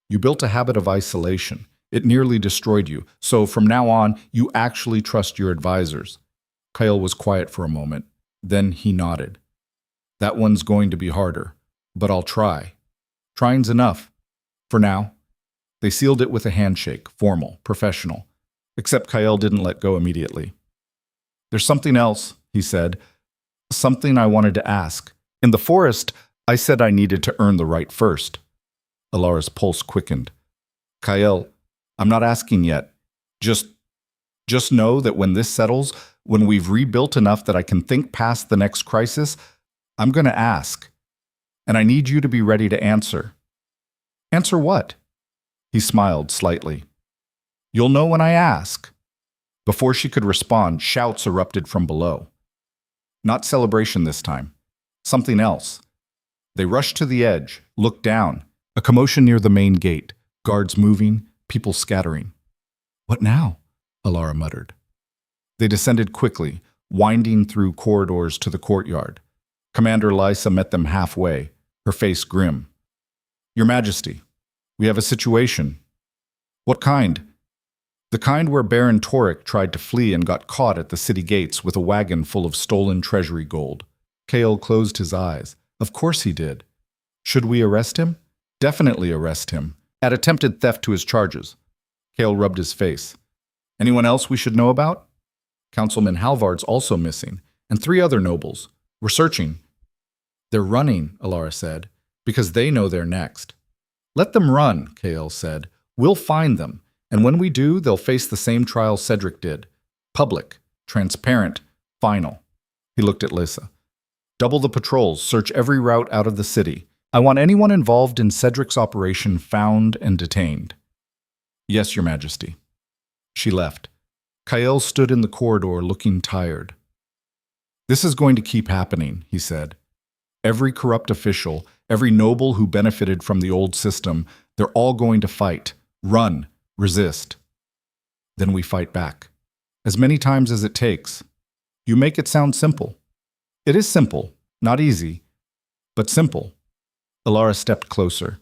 You built a habit of isolation. It nearly destroyed you. So from now on, you actually trust your advisors. Kael was quiet for a moment. Then he nodded. That one's going to be harder. But I'll try. Trying's enough. For now. They sealed it with a handshake, formal, professional. Except Kael didn't let go immediately. There's something else, he said. Something I wanted to ask. In the forest, I said I needed to earn the right first. Elara's pulse quickened. Kael, I'm not asking yet. Just know that when this settles, when we've rebuilt enough that I can think past the next crisis, I'm going to ask. And I need you to be ready to answer. Answer what? He smiled slightly. You'll know when I ask. Before she could respond, shouts erupted from below. Not celebration this time. Something else. They rushed to the edge, looked down. A commotion near the main gate. Guards moving, people scattering. What now? Elara muttered. They descended quickly, winding through corridors to the courtyard. Commander Lysa met them halfway, her face grim. Your Majesty, we have a situation. What kind? The kind where Baron Toric tried to flee and got caught at the city gates with a wagon full of stolen treasury gold. Kael closed his eyes. Of course he did. Should we arrest him? Definitely arrest him. Add attempted theft to his charges. Kael rubbed his face. Anyone else we should know about? Councilman Halvard's also missing, and 3 other nobles. We're searching. They're running, Elara said, because they know they're next. Let them run, Kael said. We'll find them, and when we do, they'll face the same trial Cedric did. Public, transparent, final. He looked at Lysa. Double the patrols, search every route out of the city. I want anyone involved in Cedric's operation found and detained. Yes, Your Majesty. She left. Kael stood in the corridor looking tired. This is going to keep happening, he said. Every corrupt official, every noble who benefited from the old system, they're all going to fight, run, resist. Then we fight back. As many times as it takes. You make it sound simple. It is simple, not easy, but simple. Elara stepped closer.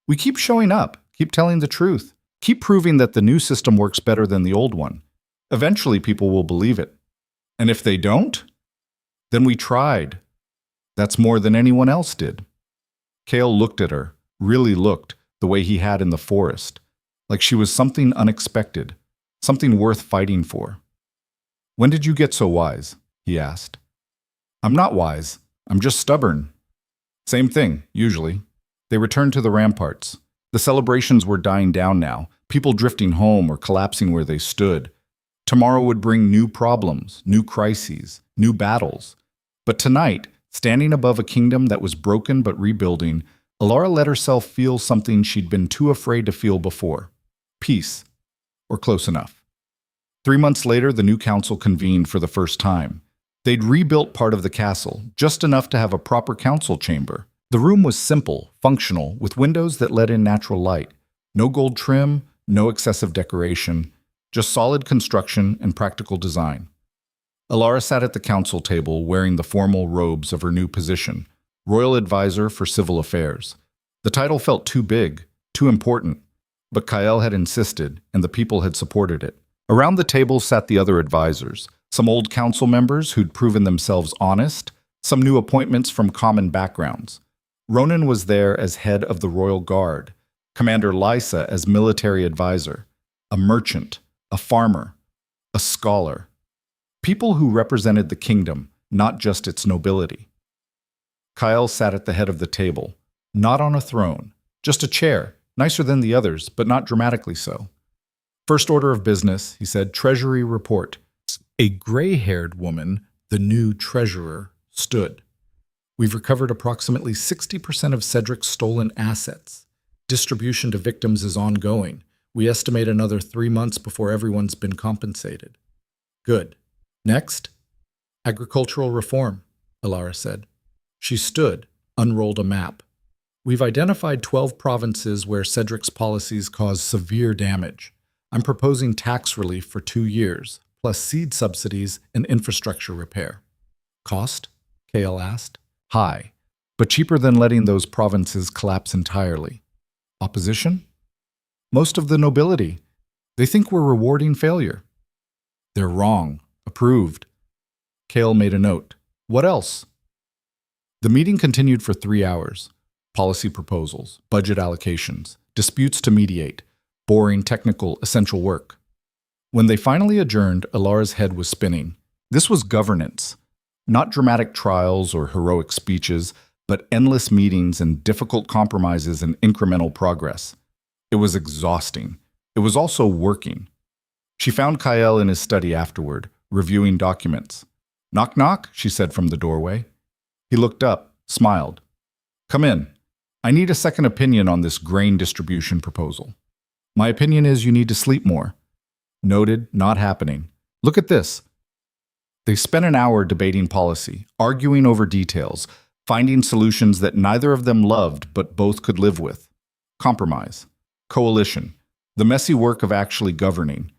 We keep showing up, keep telling the truth, keep proving that the new system works better than the old one. Eventually people will believe it. And if they don't, then we tried. That's more than anyone else did. Kael looked at her, really looked, the way he had in the forest, like she was something unexpected, something worth fighting for. When did you get so wise? He asked. I'm not wise. I'm just stubborn. Same thing, usually. They returned to the ramparts. The celebrations were dying down now, people drifting home or collapsing where they stood. Tomorrow would bring new problems, new crises, new battles. But tonight, standing above a kingdom that was broken but rebuilding, Elara let herself feel something she'd been too afraid to feel before. Peace. Or close enough. 3 months later, the new council convened for the first time. They'd rebuilt part of the castle, just enough to have a proper council chamber. The room was simple, functional, with windows that let in natural light. No gold trim, no excessive decoration, just solid construction and practical design. Elara sat at the council table wearing the formal robes of her new position, Royal Advisor for Civil Affairs. The title felt too big, too important, but Kael had insisted, and the people had supported it. Around the table sat the other advisors, some old council members who'd proven themselves honest, some new appointments from common backgrounds. Ronan was there as head of the Royal Guard, Commander Lysa as military advisor, a merchant, a farmer, a scholar. People who represented the kingdom, not just its nobility. Kael sat at the head of the table, not on a throne, just a chair, nicer than the others, but not dramatically so. First order of business, he said, Treasury report. A gray-haired woman, the new treasurer, stood. We've recovered approximately 60% of Cedric's stolen assets. Distribution to victims is ongoing. We estimate another 3 months before everyone's been compensated. Good. Next. Agricultural reform, Elara said. She stood, unrolled a map. We've identified 12 provinces where Cedric's policies cause severe damage. I'm proposing tax relief for 2 years, plus seed subsidies and infrastructure repair. Cost? Kael asked. High, but cheaper than letting those provinces collapse entirely. Opposition? Most of the nobility. They think we're rewarding failure. They're wrong. Approved. Kael made a note. What else? The meeting continued for 3 hours. Policy proposals, budget allocations, disputes to mediate, boring, technical, essential work. When they finally adjourned, Elara's head was spinning. This was governance. Not dramatic trials or heroic speeches, but endless meetings and difficult compromises and incremental progress. It was exhausting. It was also working. She found Kael in his study afterward, reviewing documents. Knock, knock, she said from the doorway. He looked up, smiled. Come in. I need a second opinion on this grain distribution proposal. My opinion is you need to sleep more. Noted, not happening. Look at this. They spent an hour debating policy, arguing over details, finding solutions that neither of them loved but both could live with. Compromise. Coalition. The messy work of actually governing.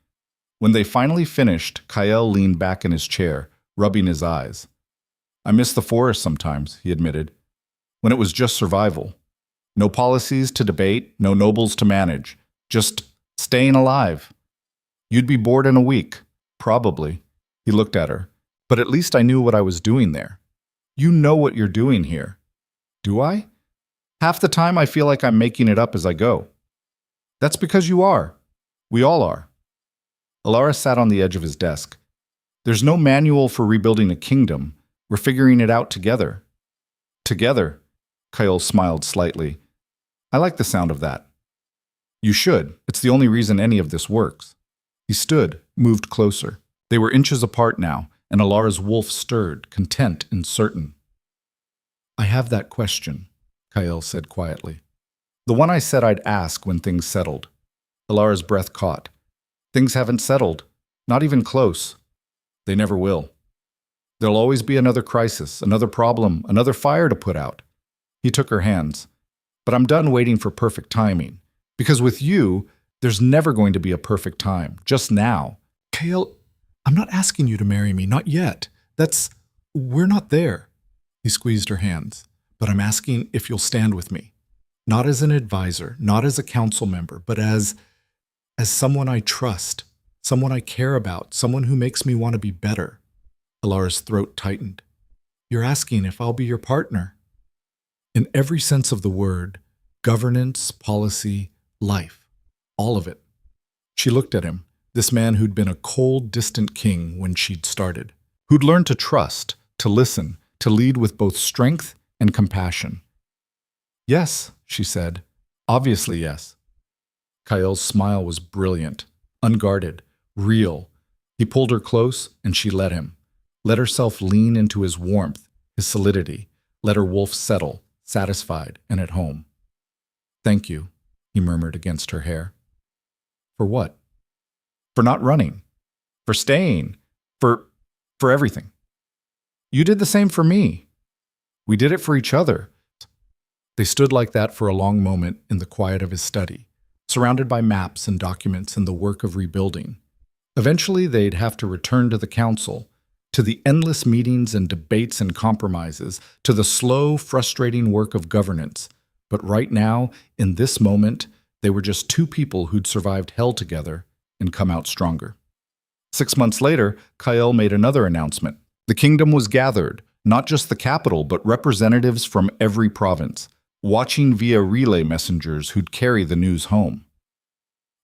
When they finally finished, Kael leaned back in his chair, rubbing his eyes. I miss the forest sometimes, he admitted. When it was just survival. No policies to debate, no nobles to manage. Just staying alive. You'd be bored in a week. Probably. He looked at her. But at least I knew what I was doing there. You know what you're doing here. Do I? Half the time I feel like I'm making it up as I go. That's because you are. We all are. Elara sat on the edge of his desk. There's no manual for rebuilding a kingdom. We're figuring it out together. Together? Kael smiled slightly. I like the sound of that. You should. It's the only reason any of this works. He stood, moved closer. They were inches apart now, and Elara's wolf stirred, content and certain. I have that question, Kael said quietly. The one I said I'd ask when things settled. Elara's breath caught. Things haven't settled. Not even close. They never will. There'll always be another crisis, another problem, another fire to put out. He took her hands. But I'm done waiting for perfect timing. Because with you, there's never going to be a perfect time. Just now. Kael, I'm not asking you to marry me. Not yet. We're not there. He squeezed her hands. But I'm asking if you'll stand with me. Not as an advisor, not as a council member, but as someone I trust, someone I care about, someone who makes me want to be better. Elara's throat tightened. You're asking if I'll be your partner. In every sense of the word, governance, policy, life, all of it. She looked at him, this man who'd been a cold, distant king when she'd started, who'd learned to trust, to listen, to lead with both strength and compassion. Yes, she said. Obviously, yes. Kael's smile was brilliant, unguarded, real. He pulled her close, and she let him. Let herself lean into his warmth, his solidity. Let her wolf settle, satisfied and at home. Thank you, he murmured against her hair. For what? For not running. For staying. For everything. You did the same for me. We did it for each other. They stood like that for a long moment in the quiet of his study, surrounded by maps and documents and the work of rebuilding. Eventually, they'd have to return to the council, to the endless meetings and debates and compromises, to the slow, frustrating work of governance. But right now, in this moment, they were just two people who'd survived hell together and come out stronger. 6 months later, Kael made another announcement. The kingdom was gathered, not just the capital, but representatives from every province, watching via relay messengers who'd carry the news home.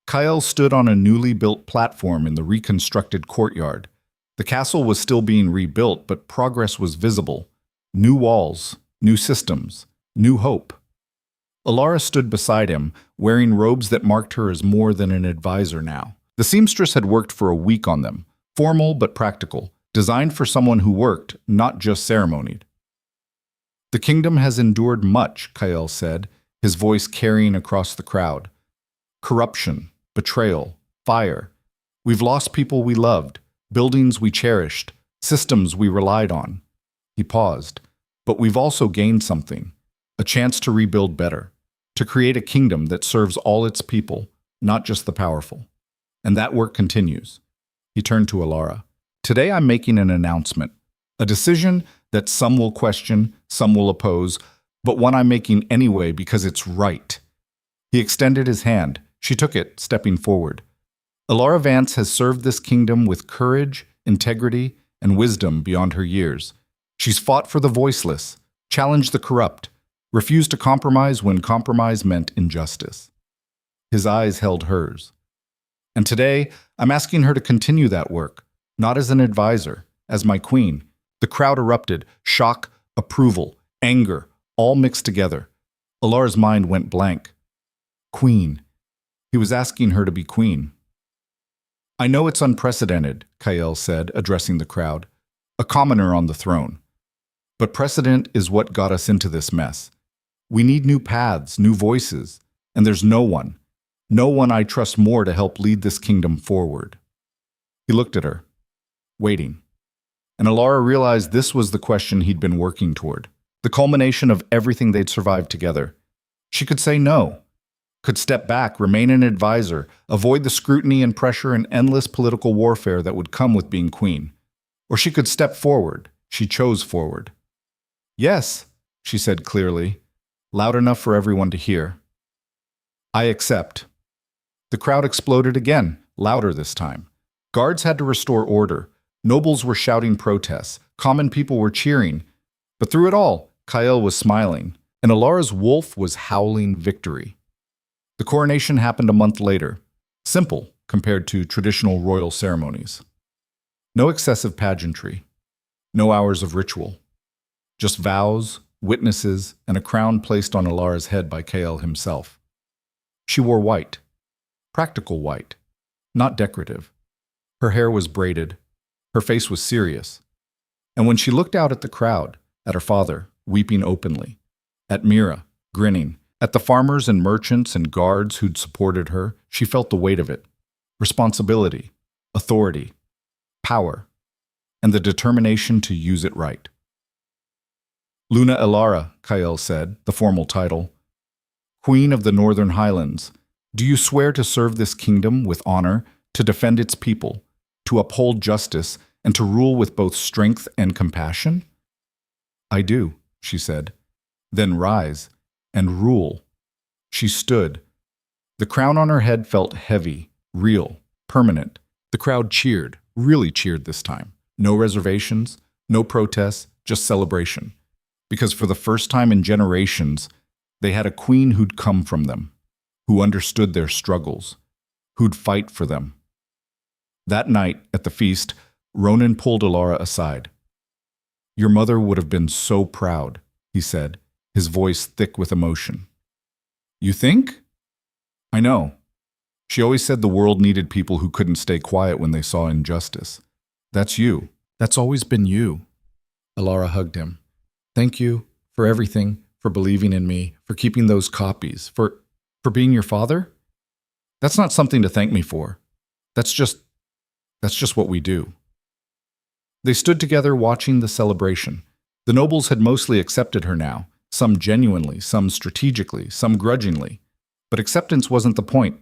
Kael stood on a newly built platform in the reconstructed courtyard. The castle was still being rebuilt, but progress was visible. New walls, new systems, new hope. Elara stood beside him, wearing robes that marked her as more than an advisor now. The seamstress had worked for a week on them, formal but practical, designed for someone who worked, not just ceremonied. The kingdom has endured much, Kael said, his voice carrying across the crowd. Corruption, betrayal, fire. We've lost people we loved, buildings we cherished, systems we relied on. He paused. But we've also gained something, a chance to rebuild better, to create a kingdom that serves all its people, not just the powerful. And that work continues. He turned to Elara. Today I'm making an announcement, a decision that some will question, some will oppose, but one I'm making anyway because it's right. He extended his hand. She took it, stepping forward. Elara Vance has served this kingdom with courage, integrity, and wisdom beyond her years. She's fought for the voiceless, challenged the corrupt, refused to compromise when compromise meant injustice. His eyes held hers. And today, I'm asking her to continue that work, not as an advisor, as my queen. The crowd erupted, shock, approval, anger, all mixed together. Elara's mind went blank. Queen. He was asking her to be queen. I know it's unprecedented, Kael said, addressing the crowd. A commoner on the throne. But precedent is what got us into this mess. We need new paths, new voices, and there's no one I trust more to help lead this kingdom forward. He looked at her, waiting. And Elara realized this was the question he'd been working toward, the culmination of everything they'd survived together. She could say no, could step back, remain an advisor, avoid the scrutiny and pressure and endless political warfare that would come with being queen. Or she could step forward. She chose forward. Yes, she said clearly, loud enough for everyone to hear. I accept. The crowd exploded again, louder this time. Guards had to restore order. Nobles were shouting protests. Common people were cheering. But through it all, Kael was smiling, and Elara's wolf was howling victory. The coronation happened a month later. Simple compared to traditional royal ceremonies. No excessive pageantry. No hours of ritual. Just vows, witnesses, and a crown placed on Elara's head by Kael himself. She wore white. Practical white. Not decorative. Her hair was braided. Her face was serious. And when she looked out at the crowd, at her father, weeping openly, at Mira, grinning. At the farmers and merchants and guards who'd supported her, she felt the weight of it. Responsibility, authority, power, and the determination to use it right. Luna Elara, Kael said, the formal title. Queen of the Northern Highlands, do you swear to serve this kingdom with honor, to defend its people, to uphold justice, and to rule with both strength and compassion? I do, she said. Then rise and rule. She stood. The crown on her head felt heavy, real, permanent. The crowd cheered, really cheered this time. No reservations, no protests, just celebration. Because for the first time in generations, they had a queen who'd come from them, who understood their struggles, who'd fight for them. That night, at the feast, Ronan pulled Elara aside. Your mother would have been so proud, he said, his voice thick with emotion. You think? I know. She always said the world needed people who couldn't stay quiet when they saw injustice. That's you. That's always been you. Elara hugged him. Thank you for everything, for believing in me, for keeping those copies, for being your father. That's not something to thank me for. That's just what we do. They stood together watching the celebration. The nobles had mostly accepted her now, some genuinely, some strategically, some grudgingly. But acceptance wasn't the point.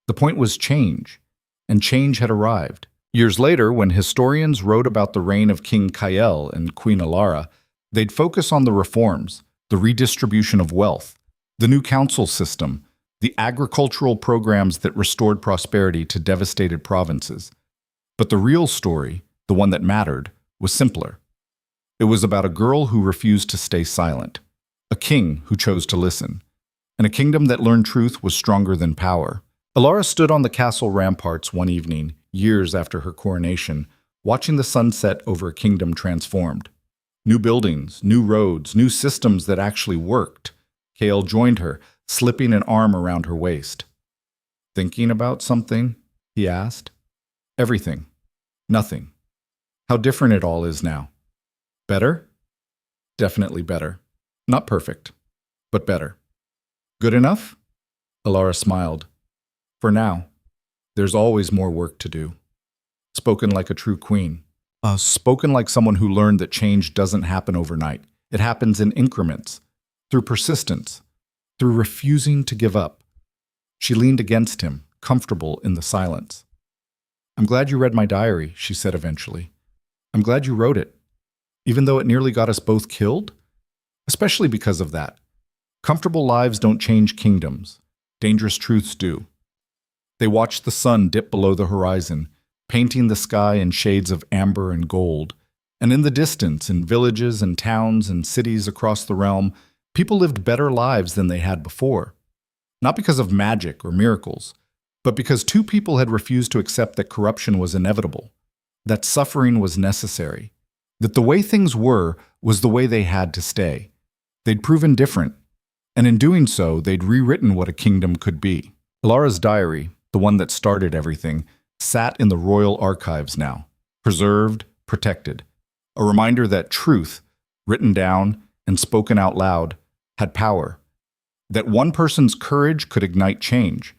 The point was change, and change had arrived. Years later, when historians wrote about the reign of King Kael and Queen Elara, they'd focus on the reforms, the redistribution of wealth, the new council system, the agricultural programs that restored prosperity to devastated provinces. But the real story, the one that mattered, was simpler. It was about a girl who refused to stay silent, a king who chose to listen, and a kingdom that learned truth was stronger than power. Elara stood on the castle ramparts one evening, years after her coronation, watching the sun set over a kingdom transformed. New buildings, new roads, new systems that actually worked. Kael joined her, slipping an arm around her waist. Thinking about something? He asked. Everything. Nothing. How different it all is now. Better? Definitely better. Not perfect, but better. Good enough? Elara smiled. For now. There's always more work to do. Spoken like a true queen. Spoken like someone who learned that change doesn't happen overnight. It happens in increments, through persistence, through refusing to give up. She leaned against him, comfortable in the silence. I'm glad you read my diary, she said eventually. I'm glad you wrote it, even though it nearly got us both killed. Especially because of that. Comfortable lives don't change kingdoms. Dangerous truths do. They watched the sun dip below the horizon, painting the sky in shades of amber and gold. And in the distance, in villages and towns and cities across the realm, people lived better lives than they had before. Not because of magic or miracles, but because two people had refused to accept that corruption was inevitable, that suffering was necessary, that the way things were was the way they had to stay. They'd proven different, and in doing so, they'd rewritten what a kingdom could be. Elara's diary, the one that started everything, sat in the royal archives now, preserved, protected. A reminder that truth, written down and spoken out loud, had power. That one person's courage could ignite change.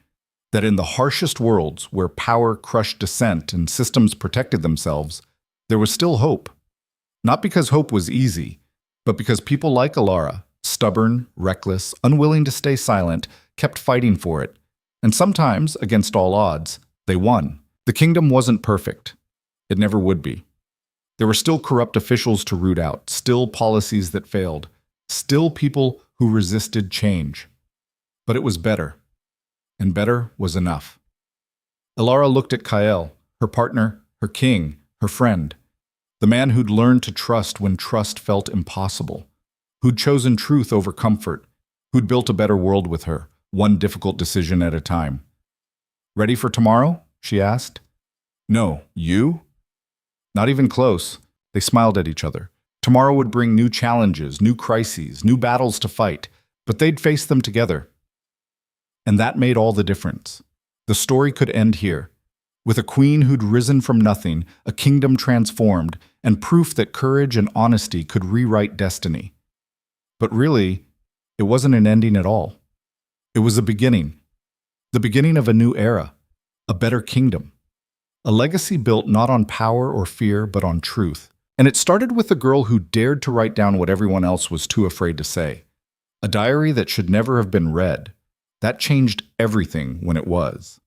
That in the harshest worlds, where power crushed dissent and systems protected themselves, there was still hope. Not because hope was easy, but because people like Elara, stubborn, reckless, unwilling to stay silent, kept fighting for it. And sometimes, against all odds, they won. The kingdom wasn't perfect. It never would be. There were still corrupt officials to root out, still policies that failed, still people who resisted change. But it was better. And better was enough. Elara looked at Kael, her partner, her king, her friend, the man who'd learned to trust when trust felt impossible, who'd chosen truth over comfort, who'd built a better world with her, one difficult decision at a time. Ready for tomorrow? She asked. No, you? Not even close. They smiled at each other. Tomorrow would bring new challenges, new crises, new battles to fight, but they'd face them together. And that made all the difference. The story could end here, with a queen who'd risen from nothing, a kingdom transformed, and proof that courage and honesty could rewrite destiny. But really, It wasn't an ending at all. It was a beginning. The beginning of a new era, a better kingdom. A legacy built not on power or fear, but on truth. And it started with a girl who dared to write down what everyone else was too afraid to say. A diary that should never have been read. That changed everything when it was.